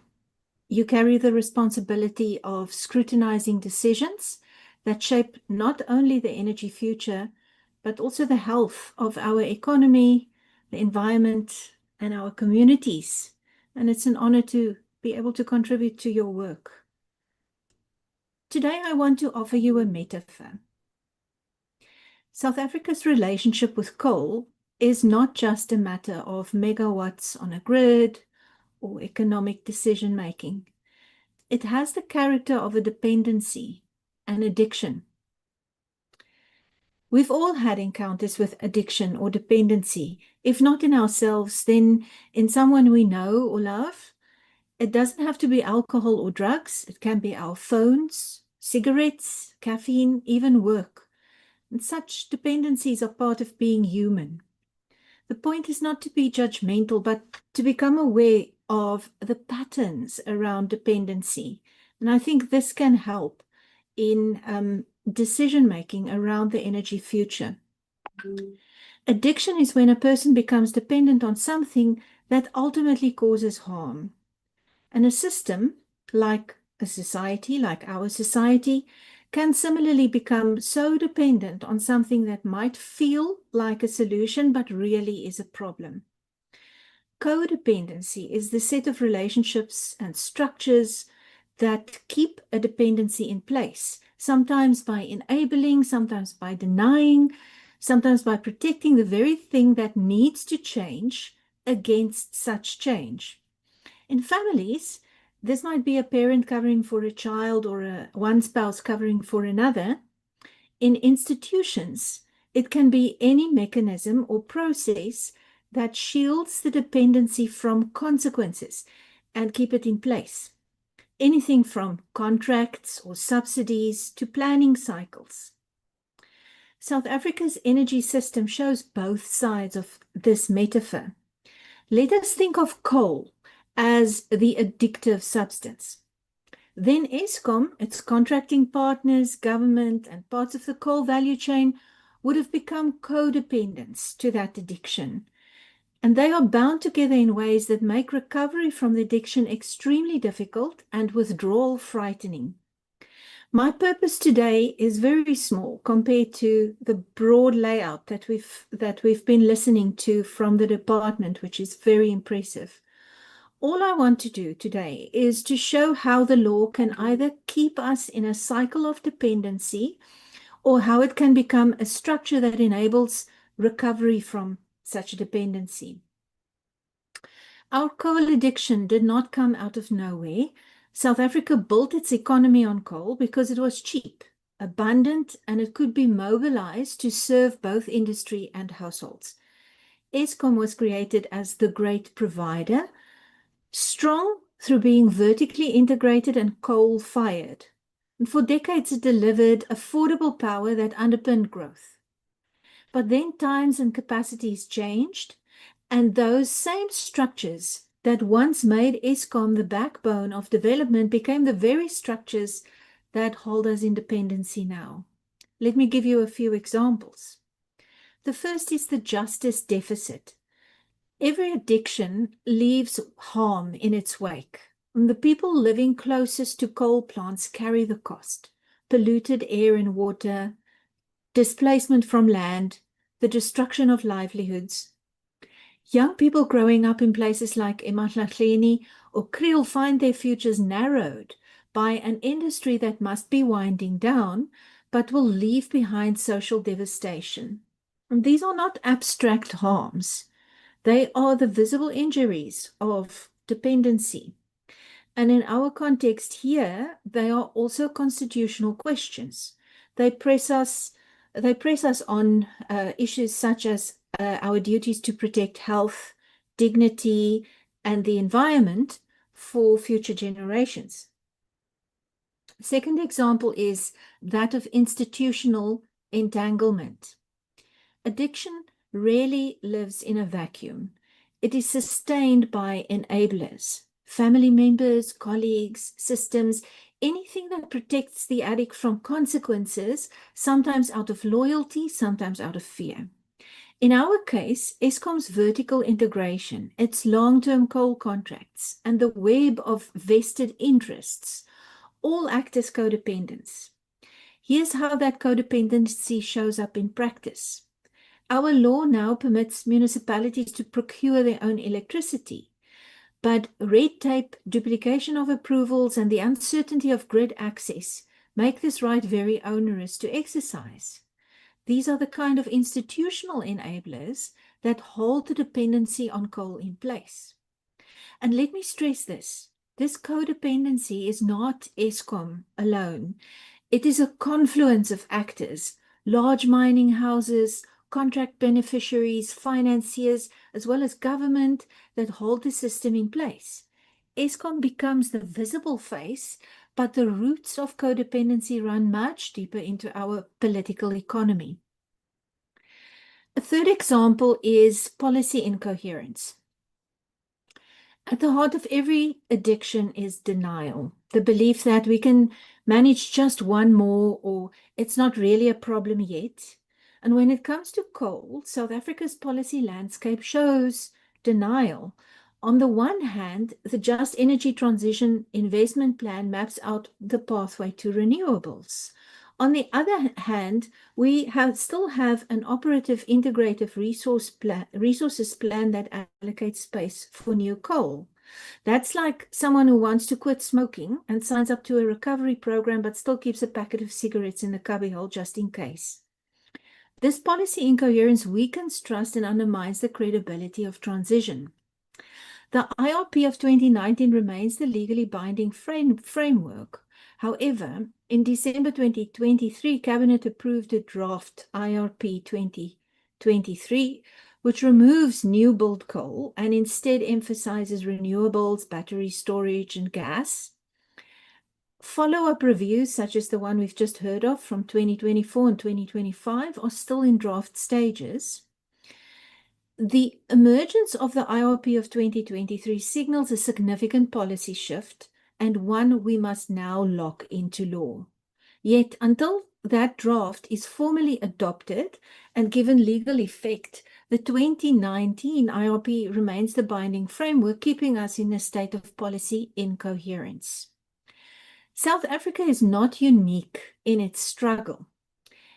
You carry the responsibility of scrutinizing decisions that shape not only the energy future, but also the health of our economy, the environment, and our communities. And it's an honor to be able to contribute to your work. Today, I want to offer you a metaphor. South Africa's relationship with coal is not just a matter of megawatts on a grid or economic decision-making. It has the character of a dependency, an addiction. We've all had encounters with addiction or dependency, if not in ourselves, then in someone we know or love. It doesn't have to be alcohol or drugs. It can be our phones, cigarettes, caffeine, even work. And such dependencies are part of being human. The point is not to be judgmental, but to become aware of the patterns around dependency. And I think this can help in decision-making around the energy future. Addiction is when a person becomes dependent on something that ultimately causes harm. And a system, like a society, like our society, can similarly become so dependent on something that might feel like a solution, but really is a problem. Codependency is the set of relationships and structures that keep a dependency in place, sometimes by enabling, sometimes by denying, sometimes by protecting the very thing that needs to change against such change. In families, this might be a parent covering for a child or one spouse covering for another. In institutions, it can be any mechanism or process that shields the dependency from consequences and keep it in place. Anything from contracts or subsidies to planning cycles. South Africa's energy system shows both sides of this metaphor. Let us think of coal as the addictive substance. Then Eskom, its contracting partners, government, and parts of the coal value chain would have become codependents to that addiction. And they are bound together in ways that make recovery from the addiction extremely difficult and withdrawal frightening. My purpose today is very small compared to the broad layout that we've been listening to from the department, which is very impressive. All I want to do today is to show how the law can either keep us in a cycle of dependency or how it can become a structure that enables recovery from such a dependency. Our coal addiction did not come out of nowhere. South Africa built its economy on coal because it was cheap, abundant, and it could be mobilized to serve both industry and households. Eskom was created as the great provider, strong through being vertically integrated and coal-fired. And for decades, it delivered affordable power that underpinned growth. But then times and capacities changed, and those same structures that once made Eskom the backbone of development became the very structures that hold us in dependency now. Let me give you a few examples. The first is the justice deficit. Every addiction leaves harm in its wake. And the people living closest to coal plants carry the cost. Polluted air and water, displacement from land, the destruction of livelihoods. Young people growing up in places like eMahlaleni or Kriel find their futures narrowed by an industry that must be winding down, but will leave behind social devastation. And these are not abstract harms. They are the visible injuries of dependency. And in our context here, they are also constitutional questions. They press us on issues such as our duties to protect health, dignity, and the environment for future generations. Second example is that of institutional entanglement. Addiction rarely lives in a vacuum. It is sustained by enablers, family members, colleagues, systems, anything that protects the addict from consequences, sometimes out of loyalty, sometimes out of fear. In our case, Eskom's vertical integration, its long-term coal contracts, and the web of vested interests all act as codependents. Here's how that codependency shows up in practice. Our law now permits municipalities to procure their own electricity, but red tape, duplication of approvals, and the uncertainty of grid access make this right very onerous to exercise. These are the kind of institutional enablers that hold the dependency on coal in place. And let me stress this codependency is not Eskom alone. It is a confluence of actors, large mining houses, contract beneficiaries, financiers, as well as government that hold the system in place. Eskom becomes the visible face, but the roots of codependency run much deeper into our political economy. A third example is policy incoherence. At the heart of every addiction is denial, the belief that we can manage just one more, or it's not really a problem yet. And when it comes to coal, South Africa's policy landscape shows denial. On the one hand, the Just Energy Transition Investment Plan maps out the pathway to renewables. On the other hand, we still have an operative integrative resources plan that allocates space for new coal. That's like someone who wants to quit smoking and signs up to a recovery program but still keeps a packet of cigarettes in the cubbyhole just in case. This policy incoherence weakens trust and undermines the credibility of transition. The IRP of 2019 remains the legally binding framework. However, in December 2023, Cabinet approved a draft IRP 2023, which removes new build coal and instead emphasizes renewables, battery storage, and gas. Follow-up reviews, such as the one we've just heard of from 2024 and 2025, are still in draft stages. The emergence of the IRP of 2023 signals a significant policy shift and one we must now lock into law. Yet, until that draft is formally adopted and given legal effect, the 2019 IRP remains the binding framework, keeping us in a state of policy incoherence. South Africa is not unique in its struggle.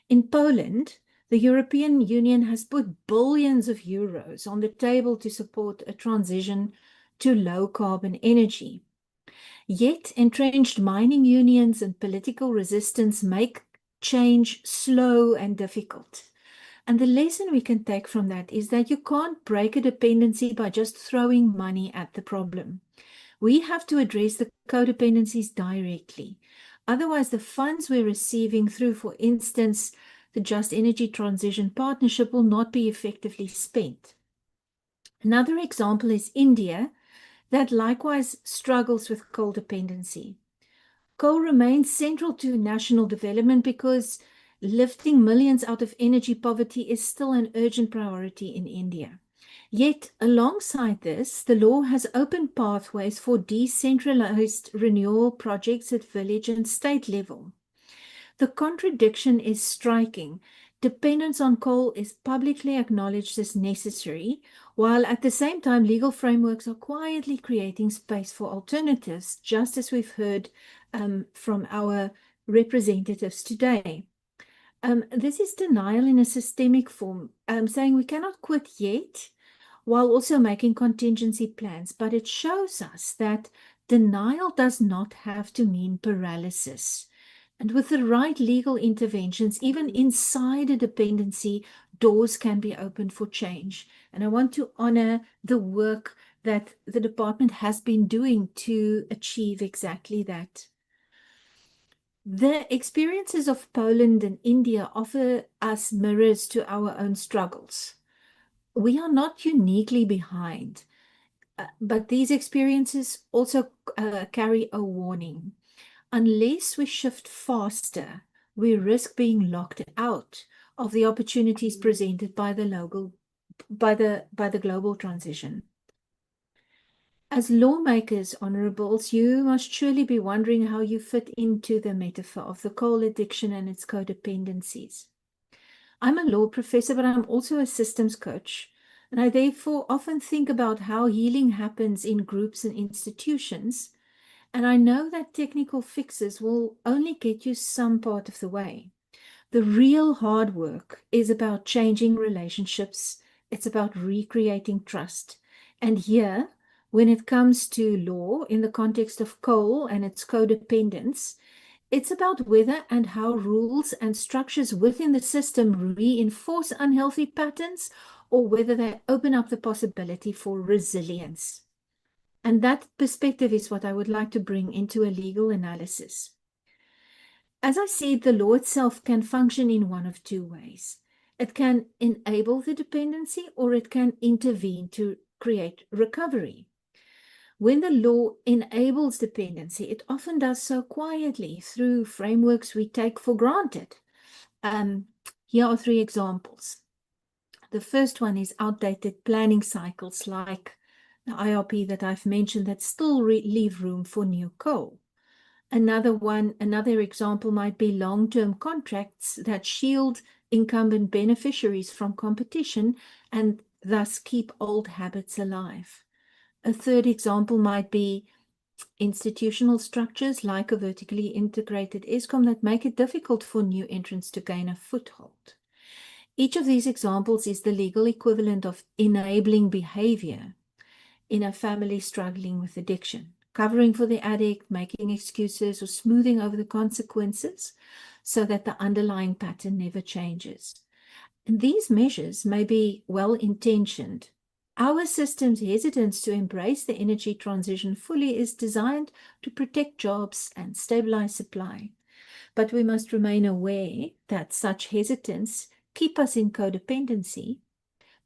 In Poland, the European Union has put billions of euros on the table to support a transition to low-carbon energy. Yet, entrenched mining unions and political resistance make change slow and difficult. And the lesson we can take from that is that you can't break a dependency by just throwing money at the problem. We have to address the codependencies directly. Otherwise, the funds we're receiving through, for instance, the Just Energy Transition Partnership will not be effectively spent. Another example is India, that likewise struggles with coal dependency. Coal remains central to national development because lifting millions out of energy poverty is still an urgent priority in India. Yet, alongside this, the law has opened pathways for decentralized renewal projects at village and state level. The contradiction is striking. Dependence on coal is publicly acknowledged as necessary, while at the same time legal frameworks are quietly creating space for alternatives, just as we've heard from our representatives today. This is denial in a systemic form, saying we cannot quit yet, while also making contingency plans. But it shows us that denial does not have to mean paralysis. And with the right legal interventions, even inside a dependency, doors can be opened for change. And I want to honor the work that the department has been doing to achieve exactly that. The experiences of Poland and India offer us mirrors to our own struggles. We are not uniquely behind, but these experiences also carry a warning. Unless we shift faster, we risk being locked out of the opportunities presented by the global transition. As lawmakers, honorables, you must surely be wondering how you fit into the metaphor of the coal addiction and its codependencies. I'm a law professor, but I'm also a systems coach, and I therefore often think about how healing happens in groups and institutions. And I know that technical fixes will only get you some part of the way. The real hard work is about changing relationships. It's about recreating trust. And here, when it comes to law in the context of coal and its codependence, it's about whether and how rules and structures within the system reinforce unhealthy patterns or whether they open up the possibility for resilience. And that perspective is what I would like to bring into a legal analysis. As I said, the law itself can function in one of two ways. It can enable the dependency or it can intervene to create recovery. When the law enables dependency, it often does so quietly through frameworks we take for granted. Here are 3 examples. The first one is outdated planning cycles like the IRP that I've mentioned that still leave room for new coal. Another example might be long-term contracts that shield incumbent beneficiaries from competition and thus keep old habits alive. A third example might be institutional structures like a vertically integrated ESCOM that make it difficult for new entrants to gain a foothold. Each of these examples is the legal equivalent of enabling behavior in a family struggling with addiction, covering for the addict, making excuses, or smoothing over the consequences so that the underlying pattern never changes. And these measures may be well-intentioned. Our system's hesitance to embrace the energy transition fully is designed to protect jobs and stabilize supply. But we must remain aware that such hesitance keep us in codependency,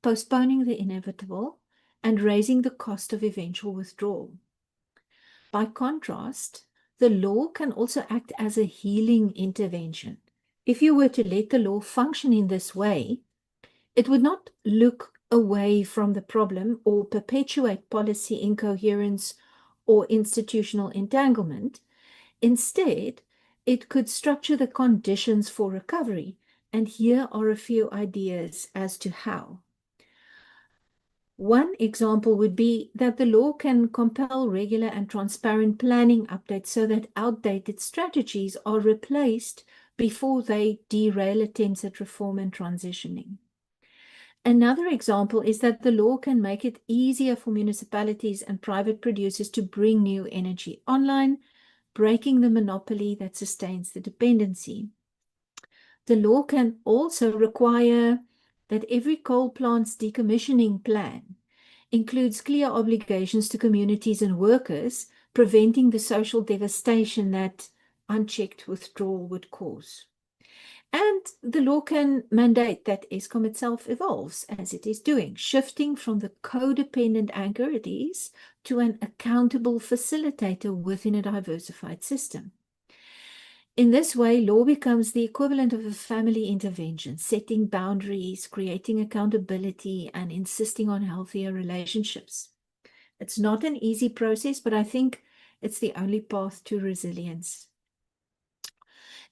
postponing the inevitable, and raising the cost of eventual withdrawal. By contrast, the law can also act as a healing intervention. If you were to let the law function in this way, it would not look away from the problem or perpetuate policy incoherence or institutional entanglement. Instead, it could structure the conditions for recovery, and here are a few ideas as to how. One example would be that the law can compel regular and transparent planning updates so that outdated strategies are replaced before they derail attempts at reform and transitioning. Another example is that the law can make it easier for municipalities and private producers to bring new energy online, breaking the monopoly that sustains the dependency. The law can also require that every coal plant's decommissioning plan includes clear obligations to communities and workers, preventing the social devastation that unchecked withdrawal would cause. And the law can mandate that ESCOM itself evolves, as it is doing, shifting from the codependent anchor it is to an accountable facilitator within a diversified system. In this way, law becomes the equivalent of a family intervention, setting boundaries, creating accountability, and insisting on healthier relationships. It's not an easy process, but I think it's the only path to resilience.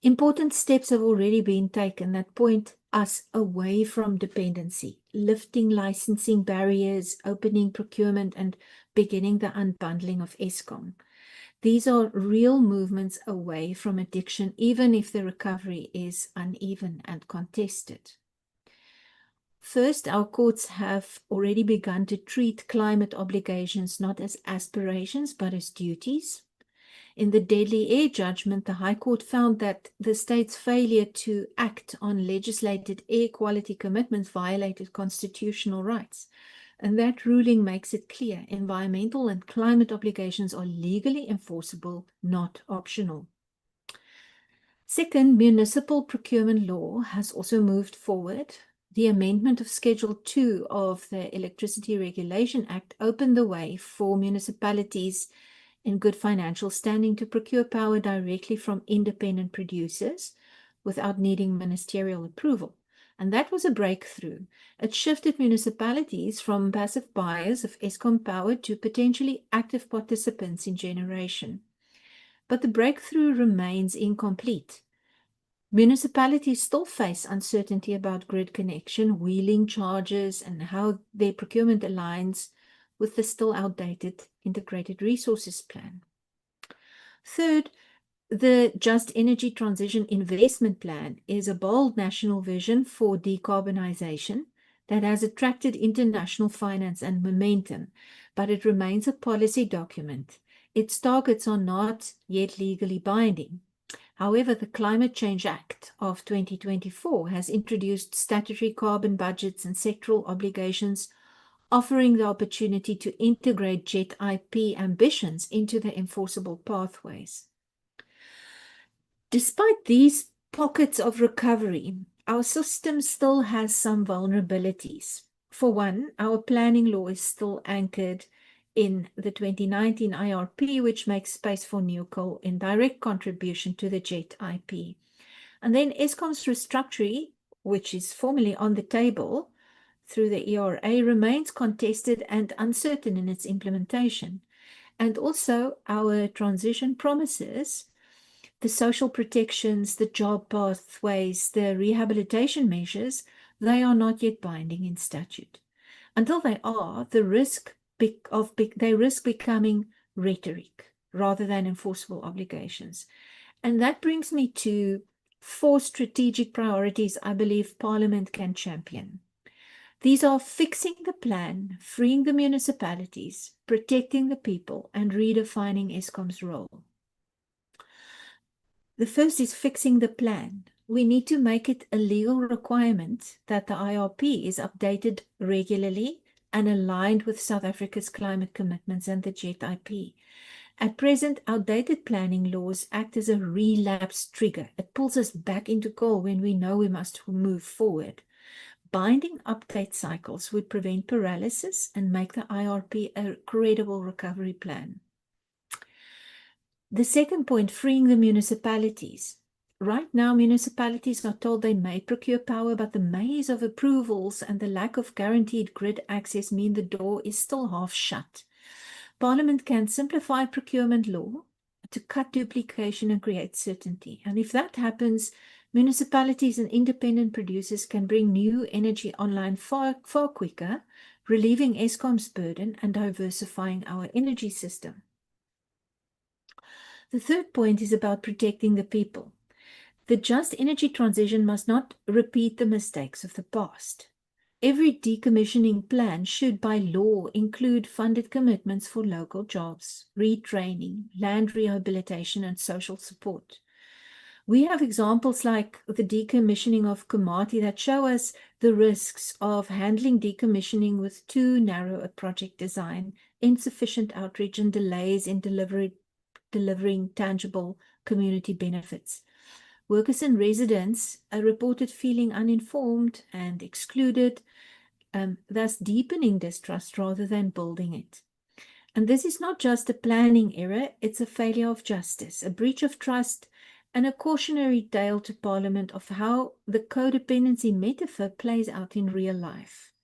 Important steps have already been taken that point us away from dependency, lifting licensing barriers, opening procurement, and beginning the unbundling of Eskom. These are real movements away from addiction, even if the recovery is uneven and contested. First, our courts have already begun to treat climate obligations not as aspirations, but as duties. In the Deadly Air judgment, the High Court found that the state's failure to act on legislated air quality commitments violated constitutional rights. And that ruling makes it clear environmental and climate obligations are legally enforceable, not optional. Second, municipal procurement law has also moved forward. The amendment of Schedule 2 of the Electricity Regulation Act opened the way for municipalities in good financial standing to procure power directly from independent producers without needing ministerial approval. And that was a breakthrough. It shifted municipalities from passive buyers of Eskom power to potentially active participants in generation. But the breakthrough remains incomplete. Municipalities still face uncertainty about grid connection, wheeling charges, and how their procurement aligns with the still outdated Integrated Resources Plan. Third, the Just Energy Transition Investment Plan is a bold national vision for decarbonization that has attracted international finance and momentum, but it remains a policy document. Its targets are not yet legally binding. However, the Climate Change Act of 2024 has introduced statutory carbon budgets and sectoral obligations, offering the opportunity to integrate JET IP ambitions into the enforceable pathways. Despite these pockets of recovery, our system still has some vulnerabilities. For one, our planning law is still anchored in the 2019 IRP, which makes space for new coal in direct contribution to the JET IP. And then Eskom's restructuring, which is formally on the table through the ERA, remains contested and uncertain in its implementation. And also our transition promises, the social protections, the job pathways, the rehabilitation measures, they are not yet binding in statute. Until they are, they risk becoming rhetoric rather than enforceable obligations. And that brings me to 4 strategic priorities I believe Parliament can champion. These are fixing the plan, freeing the municipalities, protecting the people, and redefining Eskom's role. The first is fixing the plan. We need to make it a legal requirement that the IRP is updated regularly and aligned with South Africa's climate commitments and the JET IP. At present, outdated planning laws act as a relapse trigger. It pulls us back into coal when we know we must move forward. Binding update cycles would prevent paralysis and make the IRP a credible recovery plan. The second point, freeing the municipalities. Right now, municipalities are told they may procure power, but the maze of approvals and the lack of guaranteed grid access mean the door is still half shut. Parliament can simplify procurement law to cut duplication and create certainty. And if that happens, municipalities and independent producers can bring new energy online far quicker, relieving Eskom's burden and diversifying our energy system. The third point is about protecting the people. The just energy transition must not repeat the mistakes of the past. Every decommissioning plan should, by law, include funded commitments for local jobs, retraining, land rehabilitation, and social support. We have examples like the decommissioning of Komati that show us the risks of handling decommissioning with too narrow a project design, insufficient outreach, and delays in delivering tangible community benefits. Workers and residents are reported feeling uninformed and excluded, thus deepening distrust rather than building it. And this is not just a planning error, it's a failure of justice, a breach of trust, and a cautionary tale to Parliament of how the codependency metaphor plays out in real life.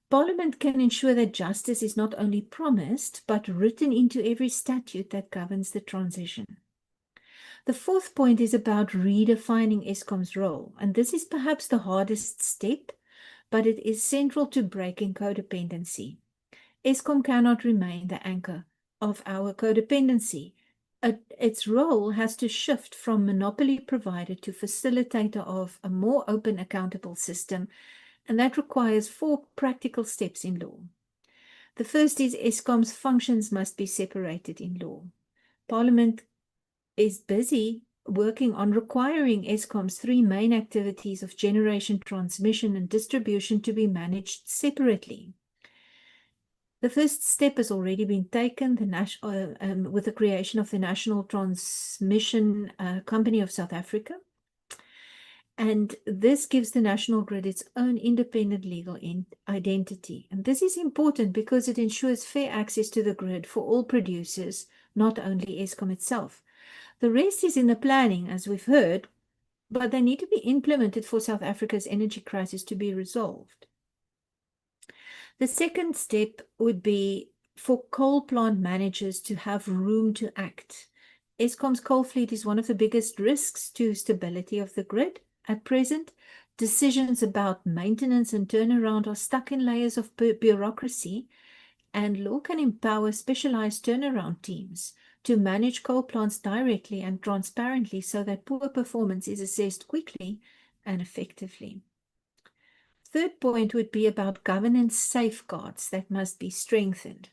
Parliament can ensure that justice is not only promised, but written into every statute that governs the transition. The fourth point is about redefining Eskom's role, and this is perhaps the hardest step, but it is central to breaking codependency. Eskom cannot remain the anchor of our codependency. Its role has to shift from monopoly provider to facilitator of a more open, accountable system, and that requires 4 practical steps in law. The first is Eskom's functions must be separated in law. Parliament is busy working on requiring Eskom's 3 main activities of generation, transmission, and distribution to be managed separately. The first step has already been taken with the creation of the National Transmission Company of South Africa. And this gives the national grid its own independent legal identity. And this is important because it ensures fair access to the grid for all producers, not only Eskom itself. The rest is in the planning, as we've heard, but they need to be implemented for South Africa's energy crisis to be resolved. The second step would be for coal plant managers to have room to act. Eskom's coal fleet is one of the biggest risks to stability of the grid. At present, decisions about maintenance and turnaround are stuck in layers of bureaucracy, and law can empower specialized turnaround teams to manage coal plants directly and transparently so that poor performance is assessed quickly and effectively. Third point would be about governance safeguards that must be strengthened.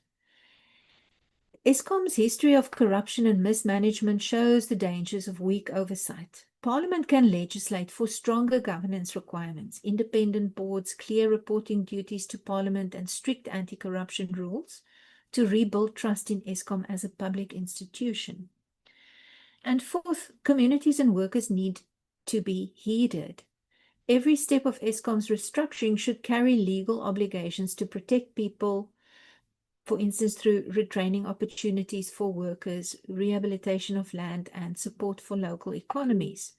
Eskom's history of corruption and mismanagement shows the dangers of weak oversight. Parliament can legislate for stronger governance requirements, independent boards, clear reporting duties to Parliament, and strict anti-corruption rules to rebuild trust in Eskom as a public institution. And fourth, communities and workers need to be heeded. Every step of Eskom's restructuring should carry legal obligations to protect people, for instance, through retraining opportunities for workers, rehabilitation of land, and support for local economies.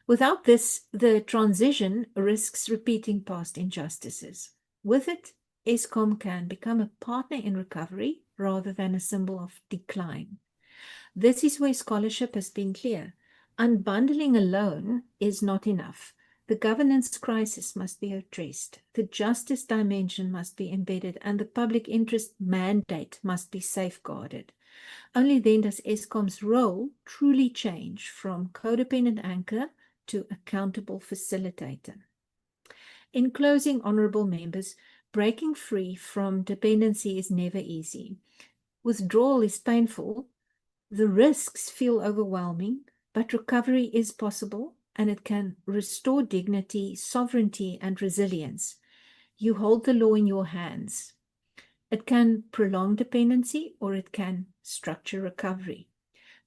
Without this, the transition risks repeating past injustices. With it, Eskom can become a partner in recovery rather than a symbol of decline. This is where scholarship has been clear. Unbundling alone is not enough. The governance crisis must be addressed, the justice dimension must be embedded, and the public interest mandate must be safeguarded. Only then does Eskom's role truly change from codependent anchor to accountable facilitator. In closing, honorable members, breaking free from dependency is never easy. Withdrawal is painful, the risks feel overwhelming, but recovery is possible, and it can restore dignity, sovereignty, and resilience. You hold the law in your hands. It can prolong dependency, or it can structure recovery.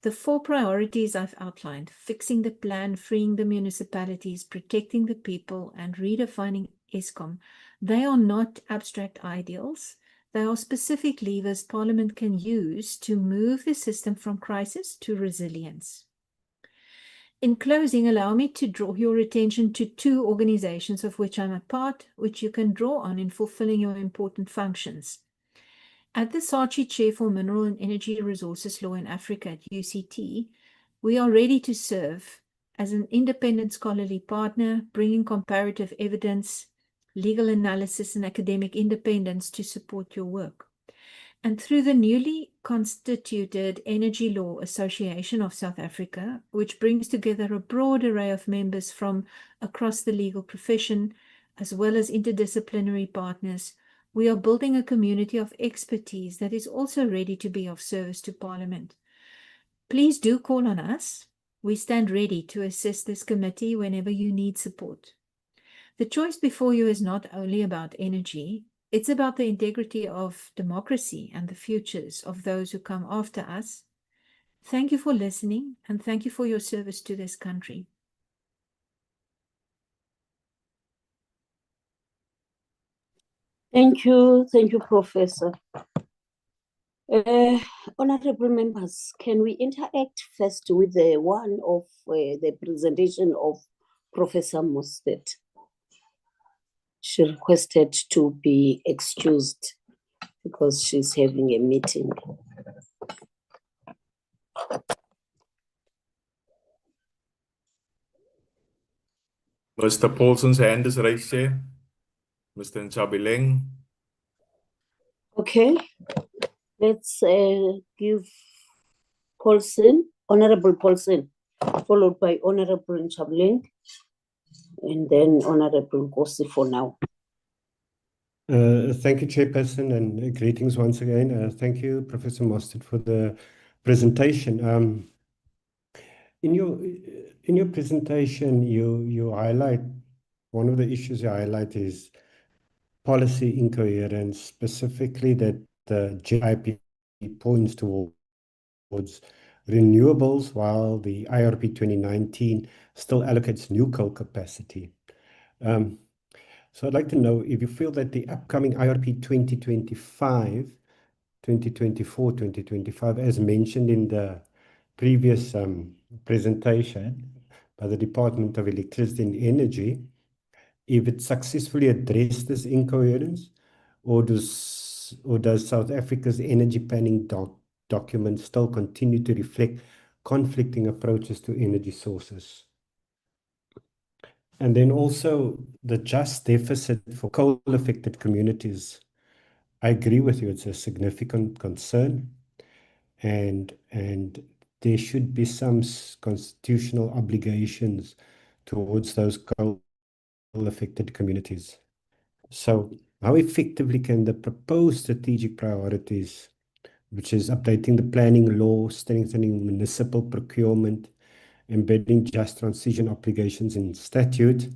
The 4 priorities I've outlined, fixing the plan, freeing the municipalities, protecting the people, and redefining Eskom, they are not abstract ideals. They are specific levers Parliament can use to move the system from crisis to resilience. In closing, allow me to draw your attention to 2 organizations of which I'm a part, which you can draw on in fulfilling your important functions. At the SACHI Chair for Mineral and Energy Resources Law in Africa at UCT, we are ready to serve as an independent scholarly partner, bringing comparative evidence, legal analysis, and academic independence to support your work. And through the newly constituted Energy Law Association of South Africa, which brings together a broad array of members from across the legal profession, as well as interdisciplinary partners, we are building a community of expertise that is also ready to be of service to Parliament. Please do call on us. We stand ready to assist this committee whenever you need support. The choice before you is not only about energy, it's about the integrity of democracy and the futures of those who come after us. Thank you for listening, and thank you for your service to this country. Thank you, Professor. Honorable members, can we interact first with the one of the presentation of Professor Mostert? She requested to be excused because she's having a meeting. Mr. Paulson's hand is raised, Chair. Mr. Nchabileng. Okay, let's give Paulson, Honorable Paulson, followed by Honorable Nchabileng, and then Honorable Nkosi for now. Thank you, Chairperson, and greetings once again. Thank you, Professor Mostert, for the presentation. In your presentation, you highlight one of the issues you highlight is policy incoherence, specifically that the GIP points towards renewables, while the IRP 2019 still allocates new coal capacity. So I'd like to know if you feel that the upcoming IRP 2025, 2024, 2025, as mentioned in the previous presentation by the Department of Electricity and Energy, if it successfully addressed this incoherence, or does South Africa's energy planning document still continue to reflect conflicting approaches to energy sources? And then also the just deficit for coal-affected communities. I agree with you, it's a significant concern, and there should be some constitutional obligations towards those coal-affected communities. So how effectively can the proposed strategic priorities, which is updating the planning law, strengthening municipal procurement, embedding just transition obligations in statute,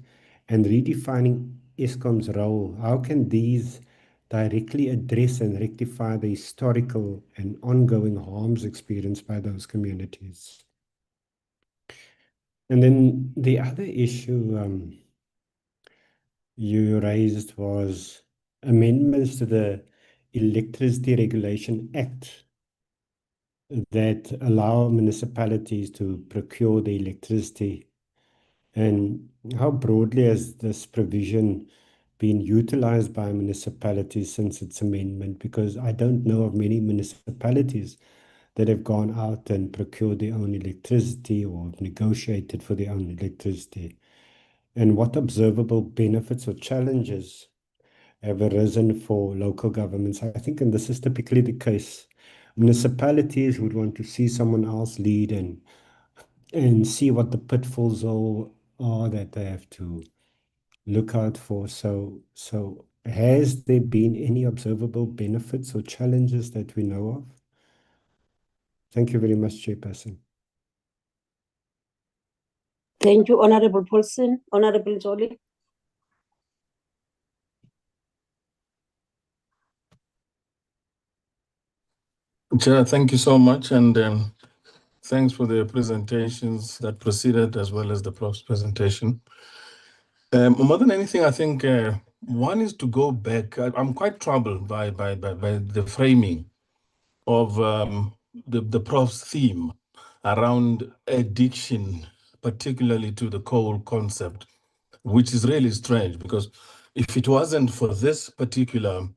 and redefining Eskom's role, how can these directly address and rectify the historical and ongoing harms experienced by those communities? And then the other issue you raised was amendments to the Electricity Regulation Act that allow municipalities to procure the electricity. And how broadly has this provision been utilized by municipalities since its amendment? Because I don't know of many municipalities that have gone out and procured their own electricity or negotiated for their own electricity. And what observable benefits or challenges have arisen for local governments? I think, and this is typically the case, municipalities would want to see someone else lead and see what the pitfalls are that they have to look out for. So has there been any observable benefits or challenges that we know of? Thank you very much, Chairperson. Thank you, Honorable Paulson. Honorable Jolie. Chair, thank you so much, and thanks for the presentations that preceded as well as the Prof's presentation. More than anything, I think one is to go back. I'm quite troubled by the framing of the Prof's theme around addiction, particularly to the coal concept, which is really strange, because if it wasn't for this particular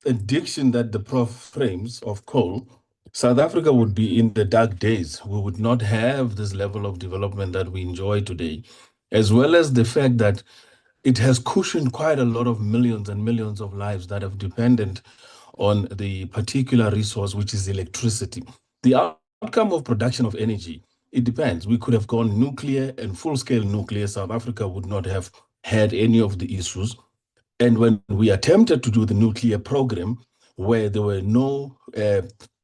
addiction that the Prof frames of coal, South Africa would be in the dark days. We would not have this level of development that we enjoy today, as well as the fact that it has cushioned quite a lot of millions and millions of lives that have depended on the particular resource, which is electricity. The outcome of production of energy, it depends. We could have gone nuclear and full-scale nuclear. South Africa would not have had any of the issues. And when we attempted to do the nuclear program, where there were no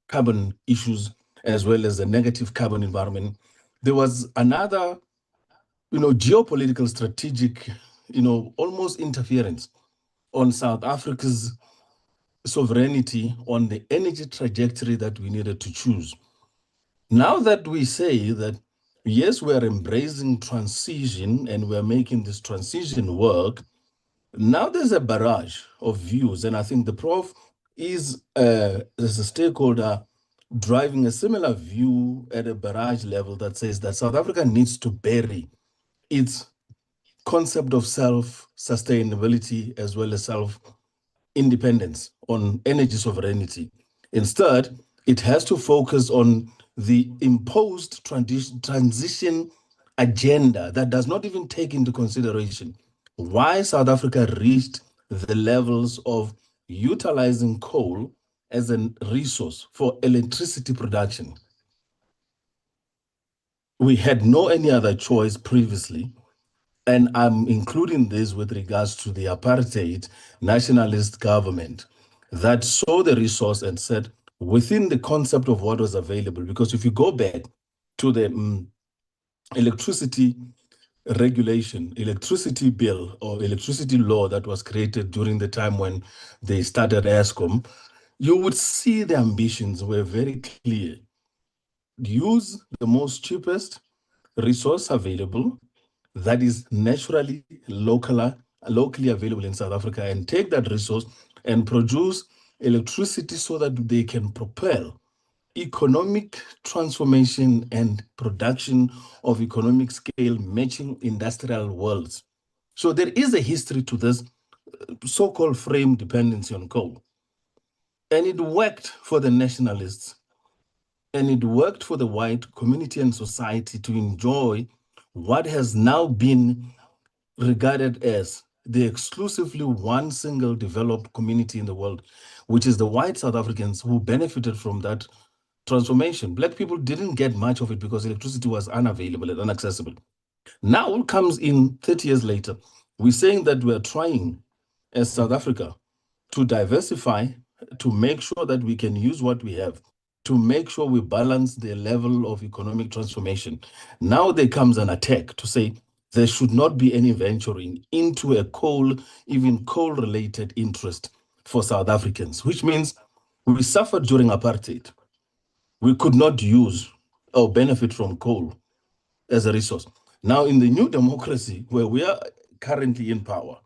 carbon issues, as well as a negative carbon environment, there was another, geopolitical strategic, almost interference on South Africa's sovereignty on the energy trajectory that we needed to choose. Now that we say that, yes, we are embracing transition and we're making this transition work, now there's a barrage of views, and I think the Prof is as a stakeholder driving a similar view at a barrage level that says that South Africa needs to bury its concept of self-sustainability as well as self-independence on energy sovereignty. Instead, it has to focus on the imposed transition agenda that does not even take into consideration why South Africa reached the levels of utilizing coal as a resource for electricity production. We had no any other choice previously, and I'm including this with regards to the apartheid nationalist government that saw the resource and said, within the concept of what was available, because if you go back to the electricity regulation, electricity bill or electricity law that was created during the time when they started ESCOM, you would see the ambitions were very clear. Use the most cheapest resource available that is naturally locally available in South Africa and take that resource and produce electricity so that they can propel economic transformation and production of economic scale matching industrial worlds. So there is a history to this so-called frame dependency on coal. And it worked for the nationalists, and it worked for the white community and society to enjoy what has now been regarded as the exclusively one single developed community in the world, which is the white South Africans who benefited from that transformation. Black people didn't get much of it because electricity was unavailable and inaccessible. Now it comes in 30 years later. We're saying that we're trying as South Africa to diversify, to make sure that we can use what we have, to make sure we balance the level of economic transformation. Now there comes an attack to say there should not be any venturing into a coal, even coal-related interest for South Africans, which means we suffered during apartheid. We could not use or benefit from coal as a resource. Now in the new democracy where we are currently in power,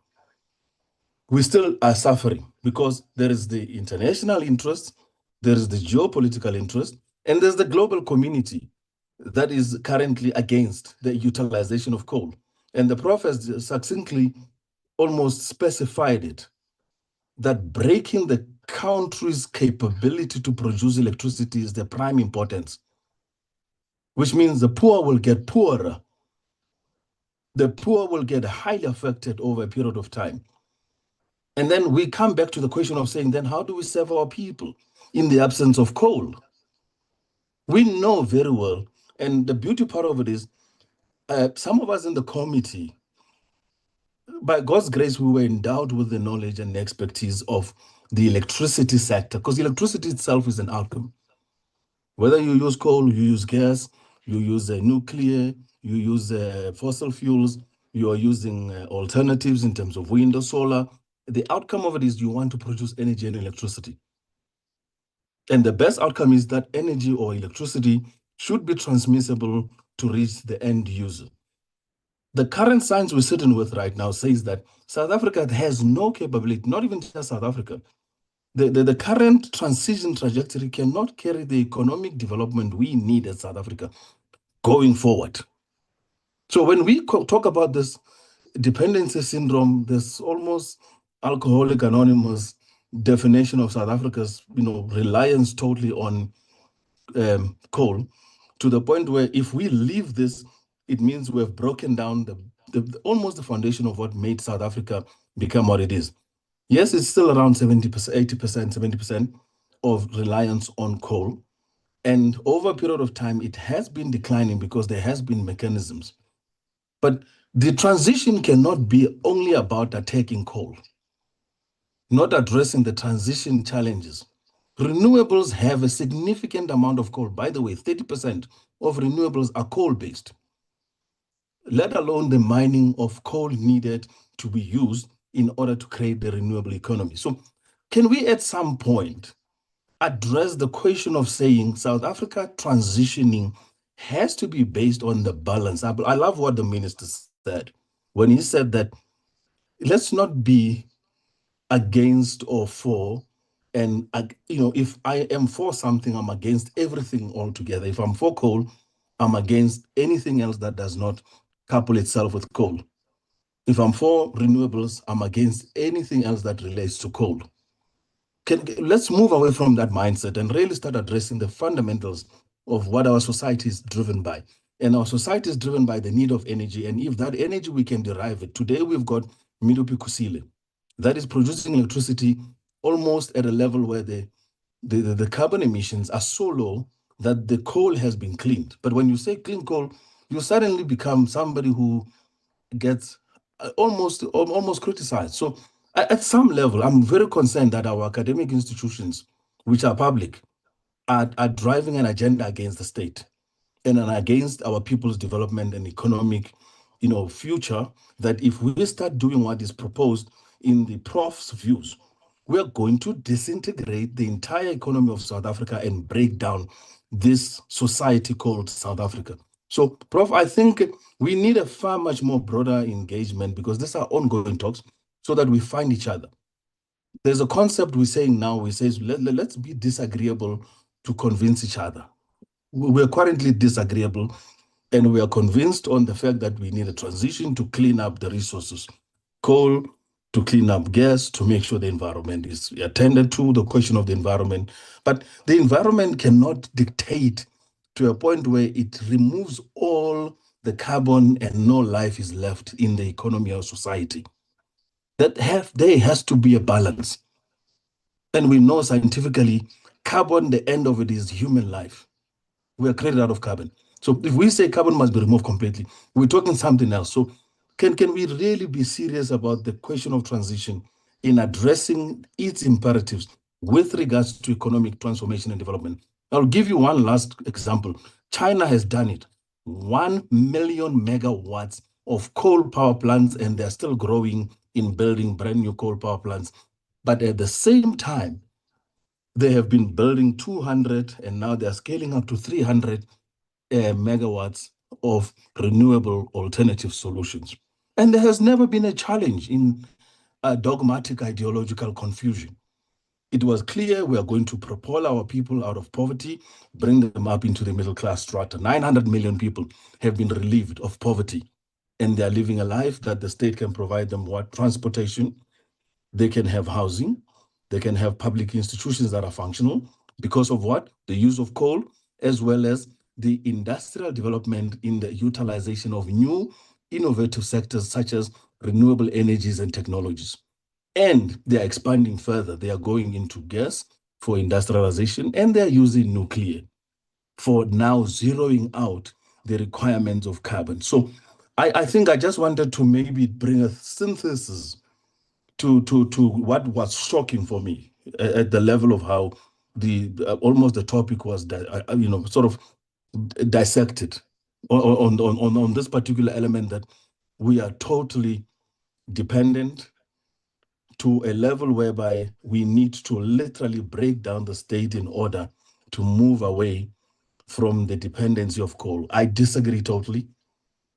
we still are suffering because there is the international interest, there is the geopolitical interest, and there's the global community that is currently against the utilization of coal. And the Prof has succinctly almost specified it, that breaking the country's capability to produce electricity is the prime importance, which means the poor will get poorer. The poor will get highly affected over a period of time. And then we come back to the question of saying, then how do we serve our people in the absence of coal? We know very well, and the beauty part of it is, some of us in the committee, by God's grace, we were endowed with the knowledge and the expertise of the electricity sector, because electricity itself is an outcome. Whether you use coal, you use gas, you use nuclear, you use fossil fuels, you are using alternatives in terms of wind or solar, the outcome of it is you want to produce energy and electricity. And the best outcome is that energy or electricity should be transmissible to reach the end user. The current science we're sitting with right now says that South Africa has no capability, not even just South Africa. The current transition trajectory cannot carry the economic development we need as South Africa going forward. So when we talk about this dependency syndrome, this almost Alcoholic Anonymous definition of South Africa's reliance totally on coal, to the point where if we leave this, it means we have broken down almost the foundation of what made South Africa become what it is. Yes, it's still around 70%, 80%, 70% of reliance on coal. And over a period of time, it has been declining because there has been mechanisms. But the transition cannot be only about attacking coal, not addressing the transition challenges. Renewables have a significant amount of coal. By the way, 30% of renewables are coal-based, let alone the mining of coal needed to be used in order to create the renewable economy. So can we at some point address the question of saying South Africa transitioning has to be based on the balance? I love what the minister said when he said that let's not be against or for And, if I am for something, I'm against everything altogether. If I'm for coal, I'm against anything else that does not couple itself with coal. If I'm for renewables, I'm against anything else that relates to coal. Let's move away from that mindset and really start addressing the fundamentals of what our society is driven by. And our society is driven by the need of energy. And if that energy, we can derive it. Today, we've got Medupi Kusile that is producing electricity almost at a level where the carbon emissions are so low that the coal has been cleaned. But when you say clean coal, you suddenly become somebody who gets almost criticized. So at some level, I'm very concerned that our academic institutions, which are public, are driving an agenda against the state and against our people's development and economic, future, that if we start doing what is proposed in the prof's views, we're going to disintegrate the entire economy of South Africa and break down this society called South Africa. So, Prof, I think we need a far much more broader engagement because these are ongoing talks so that we find each other. There's a concept we're saying now, we say, let's be disagreeable to convince each other. We're currently disagreeable and we are convinced on the fact that we need a transition to clean up the resources. Coal, to clean up gas, to make sure the environment is attended to, the question of the environment. But the environment cannot dictate to a point where it removes all the carbon and no life is left in the economy or society. There has to be a balance. And we know scientifically, carbon, the end of it is human life. We are created out of carbon. So if we say carbon must be removed completely, we're talking something else. So can we really be serious about the question of transition in addressing its imperatives with regards to economic transformation and development? I'll give you one last example. China has done it. 1 million megawatts of coal power plants, and they're still growing in building brand new coal power plants. But at the same time, they have been building 200 and now they're scaling up to 300 megawatts of renewable alternative solutions. And there has never been a challenge in dogmatic ideological confusion. It was clear we are going to propel our people out of poverty, bring them up into the middle class strata. 900 million people have been relieved of poverty, and they're living a life that the state can provide them what? Transportation, they can have housing, they can have public institutions that are functional because of what? The use of coal, as well as the industrial development in the utilization of new innovative sectors such as renewable energies and technologies. And they are expanding further. They are going into gas for industrialization, and they're using nuclear for now zeroing out the requirements of carbon. So I think I just wanted to maybe bring a synthesis to what was shocking for me at the level of how almost the topic was sort of dissected on this particular element, that we are totally dependent to a level whereby we need to literally break down the state in order to move away from the dependency of coal. I disagree totally.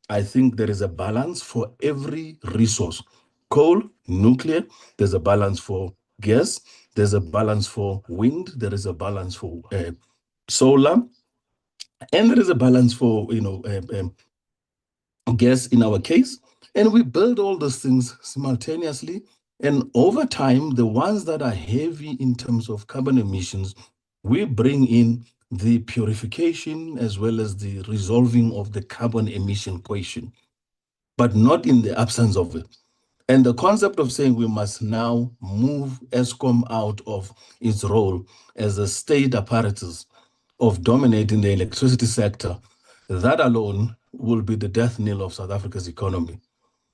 I think there is a balance for every resource. Coal, nuclear, there's a balance for gas, there's a balance for wind, there is a balance for solar, and there is a balance for gas in our case. And we build all those things simultaneously. And over time, the ones that are heavy in terms of carbon emissions, we bring in the purification as well as the resolving of the carbon emission question, but not in the absence of it. And the concept of saying we must now move Eskom out of its role as a state apparatus of dominating the electricity sector, that alone will be the death knell of South Africa's economy.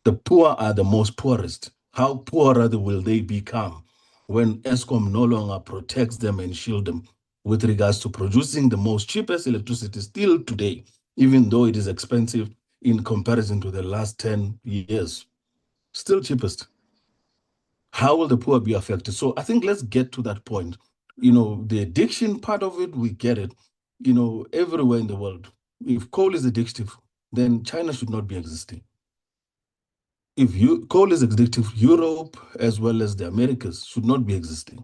The poor are the most poorest. How poorer will they become when Eskom no longer protects them and shield them with regards to producing the most cheapest electricity still today, even though it is expensive in comparison to the last 10 years, still cheapest. How will the poor be affected? So I think let's get to that point. The addiction part of it, we get it, everywhere in the world. If coal is addictive, then China should not be existing. If coal is addictive, Europe as well as the Americas should not be existing.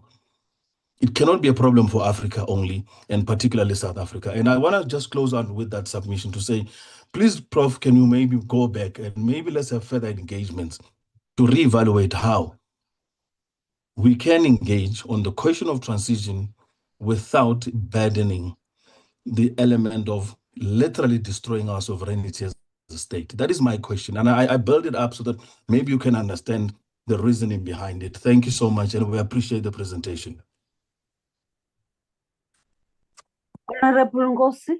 it cannot be a problem for Africa only, and particularly South Africa. And I want to just close out with that submission to say, please, Prof, can you maybe go back and maybe let's have further engagements to reevaluate how we can engage on the question of transition without burdening the element of literally destroying our sovereignty as a state? That is my question. And I build it up so that maybe you can understand the reasoning behind it. Thank you so much, and we appreciate the presentation. Honorable Ngosi.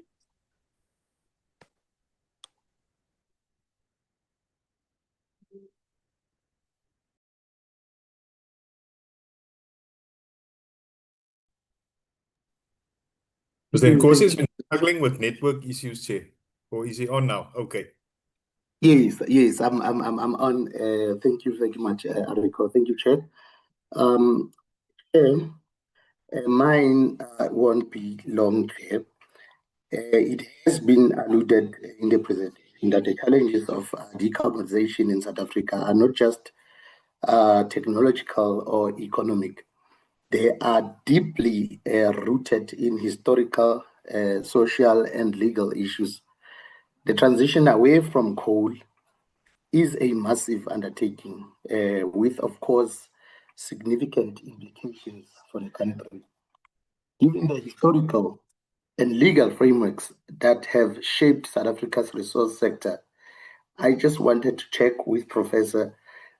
President Nkosi has been struggling with network issues, Chair. Or is he on now? Okay. Yes, I'm on. Thank you very much, Ariko. Thank you, Chair. Chair, mine won't be long, Chair. It has been alluded in the presentation that the challenges of decarbonization in South Africa are not just technological or economic. They are deeply rooted in historical, social, and legal issues. The transition away from coal is a massive undertaking with, of course, significant implications for the country. Given the historical and legal frameworks that have shaped South Africa's resource sector, I just wanted to check with Professor,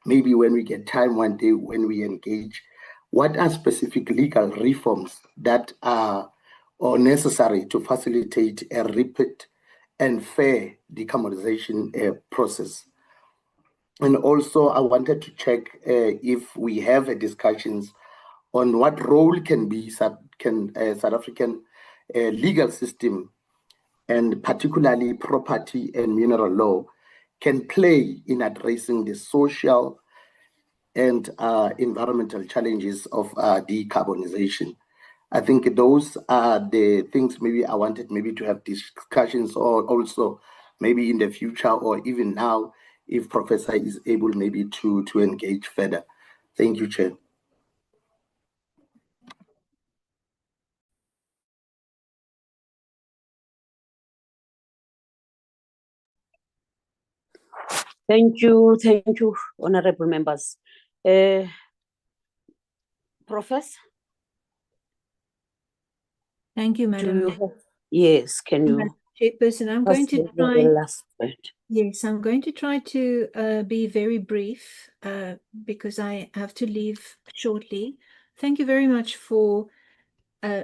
maybe when we get time one day when we engage, what are specific legal reforms that are or necessary to facilitate a rapid and fair decarbonization process? And also, I wanted to check if we have a discussions on what role can South African legal system, and particularly property and mineral law, can play in addressing the social and environmental challenges of decarbonization. I think those are the things maybe I wanted maybe to have discussions, or also maybe in the future or even now, if Professor is able maybe to engage further. Thank you, Chair. Thank you, honorable members. Professor? Thank you, Madam. Yes, can you? Madam Chairperson, I'm going to the try. last word. Yes, I'm going to try to be very brief because I have to leave shortly. Thank you very much for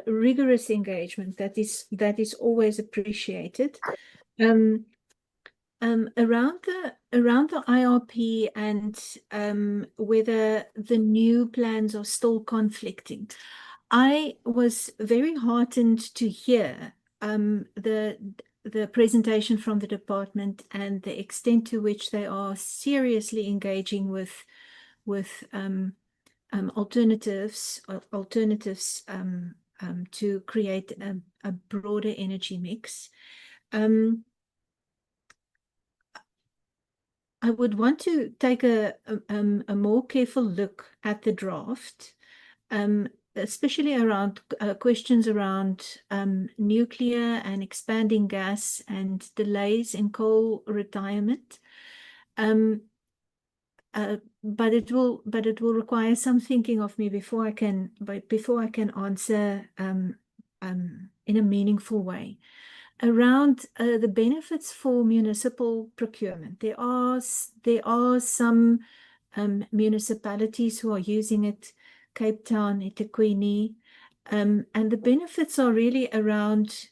rigorous engagement. That is always appreciated. Around the IRP and whether the new plans are still conflicting, I was very heartened to hear the presentation from the department and the extent to which they are seriously engaging with alternatives to create a broader energy mix. I would want to take a more careful look at the draft, especially around questions around nuclear and expanding gas and delays in coal retirement. But it will require some thinking of me before I can answer in a meaningful way. Around the benefits for municipal procurement, there are some municipalities who are using it, Cape Town, eThekwini, and the benefits are really around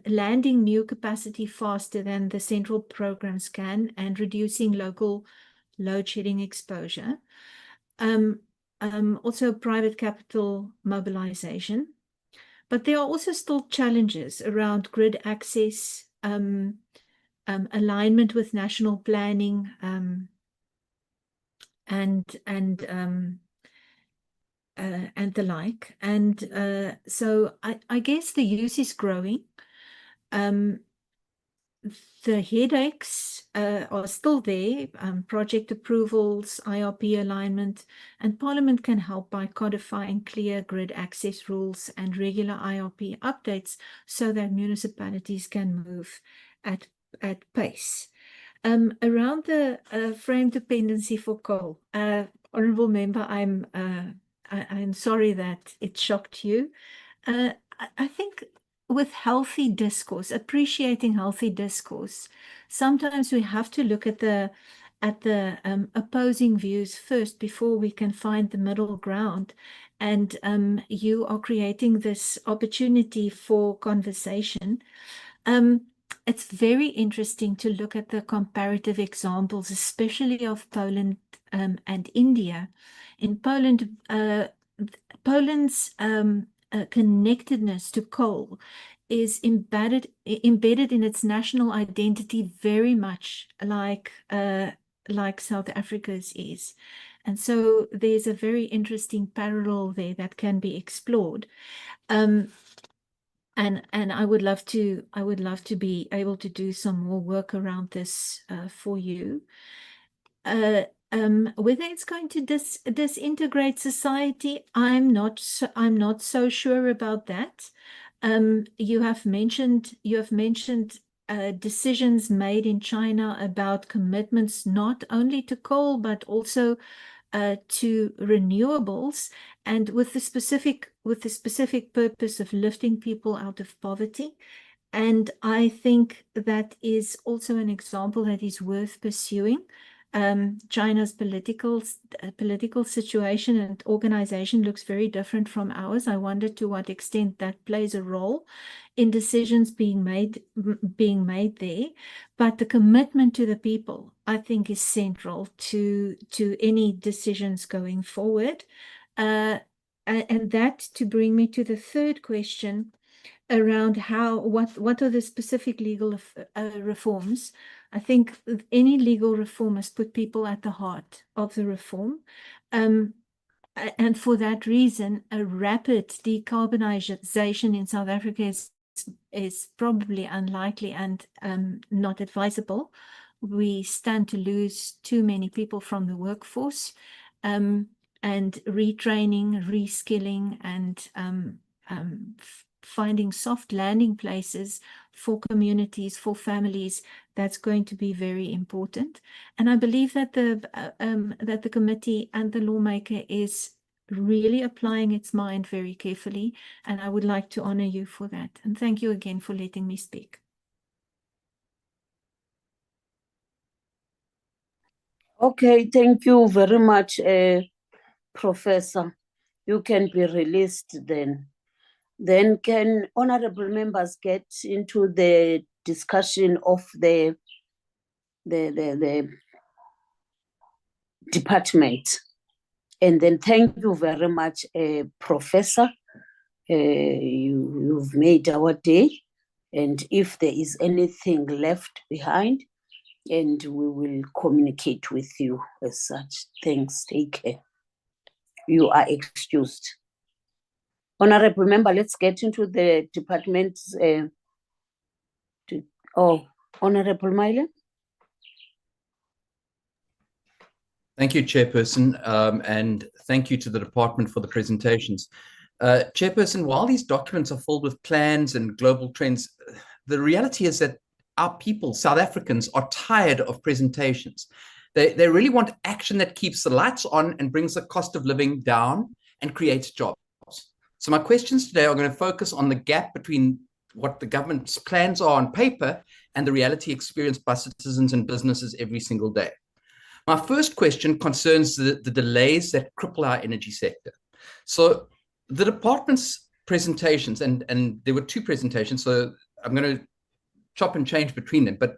landing new capacity faster than the central programs can and reducing local load shedding exposure. Also private capital mobilization. But there are also still challenges around grid access, alignment with national planning, and the like. And so I guess the use is growing. the headaches are still there, project approvals, IRP alignment, and Parliament can help by codifying clear grid access rules and regular IRP updates so that municipalities can move at pace. Around the frame dependency for coal, Honourable Member, I'm sorry that it shocked you. I think with healthy discourse, appreciating healthy discourse, sometimes we have to look at the opposing views first before we can find the middle ground. And you are creating this opportunity for conversation. It's very interesting to look at the comparative examples, especially of Poland and India. In Poland, Poland's connectedness to coal is embedded in its national identity, very much like South Africa's is. And so there's a very interesting parallel there that can be explored. And I would love to be able to do some more work around this for you. Whether it's going to disintegrate society, I'm not so sure about that. You have mentioned decisions made in China about commitments not only to coal but also to renewables, and with the specific purpose of lifting people out of poverty. And I think that is also an example that is worth pursuing. China's political situation and organization looks very different from ours. I wonder to what extent that plays a role in decisions being made there. But the commitment to the people, I think, is central to any decisions going forward. And that to bring me to the third question around what are the specific legal reforms. I think any legal reform must put people at the heart of the reform. And for that reason, a rapid decarbonization in South Africa is probably unlikely and not advisable. We stand to lose too many people from the workforce, and retraining, reskilling, and finding soft landing places for communities, for families, that's going to be very important. And I believe that the committee and the lawmaker is really applying its mind very carefully, and I would like to honor you for that. And thank you again for letting me speak. Okay, thank you very much, Professor. You can be released then. Then can honorable members get into the discussion of the department? And then thank you very much, Professor. You've made our day. And if there is anything left behind, and we will communicate with you as such. Thanks, take care. You are excused. Honorable member, let's get into the department's, Honorable Maile. Thank you, Chairperson, and thank you to the department for the presentations. Chairperson, while these documents are filled with plans and global trends, the reality is that our people, South Africans, are tired of presentations. They really want action that keeps the lights on and brings the cost of living down and creates jobs. So my questions today are going to focus on the gap between what the government's plans are on paper and the reality experienced by citizens and businesses every single day. My first question concerns the delays that cripple our energy sector. So the department's presentations, and there were two presentations, so I'm going to chop and change between them, but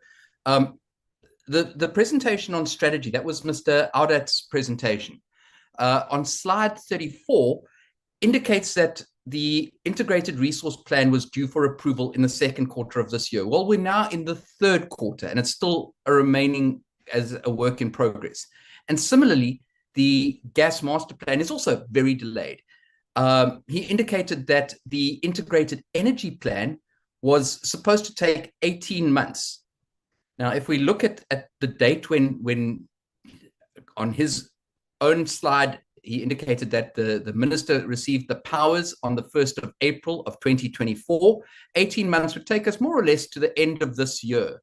the presentation on strategy, that was Mr. Audat's presentation. On slide 34, indicates that the integrated resource plan was due for approval in the second quarter of this year. Well, we're now in the third quarter, and it's still remaining as a work in progress. And similarly, the gas master plan is also very delayed. He indicated that the integrated energy plan was supposed to take 18 months Now, if we look at the date when on his own slide, he indicated that the minister received the powers on the 1st of April of 2024. 18 months would take us more or less to the end of this year.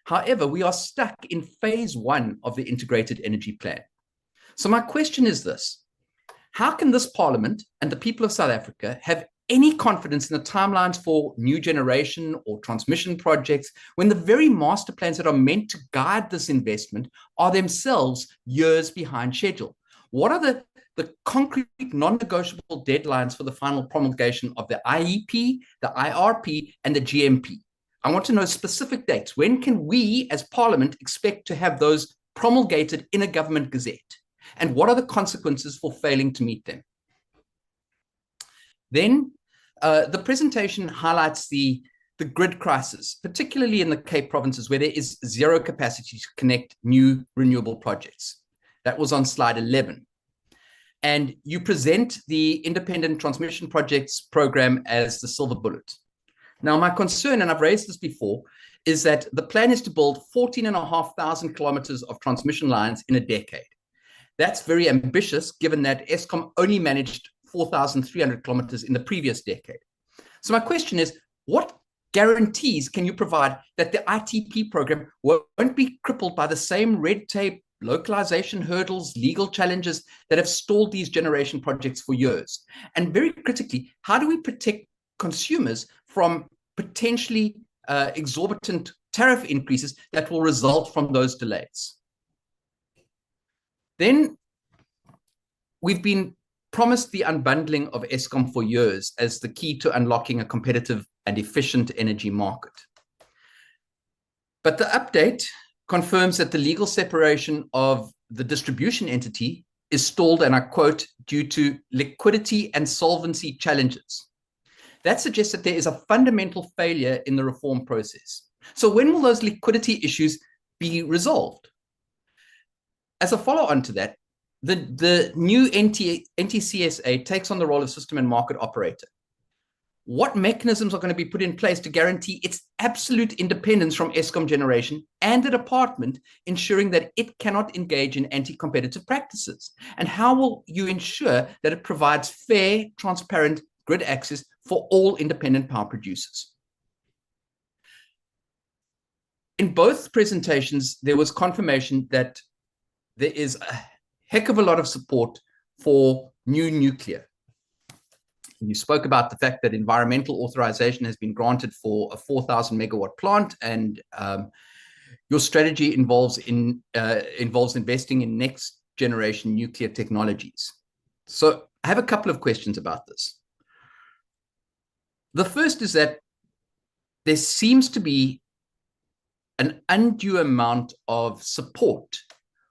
However, we are stuck in phase 1 of the integrated energy plan. So my question is this: how can this parliament and the people of South Africa have any confidence in the timelines for new generation or transmission projects when the very master plans that are meant to guide this investment are themselves years behind schedule? What are the concrete non-negotiable deadlines for the final promulgation of the IEP, the IRP, and the GMP? I want to know specific dates. When can we as Parliament expect to have those promulgated in a government gazette? And what are the consequences for failing to meet them? Then the presentation highlights the grid crisis, particularly in the Cape provinces, where there is zero capacity to connect new renewable projects. That was on slide 11. And you present the independent transmission projects program as the silver bullet. Now, my concern, and I've raised this before, is that the plan is to build 14,500 kilometers of transmission lines in a decade. That's very ambitious, given that Eskom only managed 4,300 kilometers in the previous decade. So my question is, what guarantees can you provide that the ITP program won't be crippled by the same red tape, localization hurdles, legal challenges that have stalled these generation projects for years? And very critically, how do we protect consumers from potentially exorbitant tariff increases that will result from those delays? Then we've been promised the unbundling of Eskom for years as the key to unlocking a competitive and efficient energy market. But the update confirms that the legal separation of the distribution entity is stalled, and I quote, due to liquidity and solvency challenges. That suggests that there is a fundamental failure in the reform process. So when will those liquidity issues be resolved? As a follow-on to that, the new NTCSA takes on the role of system and market operator. What mechanisms are going to be put in place to guarantee its absolute independence from Eskom generation and the department, ensuring that it cannot engage in anti-competitive practices? And how will you ensure that it provides fair, transparent grid access for all independent power producers? In both presentations, there was confirmation that there is a heck of a lot of support for new nuclear. You spoke about the fact that environmental authorization has been granted for a 4,000 megawatt plant, and your strategy involves investing in next generation nuclear technologies. So I have a couple of questions about this. The first is that there seems to be an undue amount of support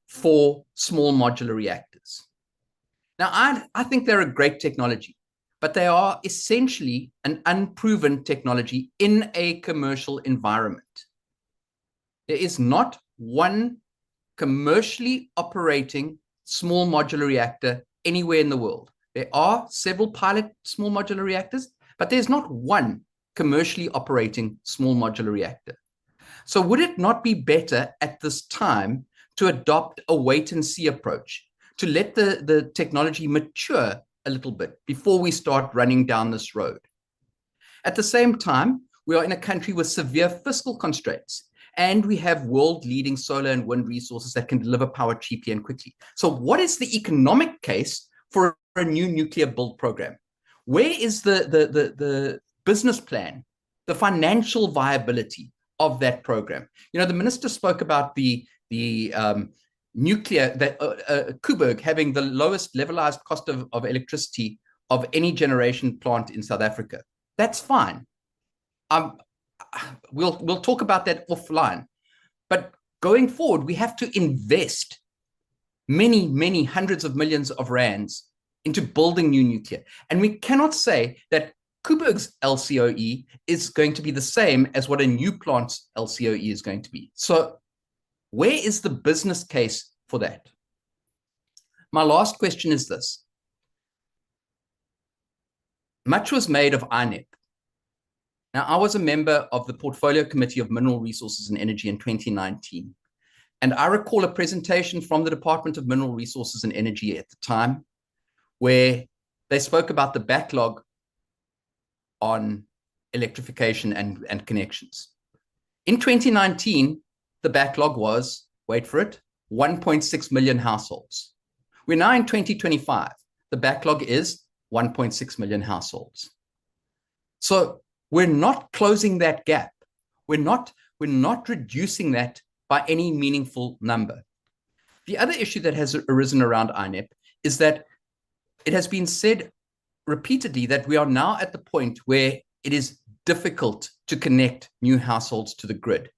for small modular reactors. Now, I think they're a great technology, but they are essentially an unproven technology in a commercial environment. There is not one commercially operating small modular reactor anywhere in the world. There are several pilot small modular reactors, but there's not one commercially operating small modular reactor. So would it not be better at this time to adopt a wait-and-see approach, to let the technology mature a little bit before we start running down this road? At the same time, we are in a country with severe fiscal constraints, and we have world-leading solar and wind resources that can deliver power cheaply and quickly. So what is the economic case for a new nuclear build program? Where is the business plan, the financial viability of that program? You know, the minister spoke about the nuclear, that Koeberg having the lowest levelized cost of electricity of any generation plant in South Africa. That's fine. We'll talk about that offline. But going forward, we have to invest many, many hundreds of millions of rands into building new nuclear. And we cannot say that Koeberg's LCOE is going to be the same as what a new plant's LCOE is going to be. So where is the business case for that? My last question is this. Much was made of INEP. Now, I was a member of the Portfolio Committee of Mineral Resources and Energy in 2019. And I recall a presentation from the Department of Mineral Resources and Energy at the time, where they spoke about the backlog on electrification and connections. In 2019, the backlog was, wait for it, 1.6 million households. We're now in 2025. The backlog is 1.6 million households. So we're not closing that gap. We're not reducing that by any meaningful number. The other issue that has arisen around INEP is that it has been said repeatedly that we are now at the point where it is difficult to connect new households to the grid.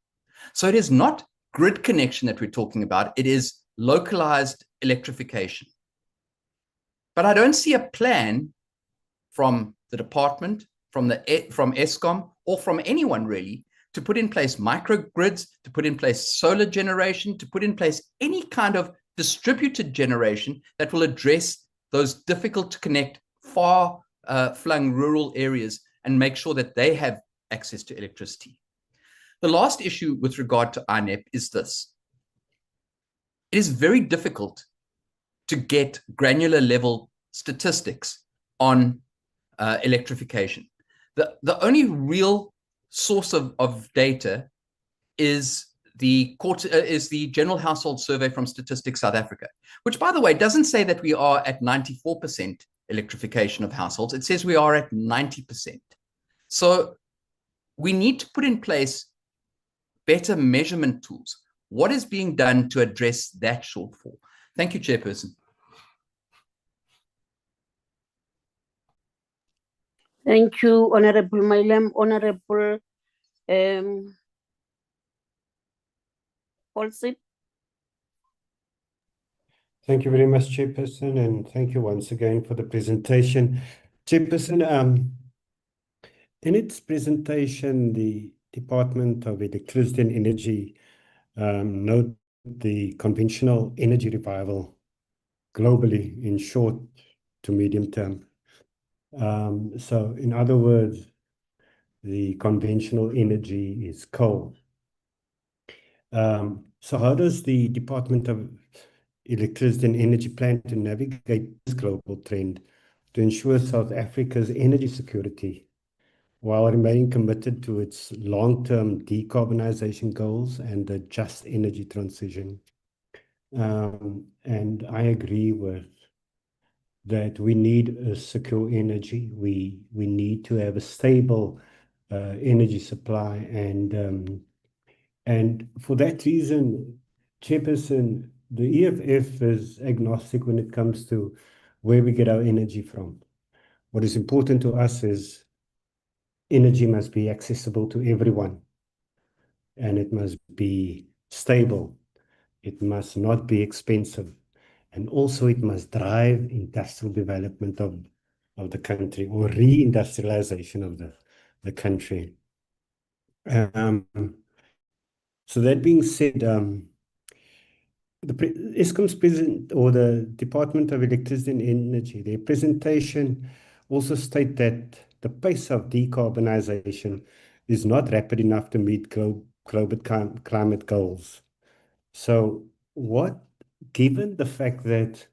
So it is not grid connection that we're talking about, it is localized electrification. But I don't see a plan from the department, from Eskom, or from anyone really, to put in place microgrids, to put in place solar generation, to put in place any kind of distributed generation that will address those difficult to connect, far-flung rural areas and make sure that they have access to electricity. The last issue with regard to INEP is this. It is very difficult to get granular level statistics on electrification. The only real source of data is the General Household Survey from Statistics South Africa, which, by the way, doesn't say that we are at 94% electrification of households. It says we are at 90%. So we need to put in place better measurement tools. What is being done to address that shortfall? Thank you, Chairperson. Thank you, Honorable Mailem. Honorable Olsen. Thank you very much, Chairperson, and thank you once again for the presentation. Chairperson, in its presentation, the Department of Electricity and Energy note the conventional energy revival globally in short to medium term. So in other words, the conventional energy is coal. So how does the Department of Electricity and Energy plan to navigate this global trend to ensure South Africa's energy security while remaining committed to its long-term decarbonization goals and the just energy transition? And I agree with that we need a secure energy. We need to have a stable energy supply, and for that reason, Chairperson, the EFF is agnostic when it comes to where we get our energy from. What is important to us is energy must be accessible to everyone, and it must be stable. It must not be expensive. And also it must drive industrial development of the country, or re-industrialization of the country. So that being said, Eskom's president, or the Department of Electricity and Energy, their presentation also state that the pace of decarbonization is not rapid enough to meet global climate goals. So given the fact that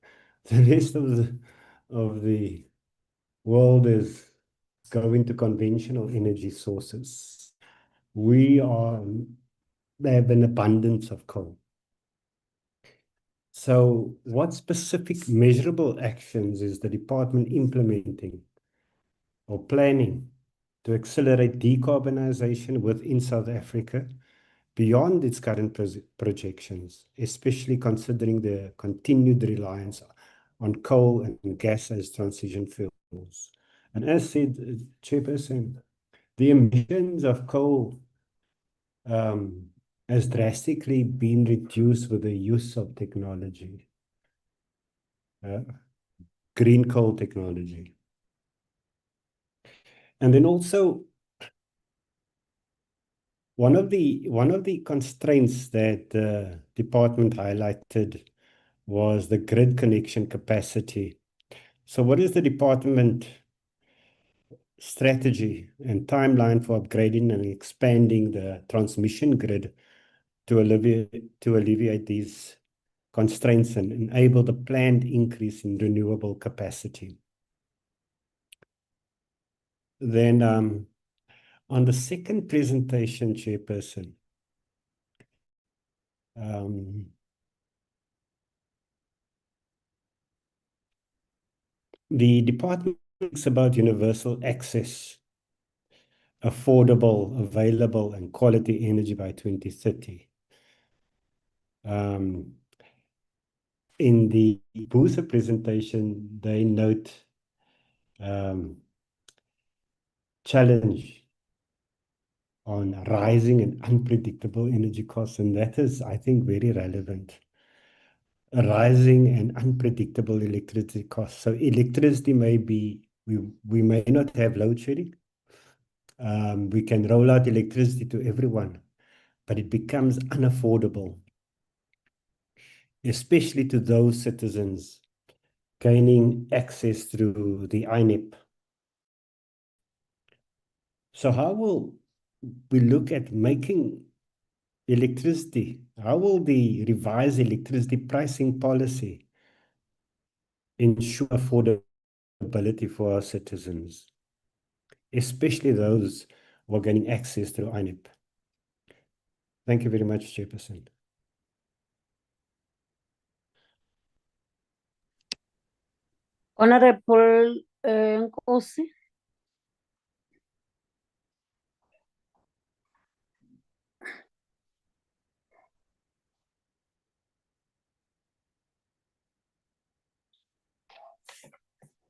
the rest of the world is going to conventional energy sources, we have an abundance of coal. So what specific measurable actions is the department implementing or planning to accelerate decarbonization within South Africa beyond its current projections, especially considering the continued reliance on coal and gas as transition fuels? And as said, Chairperson, the emissions of coal has drastically been reduced with the use of technology, green coal technology. And then also, one of the constraints that the department highlighted was the grid connection capacity. So what is the department strategy and timeline for upgrading and expanding the transmission grid to alleviate these constraints and enable the planned increase in renewable capacity. Then on the second presentation, Chairperson, the department thinks about universal access, affordable, available, and quality energy by 2030. In the BUSA presentation, they note challenge on rising and unpredictable energy costs, and that is, I think, very relevant. A rising and unpredictable electricity costs. So electricity may be, we may not have load shedding. We can roll out electricity to everyone, but it becomes unaffordable, especially to those citizens gaining access through the INEP. So how will we look at making electricity? How will the revised electricity pricing policy ensure affordability for our citizens, especially those who are getting access through INEP? Thank you very much, Chairperson. Honorable Nkosi.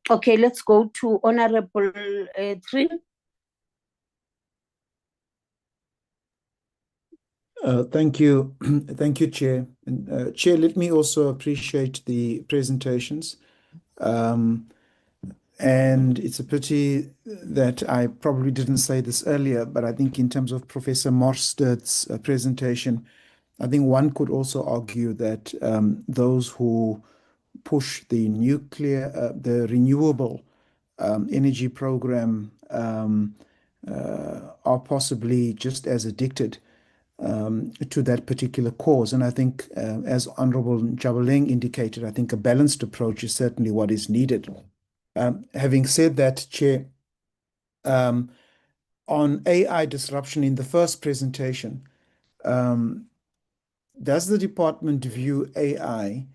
Okay, let's go to Honorable Trin. Thank you. Thank you, Chair. And, Chair, let me also appreciate the presentations. And it's a pity that I probably didn't say this earlier, but I think in terms of Professor Morsted's presentation, I think one could also argue that those who push the the renewable energy program are possibly just as addicted to that particular cause. And I think, as Honorable Njabaleng indicated, I think a balanced approach is certainly what is needed. Having said that, Chair, on AI disruption in the first presentation, does the department view AI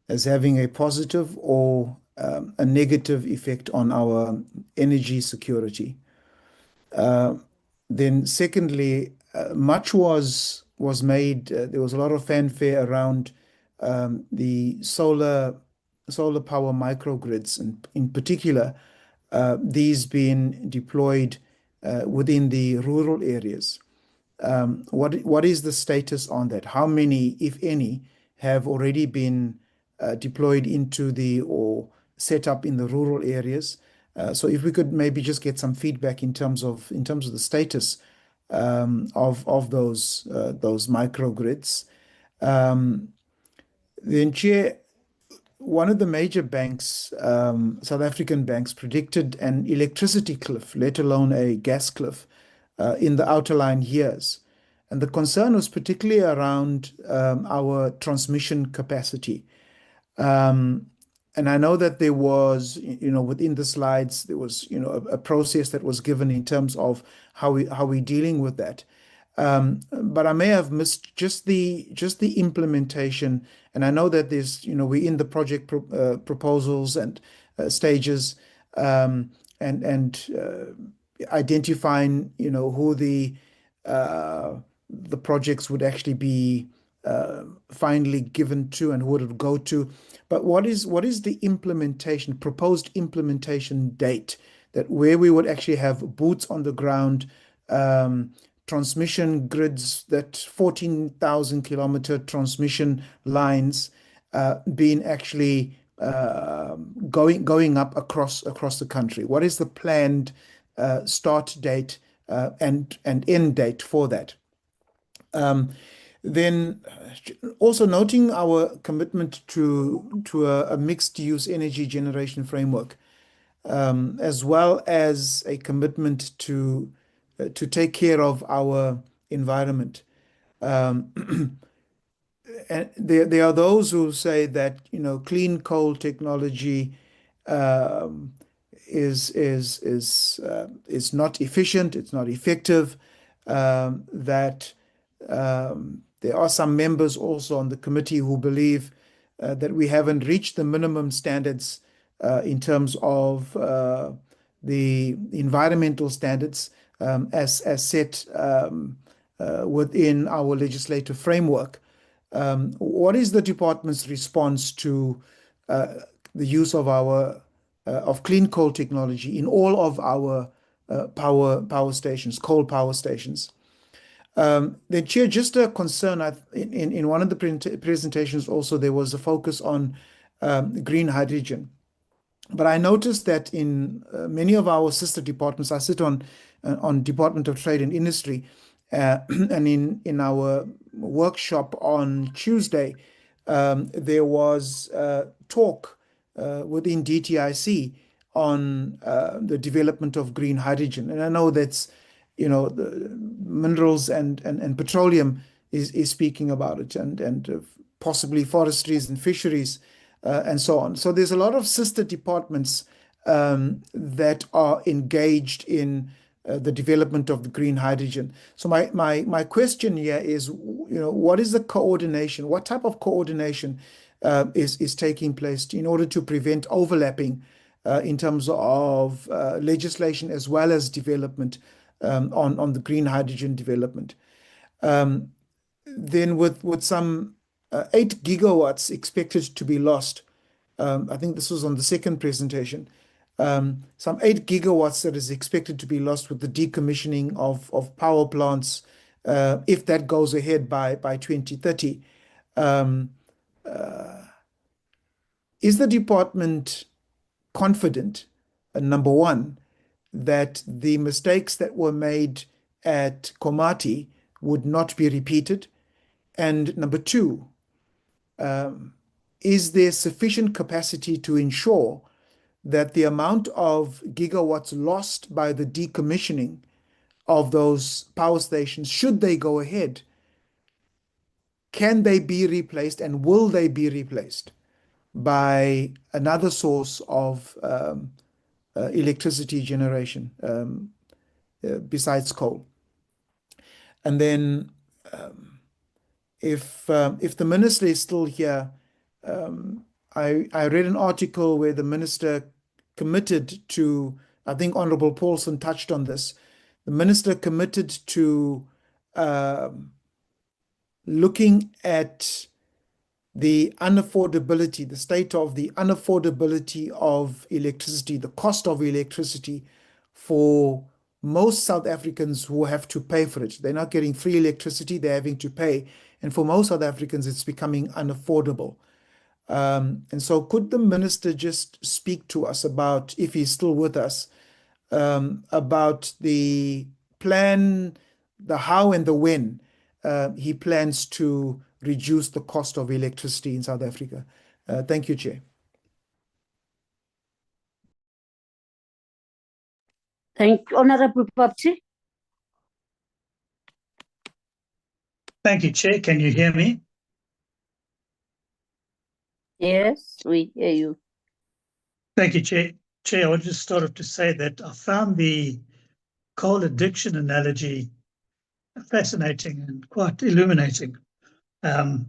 as having a positive or a negative effect on our energy security? Then secondly, much was made, there was a lot of fanfare around the solar power microgrids, and in particular, these being deployed within the rural areas. What is the status on that? How many, if any, have already been deployed into or set up in the rural areas? So if we could maybe just get some feedback in terms of the status of those microgrids. Then, Chair, one of the major banks, South African banks, predicted an electricity cliff, let alone a gas cliff, in the outlying years. And the concern was particularly around our transmission capacity. And I know that there was, within the slides, there was, a process that was given in terms of how we're dealing with that. But I may have missed just the implementation. And I know that there's, we're in the project proposals and stages, and identifying, who the projects would actually be finally given to and who would it go to. But what is the proposed implementation date, that where we would actually have boots on the ground, transmission grids, that 14,000 kilometer transmission lines being actually going up across the country? What is the planned start date and end date for that? Then also noting our commitment to a mixed use energy generation framework. as well as a commitment to take care of our environment. And there are those who say that, you know, clean coal technology is not efficient, it's not effective. That there are some members also on the committee who believe that we haven't reached the minimum standards in terms of the environmental standards as set within our legislative framework. What is the department's response to the use of our of clean coal technology in all of our power stations, coal power stations? Then, Chair, just a concern. In one of the presentations, also there was a focus on green hydrogen. But I noticed that in many of our sister departments, I sit on Department of Trade and Industry, and in our workshop on Tuesday, there was talk within DTIC on the development of green hydrogen. And I know that's, you know, the minerals and petroleum is speaking about it, and possibly forestries and fisheries and so on. So there's a lot of sister departments that are engaged in the development of the green hydrogen. So my question here is, you know, what is the coordination? What type of coordination is taking place in order to prevent overlapping in terms of legislation as well as development on the green hydrogen development? Then with some 8 gigawatts expected to be lost, I think this was on the second presentation, some 8 gigawatts that is expected to be lost with the decommissioning of power plants, if that goes ahead by 2030. Is the department confident, number one, that the mistakes that were made at Komati would not be repeated? And number two, is there sufficient capacity to ensure that the amount of gigawatts lost by the decommissioning of those power stations, should they go ahead, can they be replaced, and will they be replaced by another source of electricity generation besides coal? And then if the minister is still here, I read an article where the minister committed to, I think Honorable Paulson touched on this, the minister committed to looking at the unaffordability, the state of the unaffordability of electricity, the cost of electricity for most South Africans who have to pay for it. They're not getting free electricity, they're having to pay. And for most South Africans, it's becoming unaffordable. And so could the minister just speak to us about, if he's still with us, about the plan, the how and the when he plans to reduce the cost of electricity in South Africa? Thank you, Chair. Thank you, Honorable Papti. Thank you, Chair. Can you hear me? Yes, we hear you. Thank you, Chair. Chair, I would just start off to say that I found the coal addiction analogy fascinating and quite illuminating. And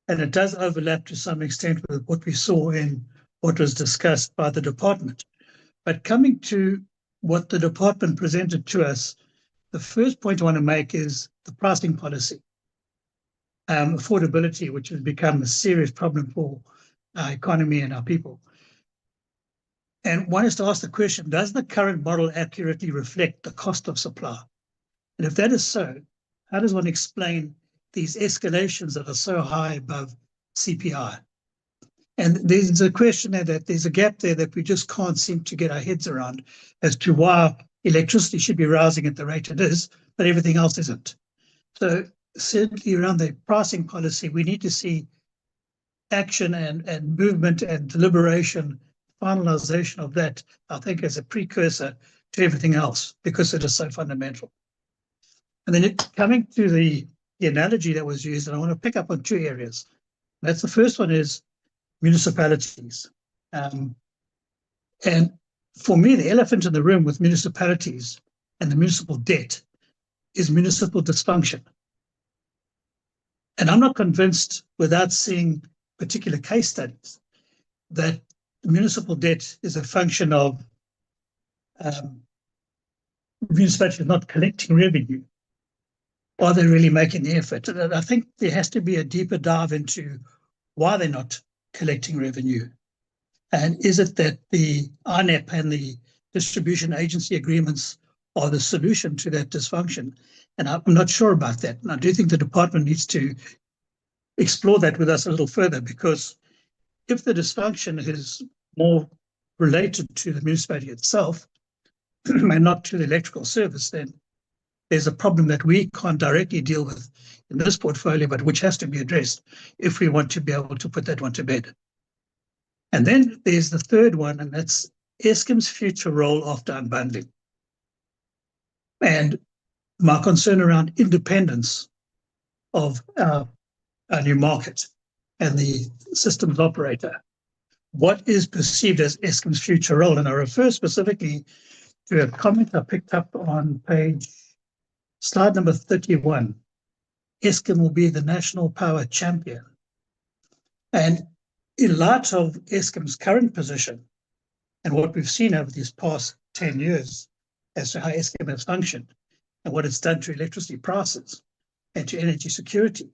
it does overlap to some extent with what we saw in what was discussed by the department. But coming to what the department presented to us, the first point I want to make is the pricing policy. Affordability, which has become a serious problem for our economy and our people. And one is to ask the question, does the current model accurately reflect the cost of supply? And if that is so, how does one explain these escalations that are so high above CPI? And there's a question there that there's a gap there that we just can't seem to get our heads around as to why electricity should be rising at the rate it is, but everything else isn't. So certainly around the pricing policy, we need to see action and movement and deliberation finalization of that, I think, is a precursor to everything else because it is so fundamental. And then coming to the analogy that was used, and I want to pick up on two areas. That's the first one is municipalities. And for me, the elephant in the room with municipalities and the municipal debt is municipal dysfunction. And I'm not convinced, without seeing particular case studies, that municipal debt is a function of municipalities not collecting revenue. Are they really making the effort? And I think there has to be a deeper dive into why they're not collecting revenue. And is it that the INEP and the distribution agency agreements are the solution to that dysfunction? And I'm not sure about that. And I do think the department needs to explore that with us a little further, because if the dysfunction is more related to the municipality itself and not to the electrical service, then there's a problem that we can't directly deal with in this portfolio, but which has to be addressed if we want to be able to put that one to bed. And then there's the third one, and that's Eskom's future role after unbundling. And my concern around independence of our new market and the systems operator. What is perceived as Eskom's future role? And I refer specifically to a comment I picked up on slide number 31. Eskom will be the national power champion. And in light of Eskom's current position and what we've seen over these past 10 years as to how Eskom has functioned and what it's done to electricity prices and to energy security,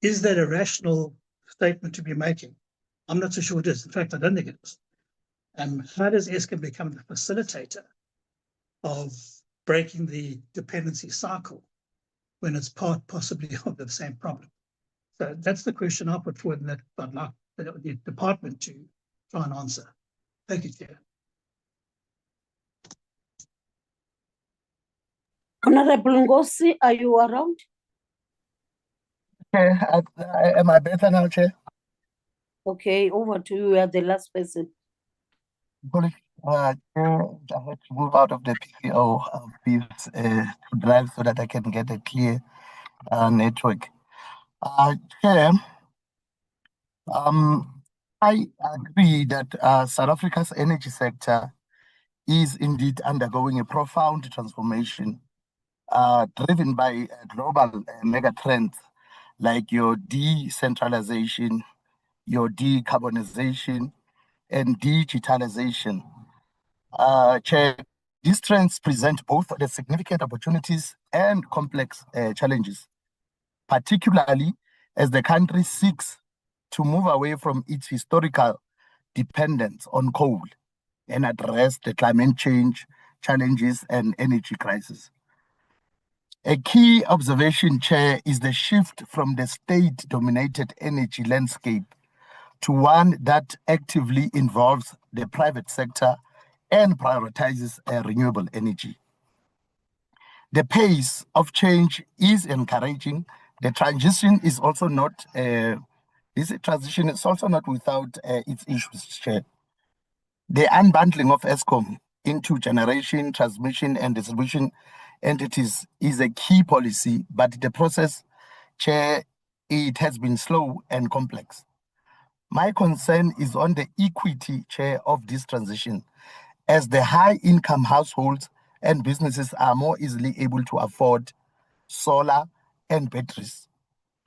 is that a rational statement to be making? I'm not so sure it is. In fact, I don't think it is. How does Eskom become the facilitator of breaking the dependency cycle when it's part possibly of the same problem? So that's the question I put forward, and that I'd like the department to try and answer. Thank you, Chair. Honorable Ngosi, are you around? Chair, am I better now, Chair? Okay, over to you. You are the last person. Chair, I had to move out of the PCO piece to drive so that I can get a clear network. Chair, I agree that South Africa's energy sector is indeed undergoing a profound transformation, driven by global mega trends like your decentralization, your decarbonization, and digitalization. Chair, these trends present both the significant opportunities and complex challenges, particularly as the country seeks to move away from its historical dependence on coal and address the climate change challenges and energy crisis. A key observation, Chair, is the shift from the state-dominated energy landscape to one that actively involves the private sector and prioritizes renewable energy. The pace of change is encouraging. The transition is also not without its issues, Chair. The unbundling of Eskom into generation, transmission, and distribution entities is a key policy, but the process, Chair, it has been slow and complex. My concern is on the equity, Chair, of this transition, as the high-income households and businesses are more easily able to afford solar and batteries,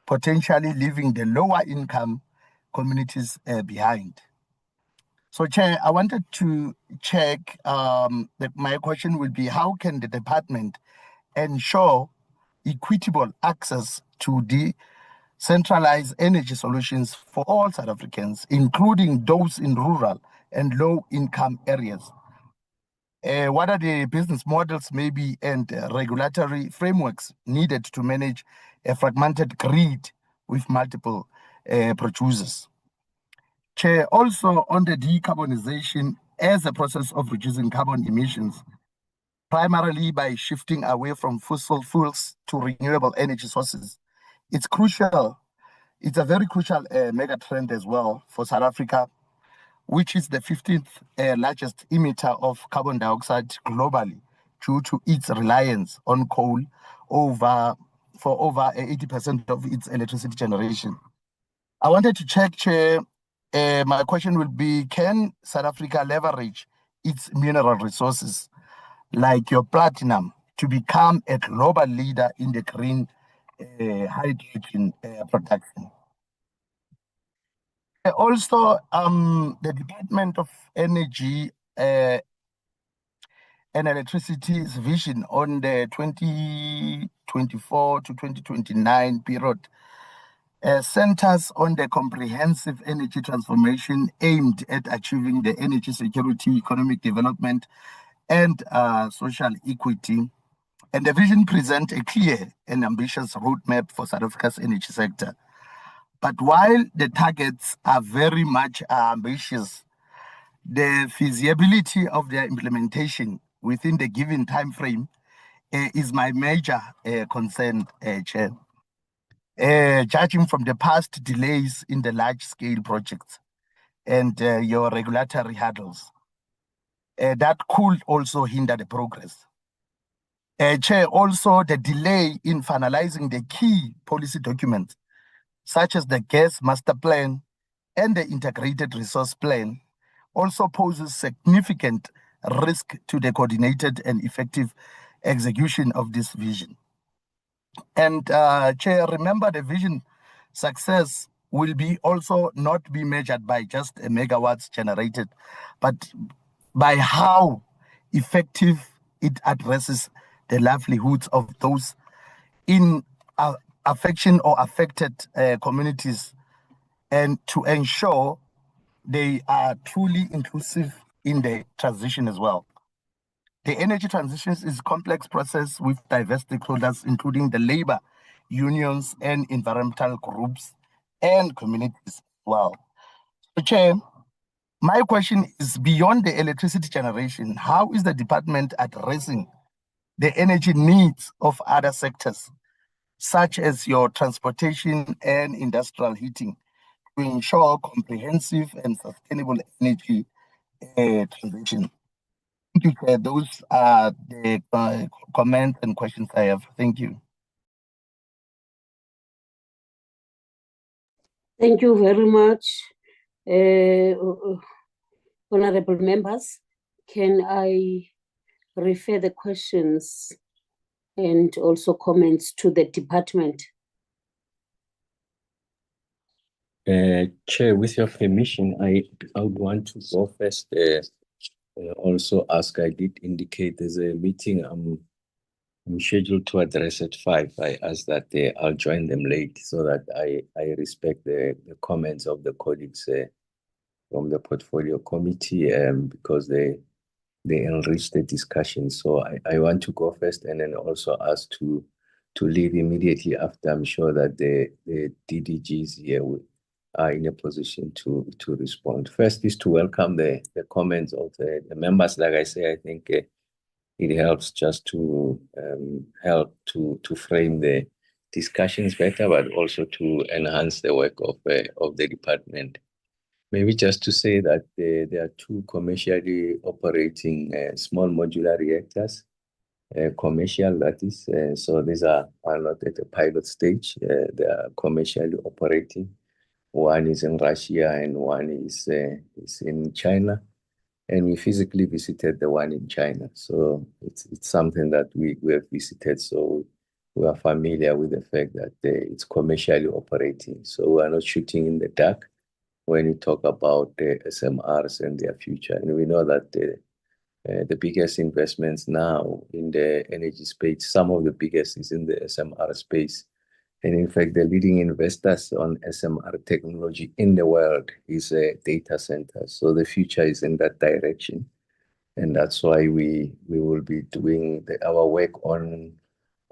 potentially leaving the lower-income communities behind. So, Chair, I wanted to check, my question would be, how can the department ensure equitable access to decentralized energy solutions for all South Africans, including those in rural and low-income areas? What are the business models maybe and regulatory frameworks needed to manage a fragmented grid with multiple producers? Chair, also on the decarbonization as a process of reducing carbon emissions, primarily by shifting away from fossil fuels to renewable energy sources. It's crucial. It's a very crucial mega trend as well for South Africa, which is the 15th largest emitter of carbon dioxide globally due to its reliance on coal for over 80% of its electricity generation. I wanted to check, Chair, my question will be, can South Africa leverage its mineral resources like your platinum to become a global leader in the green hydrogen production? Also, the Department of Energy and Electricity's vision on the 2024 to 2029 period centers on the comprehensive energy transformation aimed at achieving the energy security, economic development, and social equity. And the vision presents a clear and ambitious roadmap for South Africa's energy sector. But while the targets are very much ambitious, the feasibility of their implementation within the given time frame is my major concern, Chair. Judging from the past delays in the large-scale projects and your regulatory hurdles, that could also hinder the progress. Chair, also the delay in finalizing the key policy documents, such as the gas master plan and the integrated resource plan, also poses significant risk to the coordinated and effective execution of this vision. And Chair, remember the vision success will be also not be measured by just a megawatts generated, but by how effective it addresses the livelihoods of those in affection or affected communities, and to ensure they are truly inclusive in the transition as well. The energy transition is a complex process with diverse stakeholders, including the labor unions and environmental groups and communities as well. So, Chair, my question is, beyond the electricity generation, how is the department addressing the energy needs of other sectors, such as your transportation and industrial heating, to ensure comprehensive and sustainable energy transition? Thank you, Chair. Those are the comments and questions I have. Thank you. Thank you very much, honorable members. Can I refer the questions and also comments to the department? Chair, with your permission, I would want to go first. Also ask, I did indicate there's a meeting I'm scheduled to address at 5. I asked that I'll join them late so that I respect the comments of the colleagues from the portfolio committee because they enrich the discussion. So I want to go first and then also ask to leave immediately after. I'm sure that the DDGs here are in a position to respond. First is to welcome the comments of the members. Like I say, I think it helps just to help to frame the discussions better, but also to enhance the work of the department. Maybe just to say that there are 2 commercially operating small modular reactors, commercial that is. So these are not at the pilot stage. They are commercially operating. One is in Russia and one is in China. And we physically visited the one in China. So it's something that we have visited. So we are familiar with the fact that it's commercially operating. So we are not shooting in the dark when we talk about the SMRs and their future. And we know that the biggest investments now in the energy space, some of the biggest is in the SMR space. And in fact, the leading investors on SMR technology in the world is data centers. So the future is in that direction. And that's why we will be doing our work on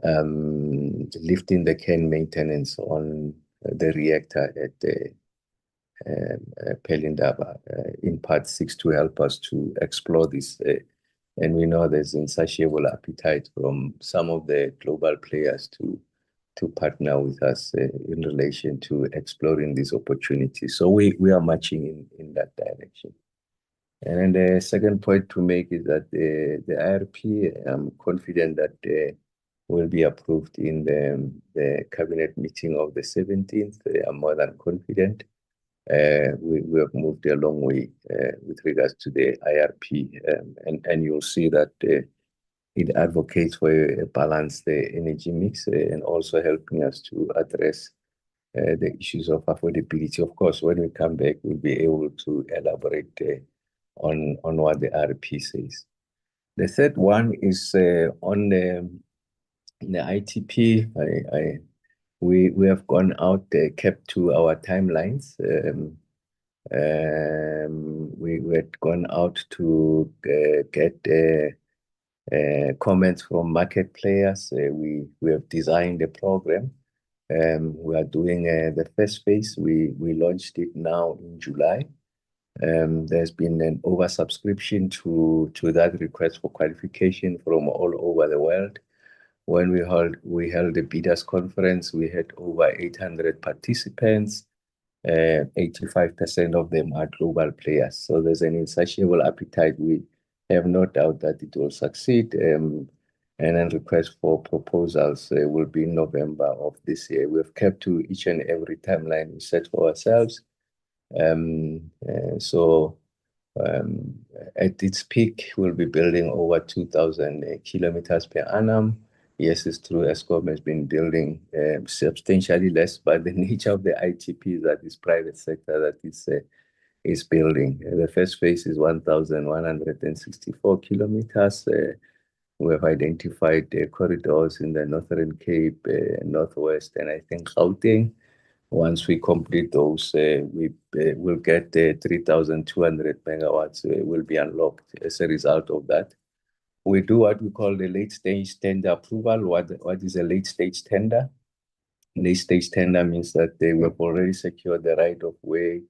lifting the can maintenance on the reactor at the Pelindaba in part 6 to help us to explore this. And we know there's insatiable appetite from some of the global players to partner with us in relation to exploring these opportunities. So we are marching in that direction. And then the second point to make is that the IRP, I'm confident that will be approved in the cabinet meeting of the 17th. I'm more than confident. We have moved a long way with regards to the IRP, and you'll see that it advocates for a balanced energy mix and also helping us to address the issues of affordability. Of course, when we come back, we'll be able to elaborate on what the IRP says. The third one is on the ITP. We have gone out, kept to our timelines. We had gone out to get comments from market players. We have designed a program. We are doing the first phase. We launched it now in July. There's been an oversubscription to that request for qualification from all over the world. When we held the bidders conference, we had over 800 participants. 85% of them are global players. So there's an insatiable appetite. We have no doubt that it will succeed. And then request for proposals will be in November of this year. We've kept to each and every timeline we set for ourselves. At its peak, we'll be building over 2,000 kilometers per annum. Yes, it's true, Eskom has been building substantially less, but the nature of the ITP is that it's private sector that is building. The first phase is 1,164 kilometers. We have identified corridors in the Northern Cape, Northwest, and I think Gauteng. Once we complete those, we will get 3,200 megawatts will be unlocked as a result of that. We do what we call the late stage tender approval. What is a late stage tender? Late stage tender means that we have already secured the right of way,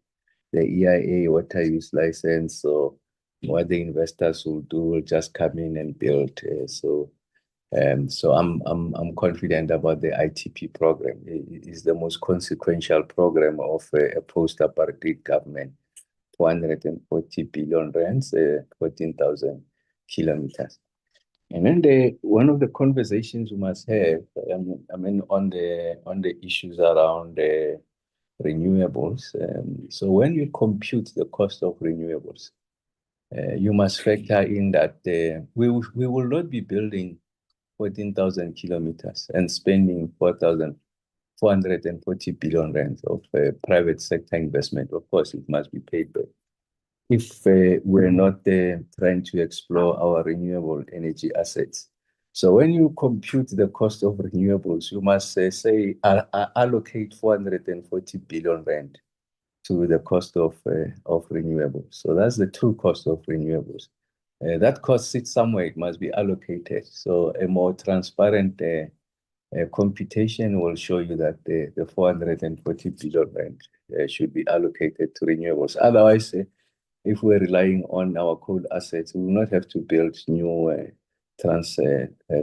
the EIA water use license. So what the investors will do will just come in and build. So I'm confident about the ITP program. It is the most consequential program of a post-apartheid government. 440 billion rands, 14,000 kilometers. And then one of the conversations we must have, on the issues around renewables. So when you compute the cost of renewables, you must factor in that we will not be building 14,000 kilometers and spending 440 billion rands of private sector investment. Of course, it must be paid back. If we're not trying to explore our renewable energy assets. So when you compute the cost of renewables, you must allocate 440 billion rand to the cost of renewables. So that's the true cost of renewables. That cost sits somewhere, it must be allocated. So a more transparent computation will show you that the 440 billion rand should be allocated to renewables. Otherwise, if we're relying on our coal assets, we will not have to build new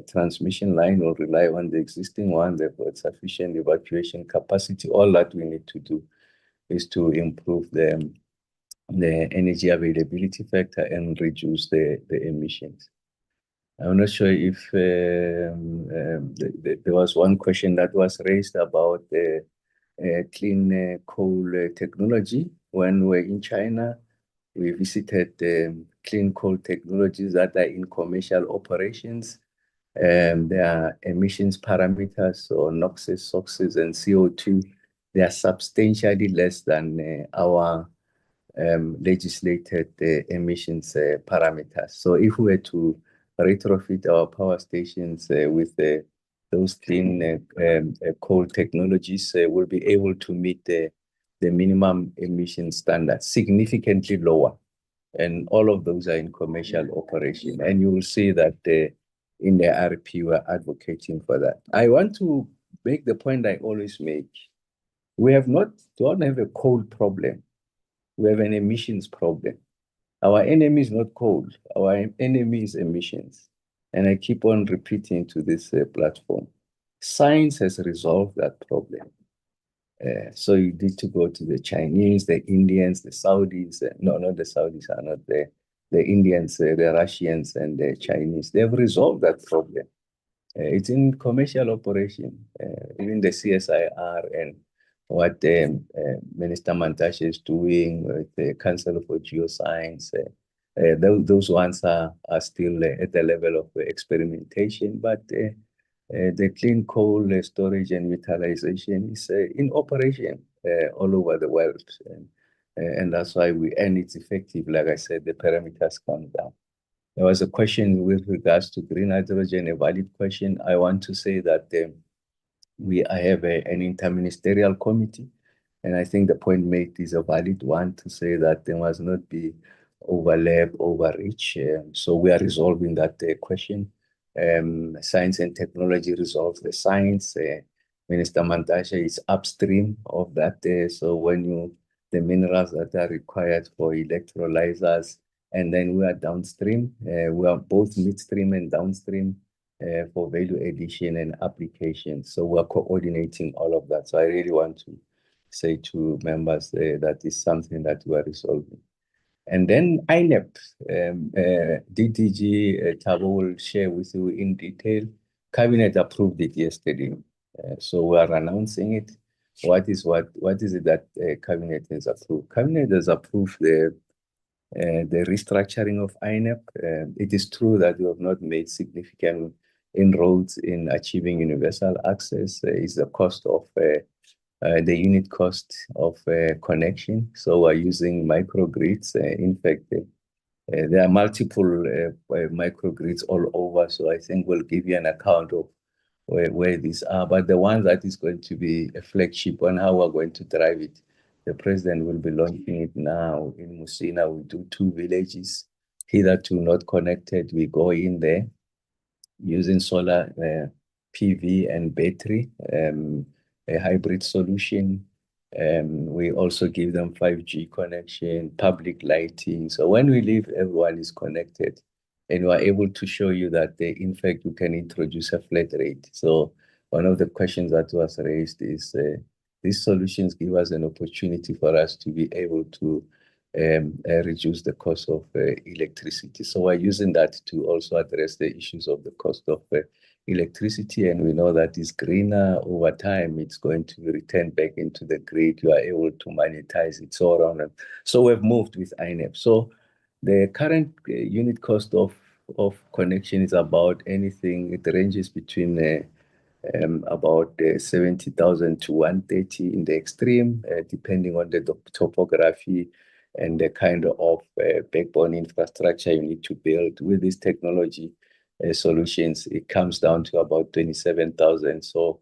transmission line or rely on the existing one. They've got sufficient evacuation capacity. All that we need to do is to improve the energy availability factor and reduce the emissions. I'm not sure if there was one question that was raised about clean coal technology. When we're in China, we visited clean coal technologies that are in commercial operations. There are emissions parameters, so NOxes, SOxes, and CO2. They are substantially less than our legislated emissions parameters. So if we were to retrofit our power stations with those clean coal technologies, we'll be able to meet the minimum emission standards significantly lower. And all of those are in commercial operation. And you will see that in the RP, we're advocating for that. I want to make the point I always make. We don't have a coal problem. We have an emissions problem. Our enemy is not coal. Our enemy is emissions. And I keep on repeating to this platform. Science has resolved that problem. So you need to go to the Chinese, the Indians, the Saudis. No, not the Saudis are not there. the Indians, the Russians, and the Chinese. They've resolved that problem. It's in commercial operation, even the CSIR and what Minister Mantashe is doing with the Council for Geoscience. Those ones are still at the level of experimentation, but the clean coal storage and utilization is in operation all over the world. And that's why and it's effective. Like I said, the parameters come down. There was a question with regards to green hydrogen, a valid question. I want to say that I have an interministerial committee, and I think the point made is a valid one to say that there must not be overlap, overreach. So we are resolving that question. Science and technology resolves the science. Minister Mantashe is upstream of that. So when the minerals that are required for electrolyzers, and then we are downstream. We are both midstream and downstream for value addition and application. So we are coordinating all of that. So I really want to say to members that is something that we are resolving. And then INEP, DTG Thabo will share with you in detail. Cabinet approved it yesterday. So we are announcing it. What is it that Cabinet has approved? Cabinet has approved the restructuring of INEP. It is true that we have not made significant inroads in achieving universal access. Is the cost of the unit cost of connection. So we're using microgrids. In fact, there are multiple microgrids all over. So I think we'll give you an account of where these are. But the one that is going to be a flagship on how we're going to drive it, the president will be launching it now in Musina. We do 2 villages, hitherto not connected. We go in there using solar PV and battery, a hybrid solution. We also give them 5G connection, public lighting. So when we leave, everyone is connected. And we are able to show you that, in fact, we can introduce a flat rate. So one of the questions that was raised is these solutions give us an opportunity for us to be able to reduce the cost of electricity. So we're using that to also address the issues of the cost of electricity. And we know that is greener over time. It's going to return back into the grid. You are able to monetize it so around. So we've moved with INEP. So the current unit cost of connection is about anything. It ranges between about 70,000 to 130 in the extreme, depending on the topography and the kind of backbone infrastructure you need to build. With this technology solutions, it comes down to about 27,000. So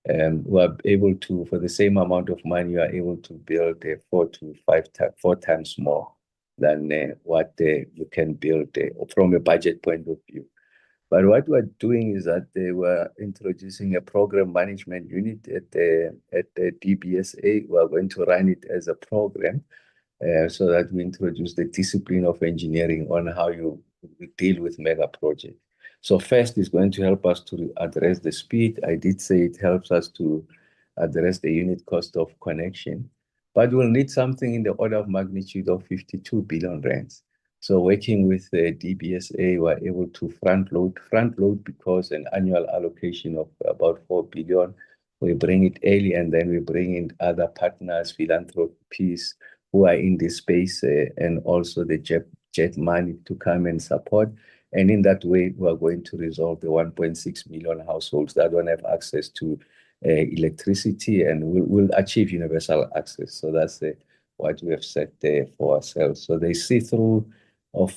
we are able to, for the same amount of money, you are able to build 4 times more than what you can build from a budget point of view. But what we're doing is that they were introducing a program management unit at the DBSA. We're going to run it as a program so that we introduce the discipline of engineering on how you deal with mega projects. So first is going to help us to address the speed. I did say it helps us to address the unit cost of connection, but we'll need something in the order of magnitude of 52 billion rands. So working with the DBSA, we're able to front load because an annual allocation of about 4 billion. We bring it early and then we bring in other partners, philanthropies who are in this space and also the jet money to come and support. And in that way, we are going to resolve the 1.6 million households that don't have access to electricity, and we'll achieve universal access. So that's what we have set there for ourselves. So they see through of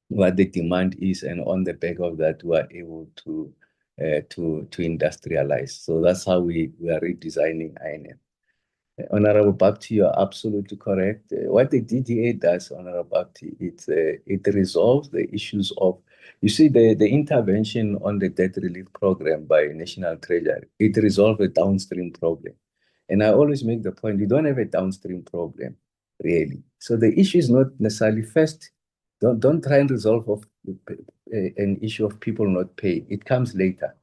what the demand is, and on the back of that, we are able to industrialize. So that's how we are redesigning INEP. Honorable Bhakti, you are absolutely correct. What the DDA does, Honorable Bhakti, it resolves the issues of, you see, the intervention on the debt relief program by National Treasury, it resolves a downstream problem. And I always make the point, you don't have a downstream problem, really. So the issue is not necessarily first, don't try and resolve an issue of people not paying. It comes later.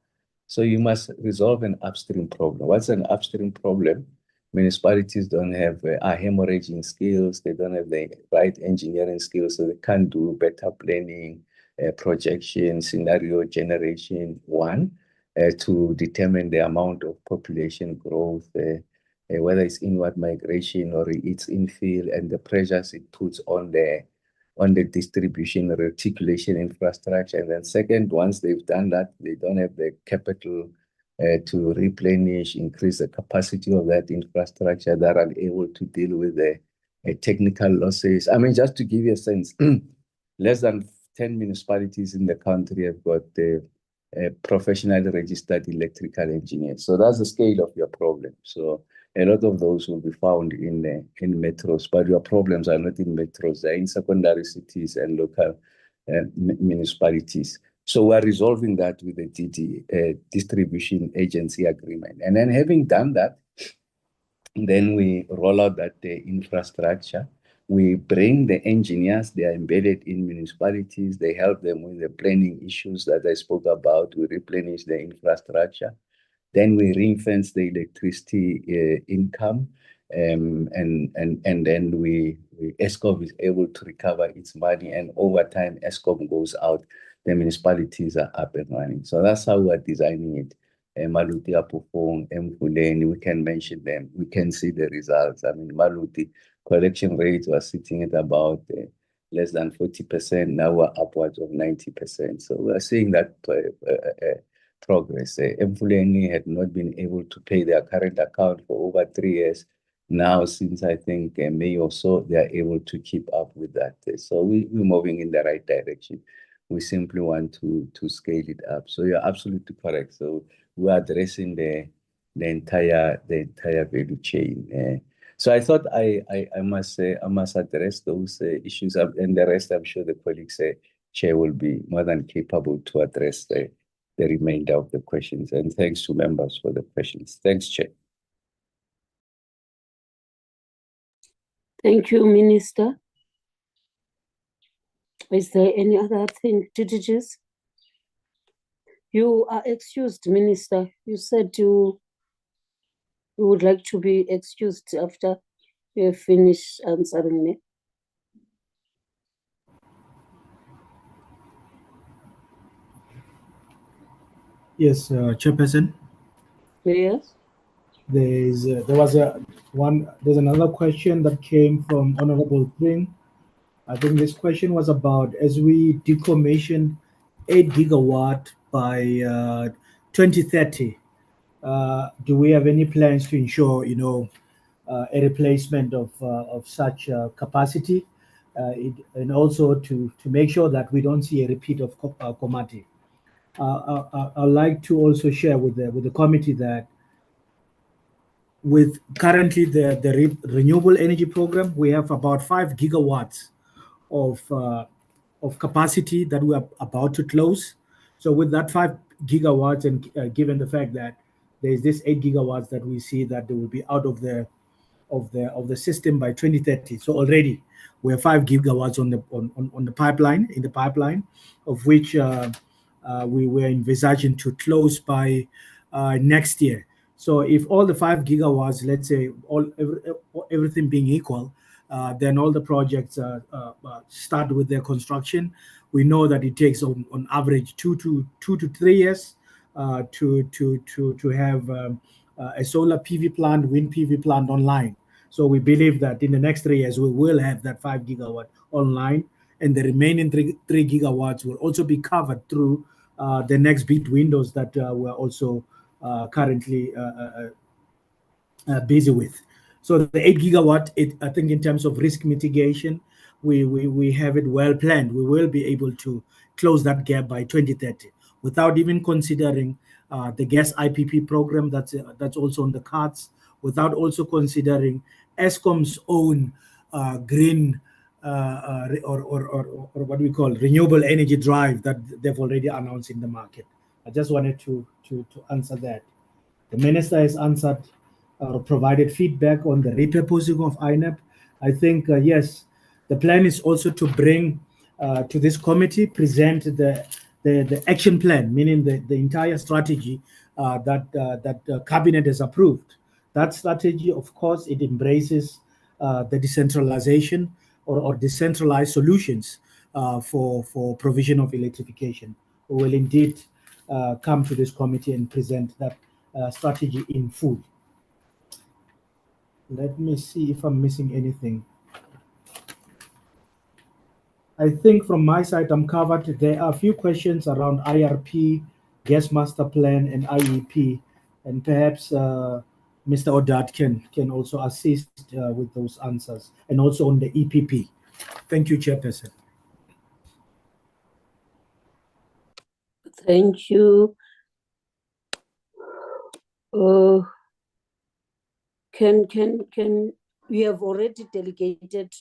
So you must resolve an upstream problem. What's an upstream problem? municipalities don't have are hemorrhaging skills, they don't have the right engineering skills, so they can't do better planning, projection, scenario generation, to determine the amount of population growth, whether it's inward migration or it's infill, and the pressures it puts on the distribution reticulation infrastructure. And then second, once they've done that, they don't have the capital to replenish, increase the capacity of that infrastructure, that are able to deal with the technical losses. I mean, just to give you a sense, less than 10 municipalities in the country have got professionally registered electrical engineers. So that's the scale of your problem. So a lot of those will be found in metros, but your problems are not in metros, they're in secondary cities and local municipalities. So we're resolving that with the distribution agency agreement. And then having done that, then we roll out that infrastructure. We bring the engineers, they are embedded in municipalities, they help them with the planning issues that I spoke about, we replenish the infrastructure. Then we ring-fence the electricity income, and then ESCOM is able to recover its money, and over time ESCOM goes out, the municipalities are up and running. So that's how we're designing it. Maluti, Apofong, Mfuleni, we can mention them, we can see the results. I mean, Maluti collection rates were sitting at about less than 40%, now we're upwards of 90%. So we're seeing that progress. Mfuleni had not been able to pay their current account for over 3 years. Now, since I think May or so, they are able to keep up with that. So we're moving in the right direction. We simply want to scale it up. So you're absolutely correct. So we're addressing the entire value chain. So I thought I must address those issues, and the rest I'm sure the colleagues Chair will be more than capable to address the remainder of the questions. And thanks to members for the questions. Thanks, Chair. Thank you, Minister. Is there any other thing, Judges? You are excused, Minister. You said you would like to be excused after you have finished answering me. Yes, Chairperson. Yes. There's another question that came from Honorable Pring. I think this question was about, as we decommission 8 gigawatt by 2030, do we have any plans to ensure, a replacement of such capacity, and also to make sure that we don't see a repeat of Komati? I'd like to also share with the committee that with currently the renewable energy program, we have about 5 gigawatts of capacity that we are about to close. So with that 5 gigawatts, and given the fact that there is this 8 gigawatts that we see that they will be out of the system by 2030. So already we have 5 gigawatts on the pipeline, of which we were envisaging to close by next year. So if all the 5 gigawatts, let's say everything being equal, then all the projects start with their construction. We know that it takes on average 2 to 3 years to have a solar PV plant, wind PV plant online. So we believe that in the next 3 years we will have that 5 gigawatt online, and the remaining 3 gigawatts will also be covered through the next bid windows that we're also currently busy with. So the 8 gigawatt, I think in terms of risk mitigation, we have it well planned. We will be able to close that gap by 2030 without even considering the gas IPP program that's also on the cards, without also considering ESCOM's own green or what we call renewable energy drive that they've already announced in the market. I just wanted to answer that. The minister has answered provided feedback on the repurposing of INEP. I think, yes, the plan is also to bring to this committee, present the action plan, meaning the entire strategy that the cabinet has approved. That strategy, of course, it embraces the decentralization or decentralized solutions for provision of electrification. We will indeed come to this committee and present that strategy in full. Let me see if I'm missing anything. I think from my side, I'm covered. There are a few questions around IRP, gas master plan, and IEP, and perhaps Mr. Odat can also assist with those answers, and also on the EPP. Thank you, Chairperson. Thank you. Can we have already delegated,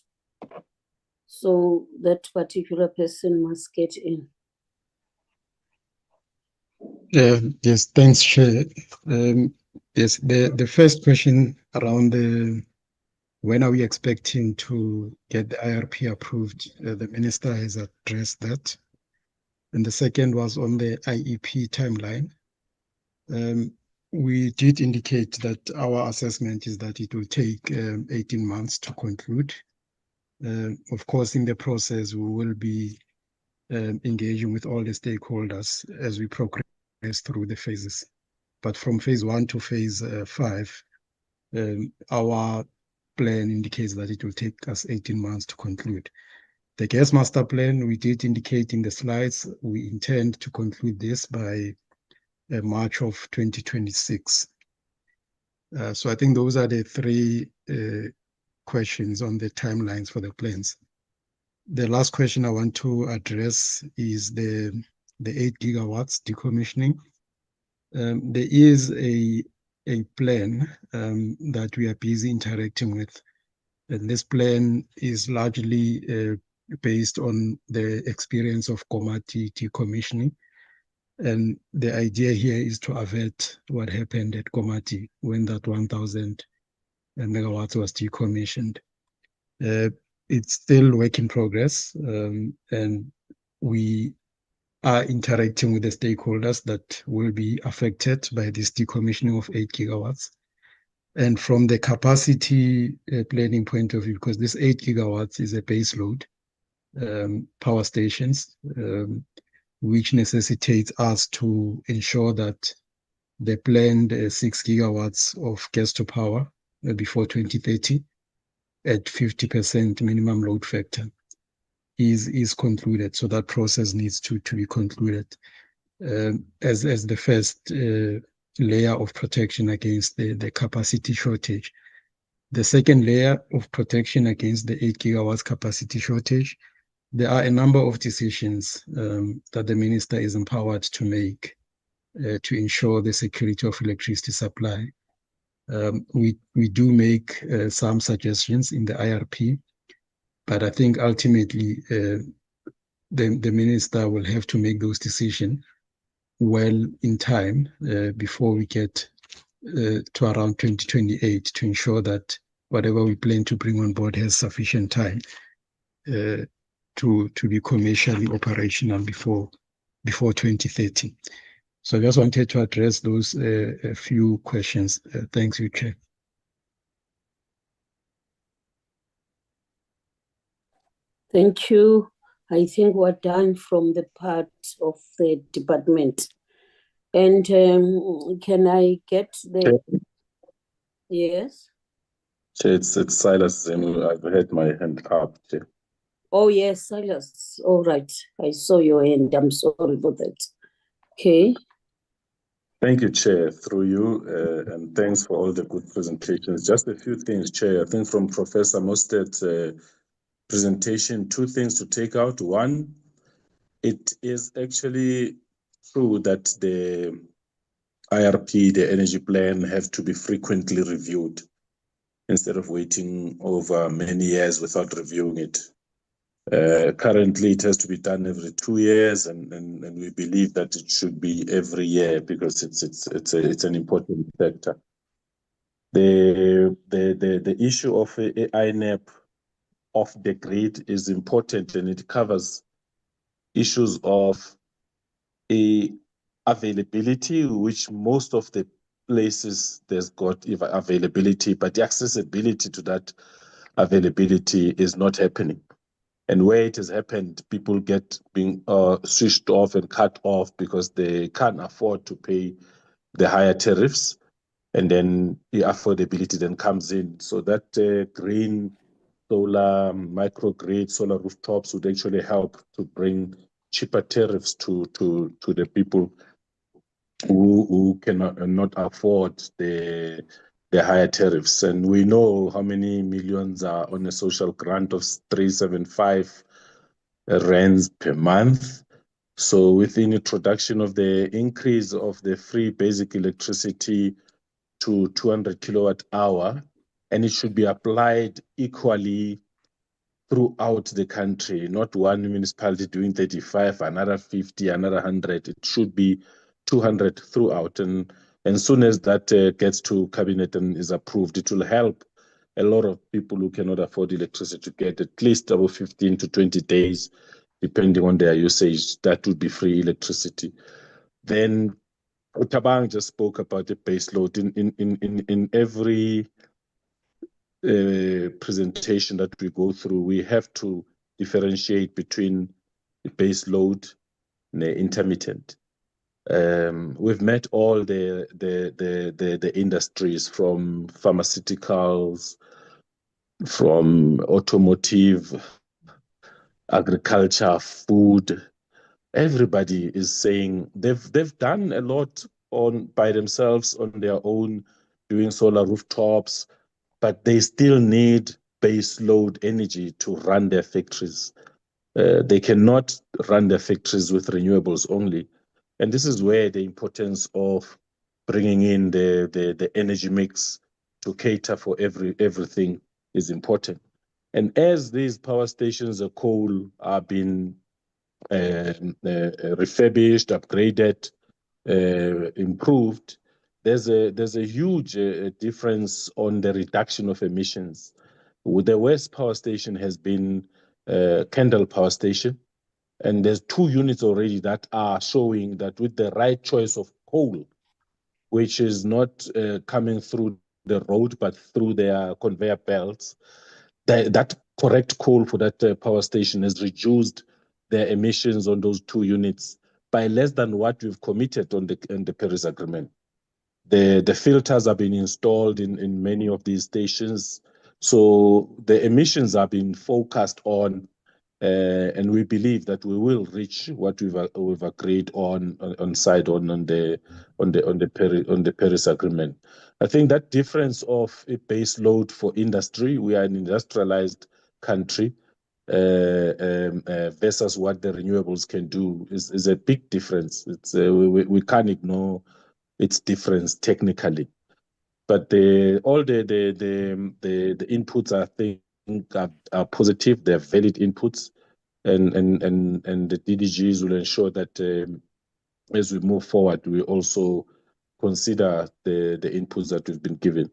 so that particular person must get in? Yes, thanks, Chair. Yes, the first question around when are we expecting to get the IRP approved? The Minister has addressed that. And the second was on the IEP timeline. We did indicate that our assessment is that it will take 18 months to conclude. Of course, in the process, we will be engaging with all the stakeholders as we progress through the phases. But from phase 1 to phase 5, our plan indicates that it will take us 18 months to conclude. The gas master plan, we did indicate in the slides, we intend to conclude this by March of 2026. So I think those are the three questions on the timelines for the plans. The last question I want to address is the 8 gigawatts decommissioning. There is a plan that we are busy interacting with. And this plan is largely based on the experience of Komati decommissioning. And the idea here is to avert what happened at Komati when that 1,000 megawatts was decommissioned. It's still work in progress, and we are interacting with the stakeholders that will be affected by this decommissioning of 8 gigawatts. And from the capacity planning point of view, because this 8 gigawatts is a base load power stations, which necessitates us to ensure that the planned 6 gigawatts of gas to power before 2030 at 50% minimum load factor is concluded. So that process needs to be concluded as the first layer of protection against the capacity shortage. The second layer of protection against the 8 gigawatts capacity shortage, there are a number of decisions that the minister is empowered to make to ensure the security of electricity supply. We do make some suggestions in the IRP, but I think ultimately the minister will have to make those decisions well in time before we get to around 2028 to ensure that whatever we plan to bring on board has sufficient time to be commercially operational before 2030. So I just wanted to address those a few questions. Thanks, you, Chair. Thank you. I think we're done from the part of the department. And can I get the... Yes? It's Silas. I've had my hand up. Oh, yes, Silas. All right. I saw your hand. I'm sorry for that. Okay. Thank you, Chair, through you, and thanks for all the good presentations. Just a few things, Chair. I think from Professor Mosted's presentation, two things to take out. One, it is actually true that the IRP, the energy plan, have to be frequently reviewed instead of waiting over many years without reviewing it. Currently, it has to be done every 2 years, and we believe that it should be every year because it's an important factor. The issue of INEP off the grid is important, and it covers issues of availability, which most of the places there's got availability, but the accessibility to that availability is not happening. And where it has happened, people get being switched off and cut off because they can't afford to pay the higher tariffs, and then the affordability then comes in. So that green solar, microgrid, solar rooftops would actually help to bring cheaper tariffs to the people who cannot not afford the higher tariffs. And we know how many millions are on a social grant of 375 rands per month. So with the introduction of the increase of the free basic electricity to 200 kilowatt hour, and it should be applied equally throughout the country, not one municipality doing 35, another 50, another 100. It should be 200 throughout. And soon as that gets to cabinet and is approved, it will help a lot of people who cannot afford electricity to get at least about 15 to 20 days, depending on their usage. That would be free electricity. Then Utabang just spoke about the base load. In every presentation that we go through, we have to differentiate between the base load and the intermittent. We've met all the industries, from pharmaceuticals, from automotive, agriculture, food. Everybody is saying they've done a lot by themselves on their own, doing solar rooftops, but they still need base load energy to run their factories. They cannot run their factories with renewables only. And this is where the importance of bringing in the energy mix to cater for everything is important. And as these power stations of coal are being refurbished, upgraded, improved, there's a huge difference on the reduction of emissions. The West Power Station has been Kendall Power Station, and there's 2 units already that are showing that with the right choice of coal, which is not coming through the road but through their conveyor belts, that correct coal for that power station has reduced their emissions on those 2 units by less than what we've committed on the Paris Agreement. The filters have been installed in many of these stations, so the emissions are being focused on, and we believe that we will reach what we've agreed on the Paris Agreement. I think that difference of a base load for industry, we are an industrialized country, versus what the renewables can do is a big difference. It's we can't ignore its difference technically, but all the inputs I think are positive. They're valid inputs, and the DDGs will ensure that as we move forward, we also consider the inputs that we've been given.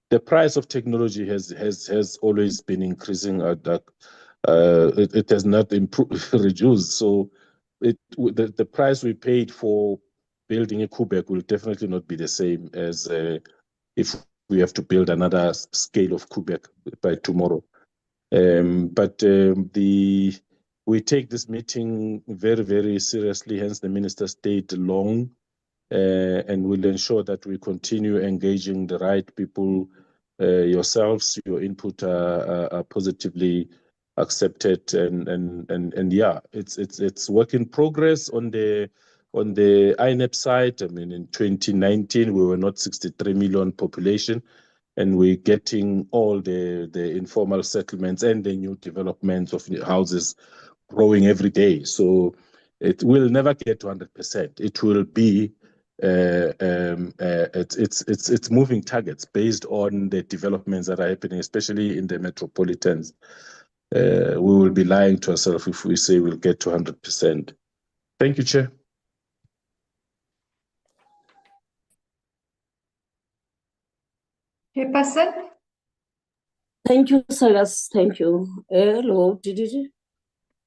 The price of technology has always been increasing. It has not improved, reduced. So the price we paid for building a Quebec will definitely not be the same as if we have to build another scale of Quebec by tomorrow. We take this meeting very, very seriously. Hence, the minister stayed long, and will ensure that we continue engaging the right people. Yourselves, your input are positively accepted, and yeah, it's work in progress on the INEP side. I mean, in 2019 we were not 63 million population, and we're getting all the informal settlements and the new developments of houses growing every day. So it will never get to 100%. It will be it's moving targets based on the developments that are happening, especially in the metropolitans. We will be lying to ourselves if we say we'll get to 100%. Thank you, Chair. Chairperson? Thank you, Salas. Thank you. Hello, DDG.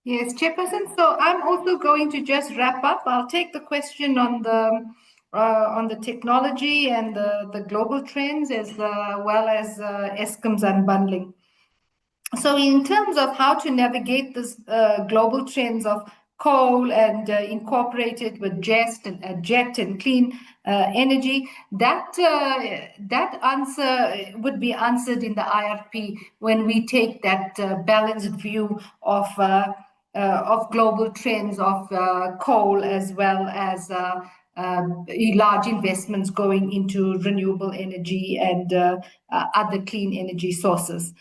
Yes, Chairperson. So I'm also going to just wrap up. I'll take the question on the on the technology and the global trends, as well as Eskom's unbundling. So in terms of how to navigate this global trends of coal and incorporate it with jet and clean energy, that answer would be answered in the IRP when we take that balanced view of global trends of coal, as well as large investments going into renewable energy and other clean energy sources.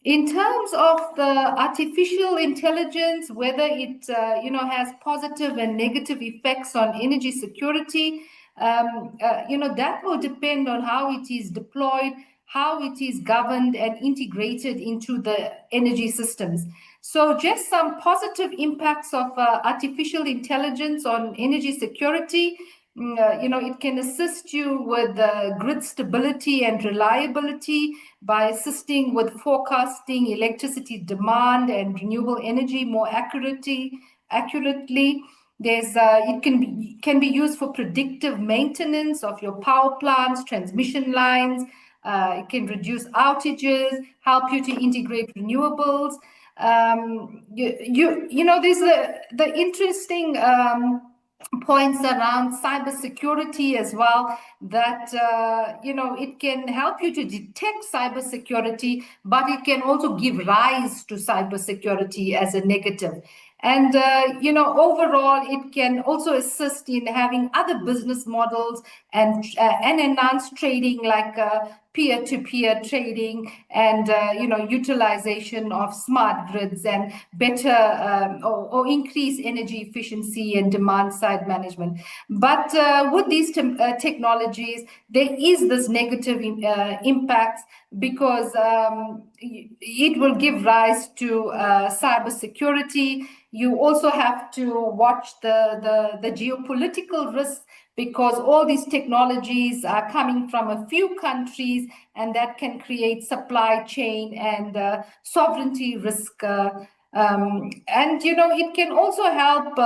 In terms of the artificial intelligence, whether it has positive and negative effects on energy security, that will depend on how it is deployed, how it is governed and integrated into the energy systems. So just some positive impacts of artificial intelligence on energy security. It can assist you with grid stability and reliability by assisting with forecasting electricity demand and renewable energy more accurately. It can be used for predictive maintenance of your power plants, transmission lines. It can reduce outages, help you to integrate renewables. There's the interesting points around cybersecurity as well, that it can help you to detect cybersecurity, but it can also give rise to cybersecurity as a negative. And overall, it can also assist in having other business models and enhance trading, like peer-to-peer trading, and utilization of smart grids and better or increase energy efficiency and demand side management. But with these technologies, there is this negative impact, because it will give rise to cybersecurity. You also have to watch the geopolitical risks, because all these technologies are coming from a few countries, and that can create supply chain and sovereignty risk. It can also help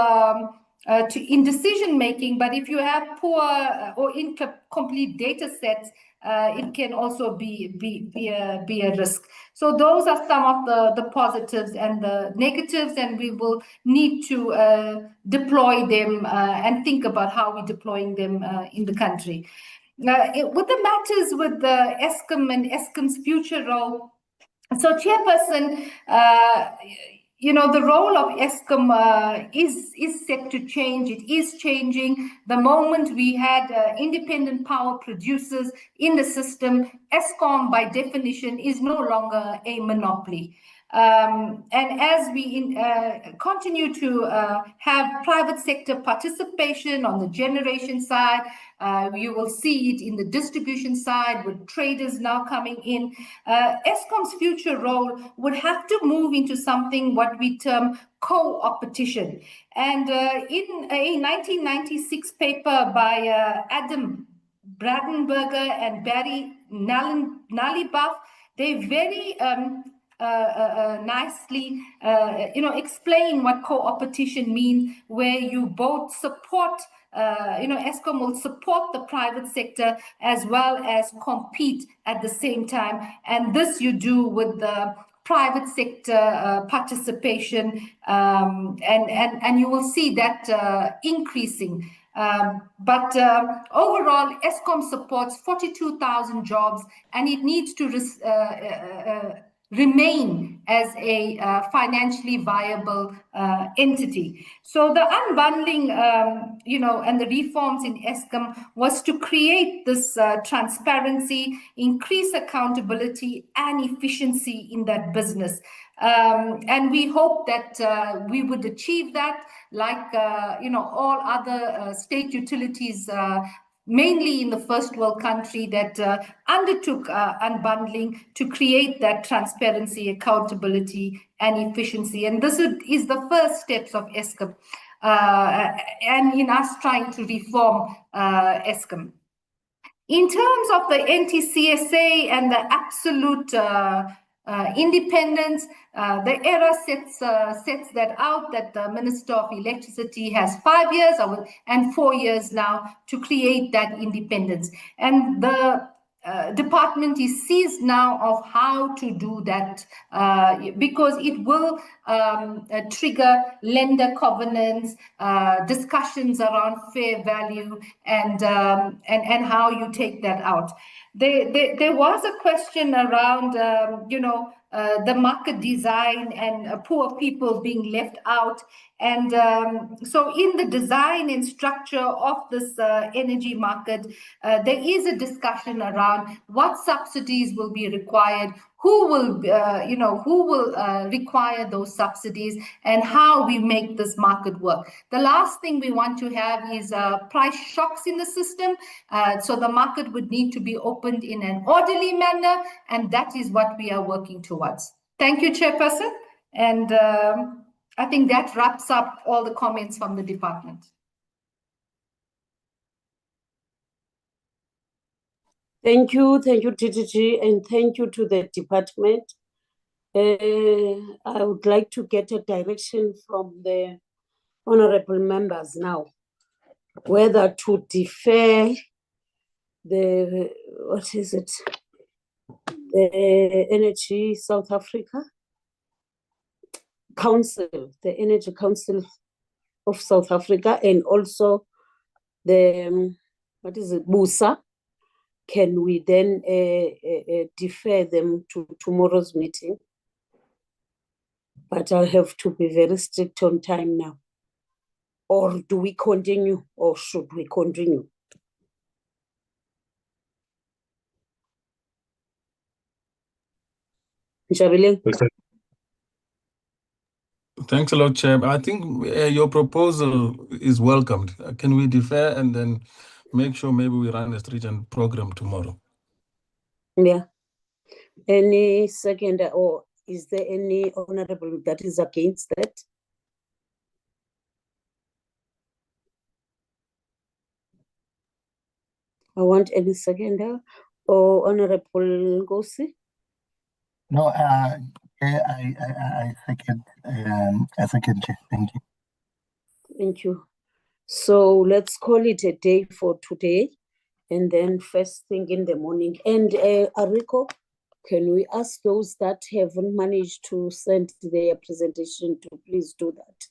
in decision making, but if you have poor or incomplete data sets, it can also be a risk. So those are some of the positives and the negatives, and we will need to deploy them and think about how we're deploying them in the country. With the matters with the Eskom and Eskom's future role, so Chairperson, the role of Eskom is set to change. It is changing. The moment we had independent power producers in the system, Eskom, by definition, is no longer a monopoly. And as we continue to have private sector participation on the generation side, you will see it in the distribution side with traders now coming in. Eskom's future role would have to move into something what we term co-opetition. And in a 1996 paper by Adam Bradenberger and Barry Nalibuff, they very nicely explain what co-opetition means, where you both support Eskom will support the private sector as well as compete at the same time, and this you do with the private sector participation, and you will see that increasing. But overall, Eskom supports 42,000 jobs, and it needs to remain as a financially viable entity. So the unbundling, and the reforms in Eskom was to create this transparency, increase accountability and efficiency in that business. And we hope that we would achieve that, like all other state utilities, mainly in the first world country, that undertook unbundling to create that transparency, accountability and efficiency. And this is the first steps of Eskom, and in us trying to reform Eskom. In terms of the NTCSA and the absolute independence. The ERA sets that out, that the Minister of Electricity has 5 years and 4 years now to create that independence. And the department is seized now of how to do that, because it will trigger lender covenants, discussions around fair value, and how you take that out. There was a question around, the market design and poor people being left out. And so in the design and structure of this energy market, there is a discussion around what subsidies will be required, who will require those subsidies, and how we make this market work. The last thing we want to have is price shocks in the system. So the market would need to be opened in an orderly manner, and that is what we are working towards. Thank you, Chairperson. And I think that wraps up all the comments from the department. Thank you, DDG, and thank you to the department. I would like to get a direction from the honorable members now, whether to defer the, what is it, the Energy South Africa Council, the Energy Council of South Africa, and also the, what is it, BUSA. Can we then defer them to tomorrow's meeting? But I'll have to be very strict on time now. Or do we continue, or should we continue? Njabuling? Thanks a lot, Chair. I think your proposal is welcomed. Can we defer and then make sure maybe we run a stringent program tomorrow? Yeah. Any second, or is there any honorable that is against that? I want any seconder or honorable Ngosi? No, I second, Chair. Thank you. Thank you. So let's call it a day for today, and then first thing in the morning. And Ariko, can we ask those that haven't managed to send their presentation to please do that?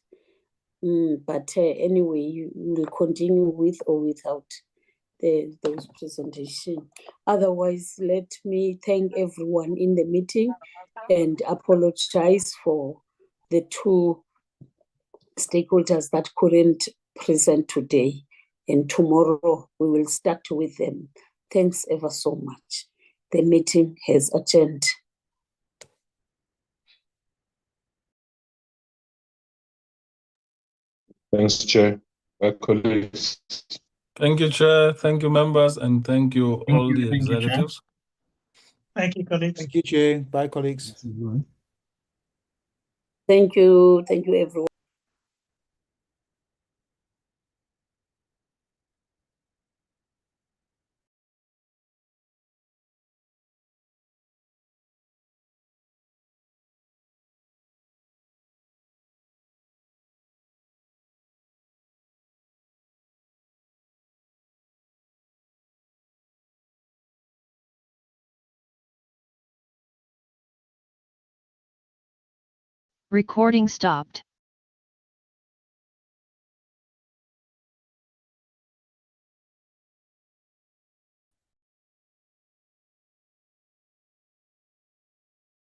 But anyway, you will continue with or without those presentations. Otherwise, let me thank everyone in the meeting and apologize for the two stakeholders that couldn't present today. And tomorrow we will start with them. Thanks ever so much. The meeting has adjourned. Thanks, Chair. Colleagues. Thank you, Chair. Thank you, members, and thank you all the Thank you, Chair. executives. Thank you, colleagues. Thank you, Chair. Bye, colleagues. Thank you, everyone. Recording stopped.